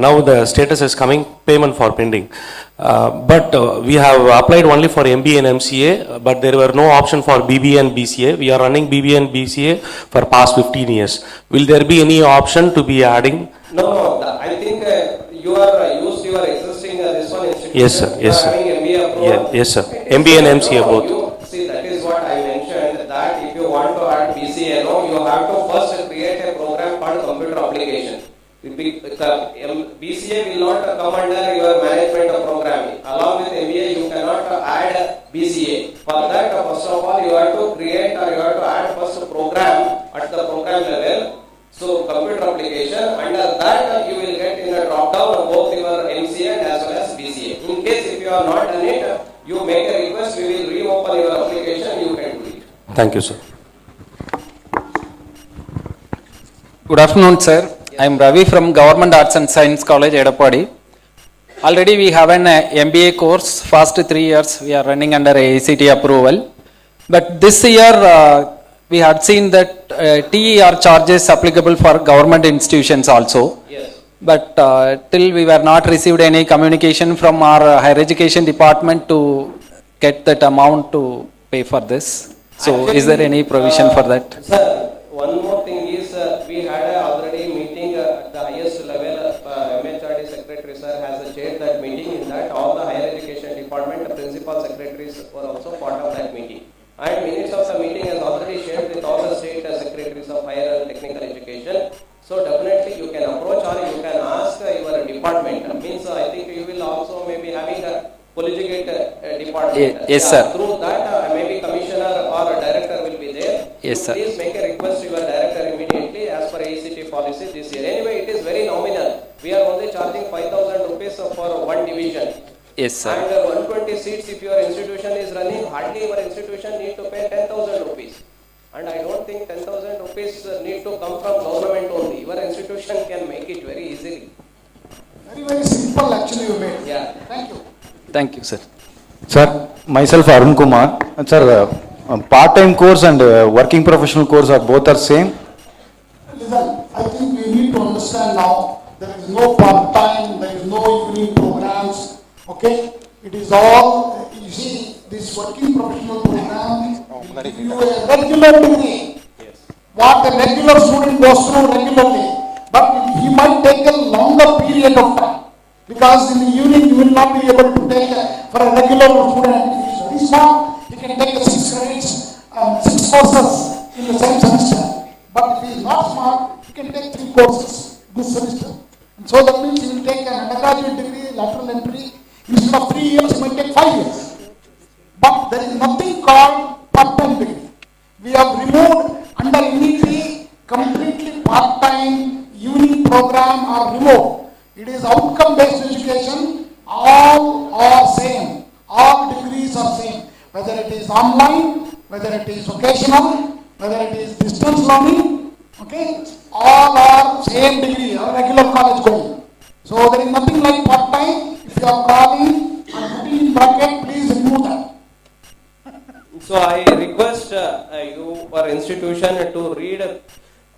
now the status is coming, payment for pending. But we have applied only for MBA and MCA, but there were no option for BBA and BCA. We are running BBA and BCA for past 15 years. Will there be any option to be adding? No, I think you are used your existing this one institution. Yes, sir. Yes, you are sir. having MBA approval. Yes, sir. MBA and MCA both. See, that is what I mentioned, that if you want to add BCA, you have to first create a program called computer application. BCA will not come under your management of programming. Along with MBA, you cannot add BCA. For that, first of all, you have to create or you have to add first program at the program level. So, computer application, under that you will get in a drop down both your MCA and as well as BCA. In case if you are not done it, you make a request, we will reopen your application, you can do it. Thank you, sir. Good afternoon, sir. I am Ravi from Government Arts and Science College, Edappadi. Already we have an MBA course, first 3 years we are running under AICTE approval. But this year we had seen that TER charges applicable for government institutions also. Yes. But till we were not received any communication from our higher education department to get that amount to pay for this. So Actually, is there any provision for that? Sir, one more thing is we had already meeting at the highest level. MHRD Secretary sir has chaired that meeting. In that all the higher education department principal secretaries were also part of that meeting. And minutes of the meeting has already shared with all the state secretaries of higher and technical education. So definitely you can approach or you can ask your department. Means I think you will also maybe having a collegiate department. Yes, sir. Through that maybe commissioner or a director will be there. Yes, sir. Please make a request to your director immediately as per AICTE policy this year. Anyway, it is very nominal. We are only charging 5,000 rupees for one division. Yes, sir. And 120 seats if your institution is running, hardly your institution need to pay 10,000 rupees. And I don't think 10,000 rupees need to come from government only. Your institution can make it very easily. Very, very simple actually you made. Yeah. Thank you. Thank you, sir. Sir, myself Arun Kumar. Sir, part-time course and working professional course are both are same? Listen, I think we need to understand now there is no part-time, there is no evening programs. Okay, it is all, you see, this working professional program will give you a regular degree. Yes. What a regular student goes through regularly, but he might take a longer period of time. Because in the evening you will not be able to take for a regular student, if he is very smart, he can take 6 credits, 6 courses in the same semester. But if he is not smart, he can take 3 courses this semester. And so that means he will take an undergraduate degree, lateral entry. Instead of 3 years, it might take 5 years. But there is nothing called part-time degree. We have removed under UNITRI completely part-time evening program are removed. It is outcome-based education. All are same. All degrees are same. Whether it is online, whether it is vocational, whether it is distance learning, okay, all are same degree, or regular college going. So there is nothing like part-time. If you are calling and putting in bracket, please remove that. So I request your institution to read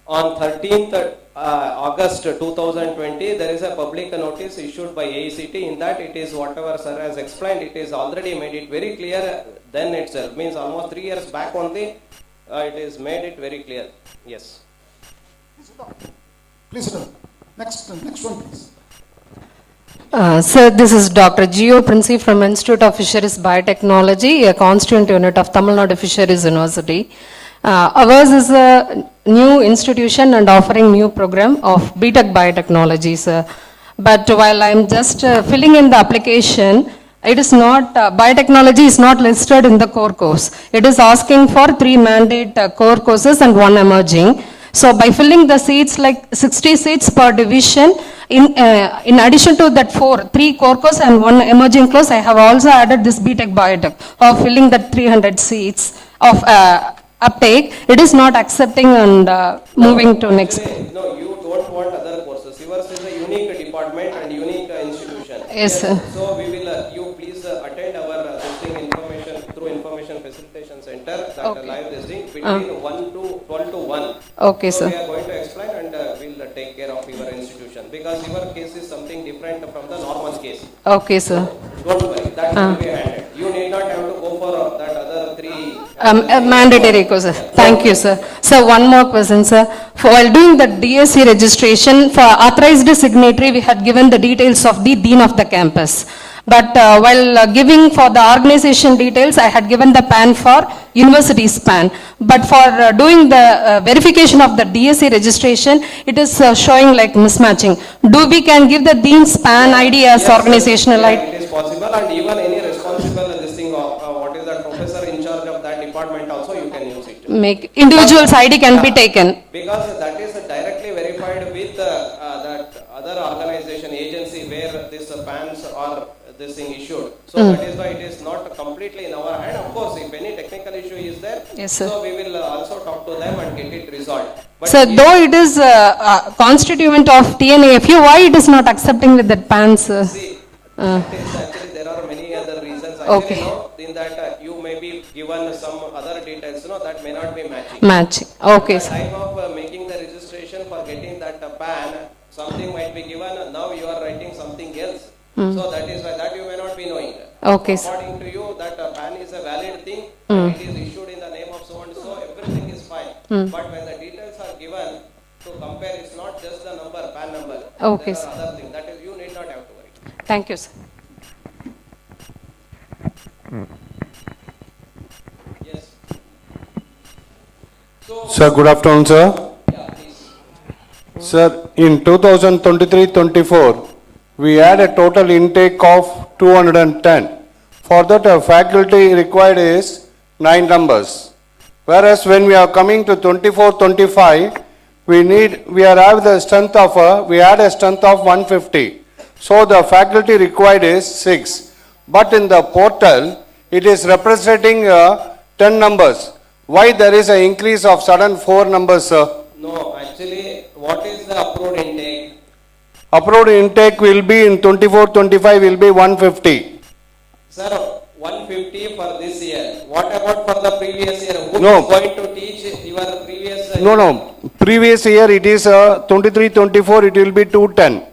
on 13th August 2020, there is a public notice issued by AICTE. In that it is whatever sir has explained, it is already made it very clear then itself. Means almost 3 years back only, it is made it very clear. Yes. Please, sir. Next one, please. Sir, this is Dr. Geo Princi from Institute of Fisheries Biotechnology, a constituent unit of Tamil Nadu Fisheries University. Ours is a new institution and offering new program of BTech Biotechnology, sir. But while I'm just filling in the application, it is not, biotechnology is not listed in the core course. It is asking for 3 mandate core courses and 1 emerging. So by filling the seats, like 60 seats per division, in addition to that 3 core course and 1 emerging course, I have also added this BTech Biotech of filling that 300 seats of uptake. It is not accepting and moving to next. No, you don't want other courses. Yours is a unique department and unique institution. Yes, sir. So we will, you please attend our information through Information Facilitation Center, that live listing between 1 to 12 to 1. Okay, so sir. we are going to explain and we'll take care of your institution because your case is something different from the normal case. Okay, sir. Don't worry, that will be handled. You need not have to go for that other 3 mandatory courses. Thank you, sir. So one more question, sir. While doing the DSC registration for authorized signatory, we had given the details of the dean of the campus. But while giving for the organization details, I had given the PAN for university's PAN. But for doing the verification of the DSC registration, it is showing like mismatching. Do we can give the dean's PAN ID as organizational ID? It is possible, and even any responsible what is that professor in charge of that department also you can use it. Make individual's ID can be taken. Because that is directly verified with that other organization agency where this PANs are this thing issued. So that is why it is not completely in our hand. Of course, if any technical issue is there, yes, sir. So we will also talk to them and get it resolved. But so though it is constituent of TNAFU, why it is not accepting with that PAN, sir? See, actually there are many other reasons. Actually, Okay. In that you may be given some other details, that may not be matching. Matching. Okay, At the sir. time of making the registration for getting that PAN, something might be given. Now you are writing something else. So that is why that you may not be knowing. Okay, sir. According to you, that PAN is a valid thing. It is issued in the name of so and so. Everything is fine. But when the details are given to compare, it's not just the number, PAN number. Okay, There sir. are other things. That is, you need not have to worry. Thank you, sir. Yes. Sir, good afternoon, sir. Sir, in 2023-24, we had a total intake of 210. For that, a faculty required is 9 numbers. Whereas when we are coming to 24-25, we had a strength of 150. So the faculty required is 6. But in the portal, it is representing 10 numbers. Why there is an increase of sudden 4 numbers, sir? No, actually, what is the approved intake? Approved intake will be in 24-25 will be 150. Sir, 150 for this year. What about for the previous year? Who No. is going to teach your previous year? No. Previous year it is 23-24 it will be 210.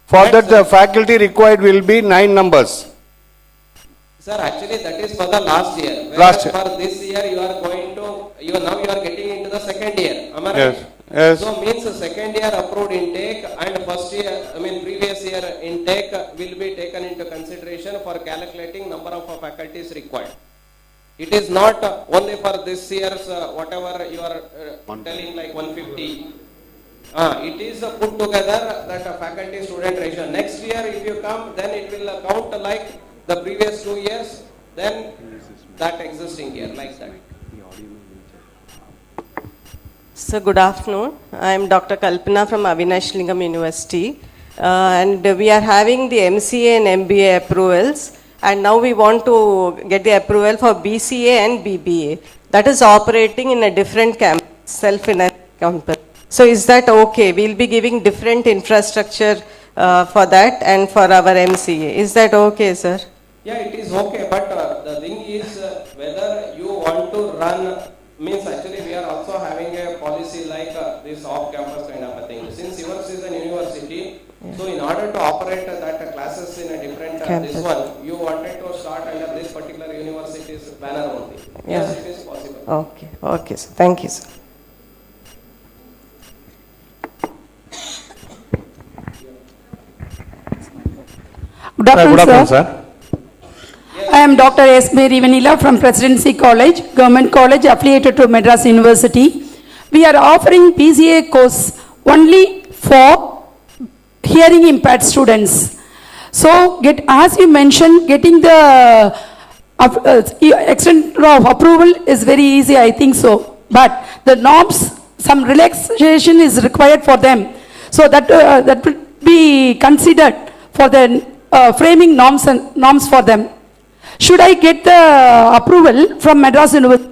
For that the faculty required will be 9 numbers. Sir, actually that is for the last year. Whereas Last year. for this year you are going to, now you are getting into the second year. Am I right? Yes. Yes. So means the second year approved intake and first year, previous year intake will be taken into consideration for calculating number of faculties required. It is not only for this year's whatever you are telling like 150. It is put together that faculty student ratio. Next year if you come, then it will count like the previous 2 years, then that existing year, like that. So good afternoon. I am Dr. Kalpana from Avinash Lingam University, and we are having the MCA and MBA approvals, and now we want to get the approval for BCA and BBA. That is operating in a different campus, self-financed campus. So is that okay? We'll be giving different infrastructure for that and for our MCA. Is that okay, sir? Yeah, it is okay, but the thing is whether you want to run, means actually we are also having a policy like this off-campus kind of a thing. Since yours is an university, so in order to operate that classes in a different this one, you wanted to start under this particular university's banner only. Yes, it is possible. Okay, okay, sir. Thank you, sir. Good afternoon, sir. I am Dr. S. Mary Vanilla from Presidency College, Government College affiliated to Madras University. We are offering PCA course only for hearing impaired students. So, as you mentioned, getting the extent of approval is very easy, I think so. But the norms, some relaxation is required for them. So that will be considered for the framing norms for them. Should I get the approval from Madras University?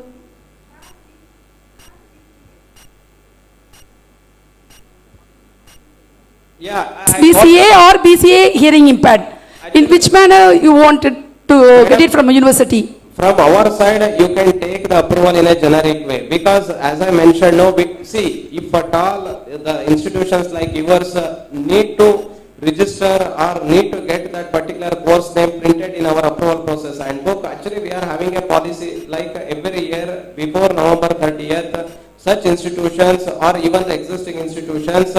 BCA or BCA hearing impaired? In which manner you wanted to get it from a university? From our side, you can take the approval in a generic way, because as I mentioned, no, see, if at all the institutions like yours need to register or need to get that particular course name printed in our approval process and book, actually we are having a policy like every year before November 30th, such institutions or even the existing institutions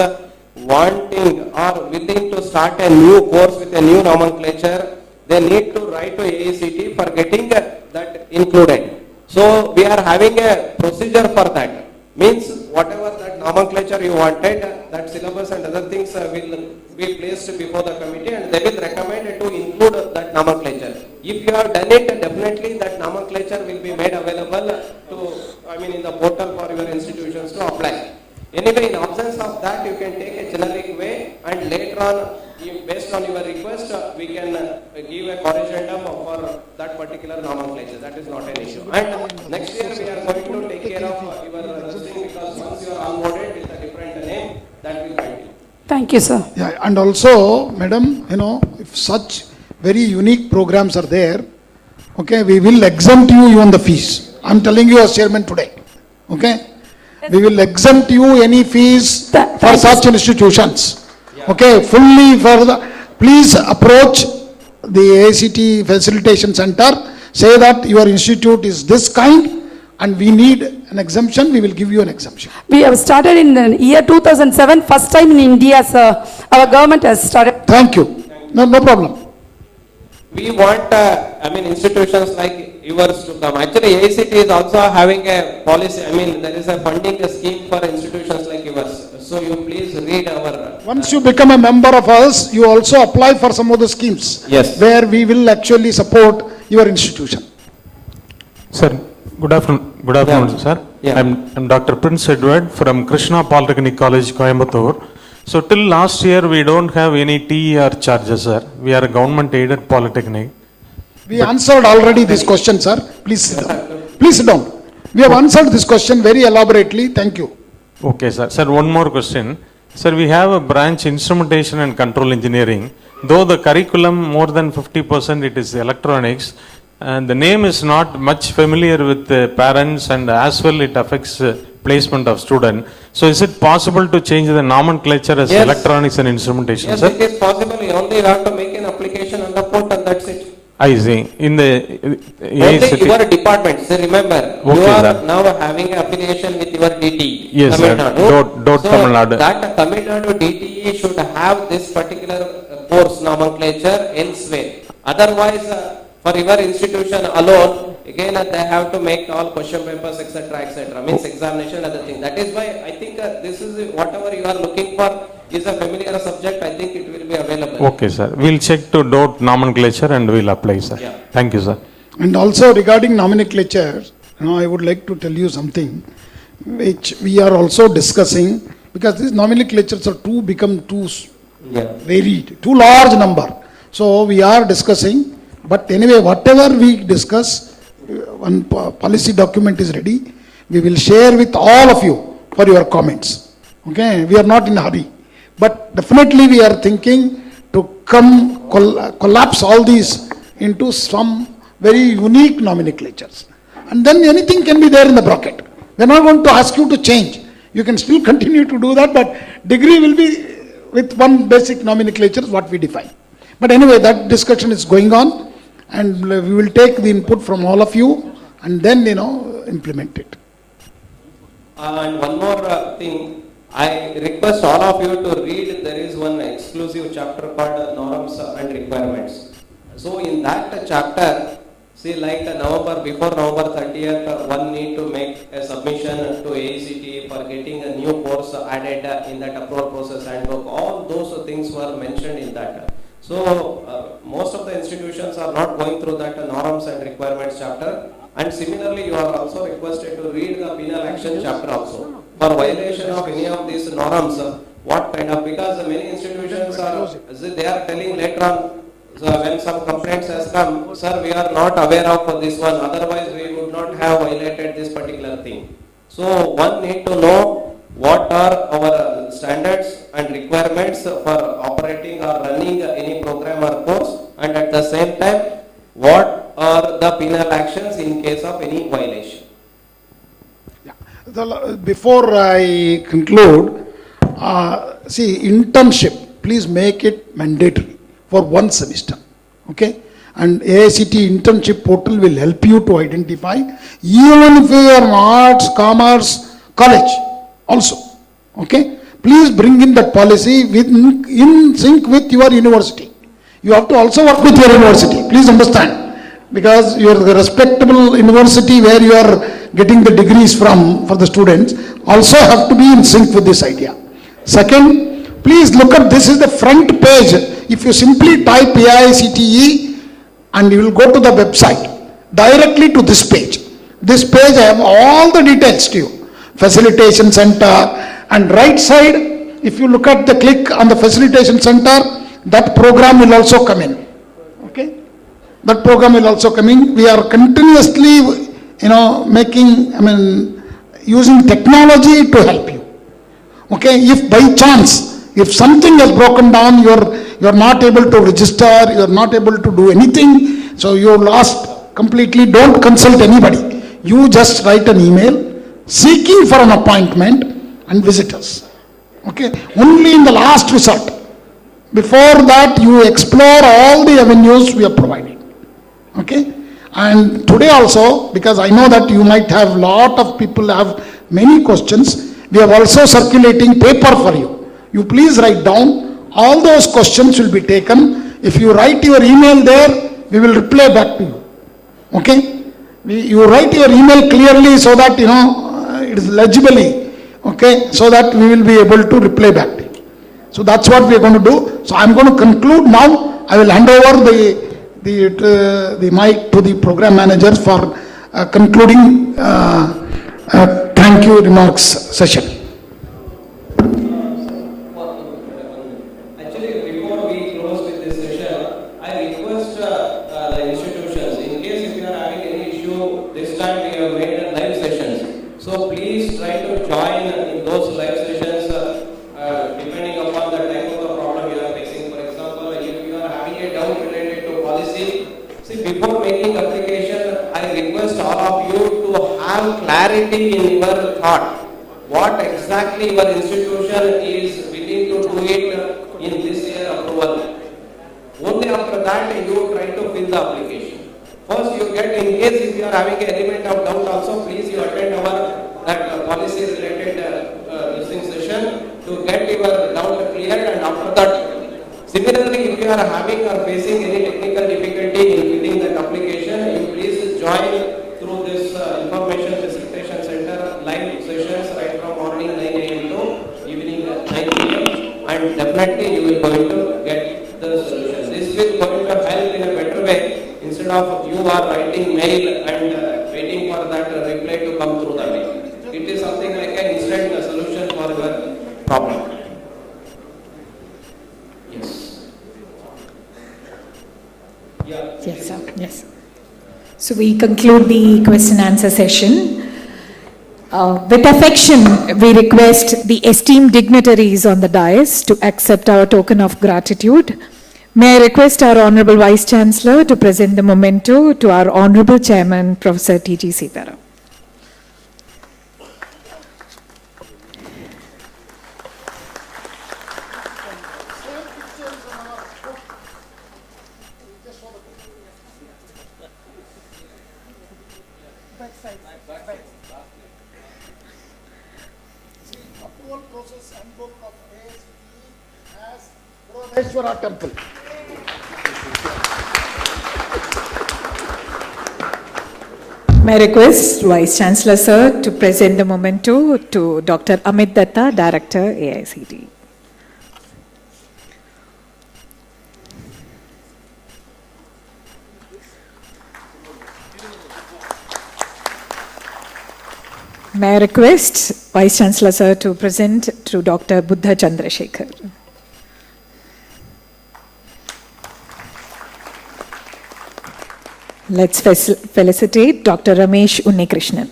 wanting or willing to start a new course with a new nomenclature, they need to write to AICTE for getting that included. So we are having a procedure for that. Means whatever that nomenclature you wanted, that syllabus and other things will be placed before the committee and they will recommend to include that nomenclature. If you have done it, definitely that nomenclature will be made available to, in the portal for your institutions to apply. Anyway, in absence of that, you can take a generic way and later on, based on your request, we can give a corrigendum for that particular nomenclature. That is not an issue. And next year, we are going to take care of your thing, because once you are onboarded with a different name, that will continue. Thank you, sir. Yeah, and also, madam, if such very unique programs are there, okay, we will exempt you even the fees. I'm telling you as chairman today, okay? We will exempt you any fees for such institutions. Okay, fully for the, please approach the AICTE Facilitation Center, say that your institute is this kind and we need an exemption, we will give you an exemption. We have started in the year 2007, first time in India, sir. Our government has started. Thank you. No problem. We want, institutions like yours to come. Actually, AICTE is also having a policy, there is a funding scheme for institutions like yours. So you please read our... Once you become a member of us, you also apply for some of the schemes. Yes. Where we will actually support your institution. Sir, good afternoon, sir. Yeah. I'm Dr. Prince Edward from Krishna Polytechnic College, Coimbatore. So till last year, we don't have any TER charges, sir. We are a government-aided polytechnic. We answered already this question, sir. Please sit down. Please sit down. We have answered this question very elaborately. Thank you. Okay, sir. Sir, one more question. Sir, we have a branch instrumentation and control engineering. Though the curriculum more than 50% it is electronics, and the name is not much familiar with the parents, and as well it affects placement of student. So is it possible to change the nomenclature as Yes. electronics and instrumentation, Yes, sir? it is possible. You only have to make an application on the portal, that's it. I see. In the Only your department. So remember, you Okay, are sir. now having affiliation with your DT. Yes, Tamil sir. Nadu. Dot So Tamil Nadu. that Tamil Nadu DTE should have this particular course nomenclature elsewhere. Otherwise, for your institution alone, again they have to make all question papers, etc., etc. Means examination, other thing. That is why I think this is whatever you are looking for is a familiar subject. I think it will be available. Okay, sir. We'll check to dot nomenclature and we'll apply, sir. Yeah. Thank you, sir. And also regarding nomenclature, I would like to tell you something which we are also discussing, because these nomenclatures are become too varied, too large number. So we are discussing, but anyway, whatever we discuss, one policy document is ready. We will share with all of you for your comments. Okay, we are not in a hurry, but definitely we are thinking to collapse all these into some very unique nomenclatures. And then anything can be there in the bracket. We are not going to ask you to change. You can still continue to do that, but degree will be with one basic nomenclature, what we define. But anyway, that discussion is going on, and we will take the input from all of you and then, implement it. And one more thing, I request all of you to read, there is one exclusive exclusive chapter called norms and requirements. So in that chapter, see, like November, before November 30th, one need to make a submission to AICTE for getting a new course added in that approval process handbook. All those things were mentioned in that. So most of the institutions are not going through that norms and requirements chapter. And similarly, you are also requested to read the penal action chapter also. For violation of any of these norms, what kind of, because many institutions are, they are telling later on, so when some complaints has come, sir, we are not aware of this one, otherwise we would not have violated this particular thing. So one need to know what are our standards and requirements for operating or running any program or course, and at the same time, what are the penal actions in case of any violation. Before I conclude, see, internship, please make it mandatory for one semester, okay? And AICTE internship portal will help you to identify, even if you are an arts, commerce, college also, okay? Please bring in that policy in sync with your university. You have to also work with your university, please understand, because you are the respectable university where you are getting the degrees from for the students, also have to be in sync with this idea. Second, please look at, this is the front page. If you simply type AICTE and you will go to the website, directly to this page. This page I have all the details to you. Facilitation center, and right side, if you look at the click on the facilitation center, that program will also come in. Okay? That program will also come in. We are continuously, making, using technology to help you. Okay? If by chance, if something has broken down, you're not able to register, you're not able to do anything, so you're lost completely, don't consult anybody. You just write an email seeking for an appointment and visit us. Okay? Only in the last resort. Before that, you explore all the avenues we are providing. Okay? And today also, because I know that you might have lot of people have many questions, we are also circulating paper for you. You please write down, all those questions will be taken. If you write your email there, we will reply back to you. Okay? You write your email clearly so that, it is legibly, okay, so that we will be able to reply back to you. So that's what we are going to do. So I'm going to conclude now. I will hand over the mic to the program manager for concluding thank you remarks session. Actually, before we close with this session, I request the institutions, in case if you are having any issue, this time we have made live sessions. So please try to join in those live sessions depending upon the type of the problem you are facing. For example, if you are having a doubt related to policy, see, before making application, I request all of you to have clarity in your thought. What exactly your institution is willing to do it in this year approval. Only after that you try to fill the application. First you get, in case if you are having an element of doubt also, please you attend our that policy related listening session to get your doubt cleared, and after that, similarly if you are having or facing any technical difficulty in filling that application, you please join through this information facilitation center live sessions right from morning 9 a.m. to evening 9 p.m. and definitely you will going to get the solution. This will going to help in a better way instead of you are writing mail and waiting for that reply to come through the mail. It is something like an instant solution for your problem. Yes. Yeah. Yes, sir. Yes. So we conclude the question and answer session. With affection, we request the esteemed dignitaries on the dais to accept our token of gratitude. May I request our Honorable Vice Chancellor to present the memento to our Honorable Chairman, Professor T.G.Sitharam. Venkateshwara temple. May I request Vice Chancellor Sir to present the memento to Dr. Amit Datta, Director, AICTE. May I request Vice Chancellor Sir to present to Dr. Buddha Chandrasekhar. Let's felicitate Dr. Ramesh Unnikrishnan.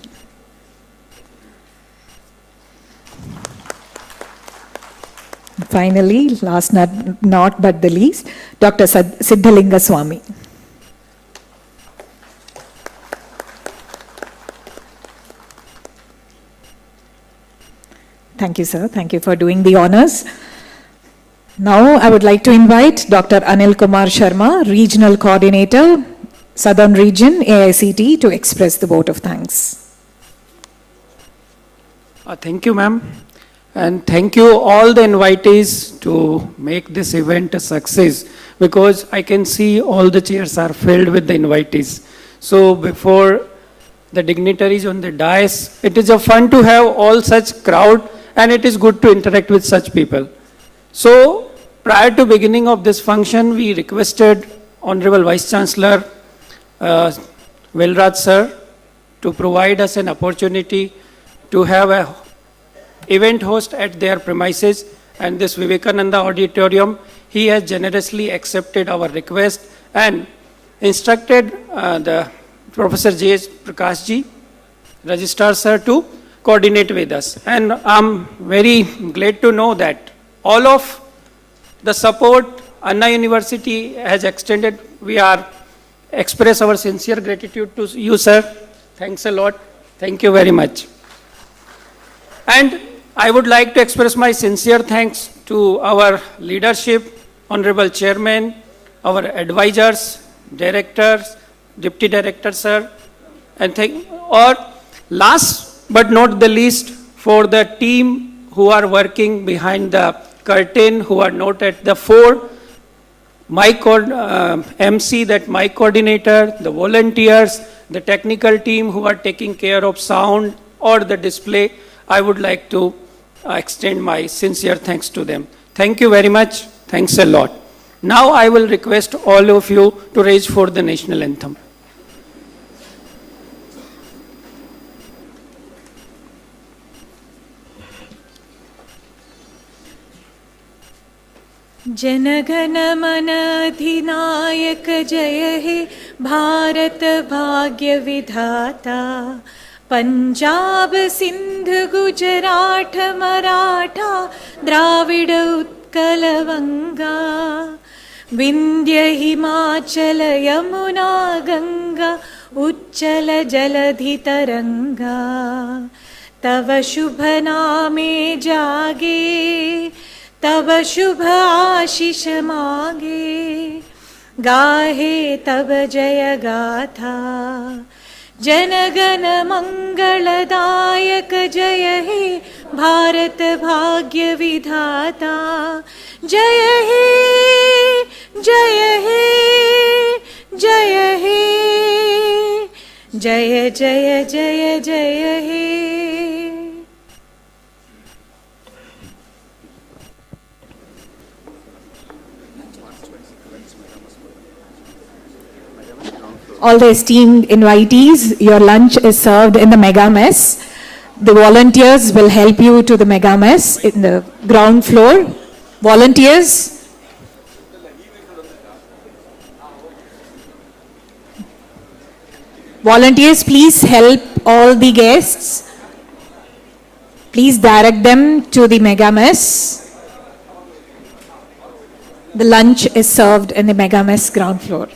Finally, last not but the least, Dr. Siddhalinga Swami. Thank you, sir. Thank you for doing the honors. Now, I would like to invite Dr. Anil Kumar Sharma, Regional Coordinator, Southern Region, AICTE, to express the vote of thanks. Thank you, ma'am. And thank you all the invitees to make this event a success, because I can see all the chairs are filled with the invitees. So before the dignitaries on the dais, it is a fun to have all such crowd, and it is good to interact with such people. So prior to beginning of this function, we requested Honorable Vice Chancellor Velraj sir to provide us an opportunity to have a event host at their premises, and this Vivekananda Auditorium. He has generously accepted our request and instructed the Professor J.S. Prakash ji, Registrar sir, to coordinate with us. And I'm very glad to know that all of the support Anna University has extended. We are express our sincere gratitude to you, sir. Thanks a lot. Thank you very much. And I would like to express my sincere thanks to our leadership, Honorable Chairman, our advisors, directors, Deputy Director, sir, and last but not the least, for the team who are working behind the curtain, who are not at the fore, my MC, that my coordinator, the volunteers, the technical team who are taking care of sound or the display, I would like to extend my sincere thanks to them. Thank you very much. Thanks a lot. Now I will request all of you to raise for the national anthem. जनगण मन अधिनायक जय हे भारत भाग्य विधाता पंजाब सिंध गुजरात मराठा द्राविड उत्कल वंगा विंध्य हिमाचल यमुना गंगा उच्चल जलधि तरंगा तव शुभ नामे जागे तब शुभ आशीष मांगे गाहे तब जय गाथा जनगण मंगलदायक जय हे भारत भाग्य विधाता जय हे जय हे जय हे जय जय जय जय हे. All the esteemed invitees, your lunch is served in the mega mess. The volunteers will help you to the mega mess in the ground floor. Volunteers. Volunteers, please help all the guests. Please direct them to the mega mess. The lunch is served in the mega mess ground floor.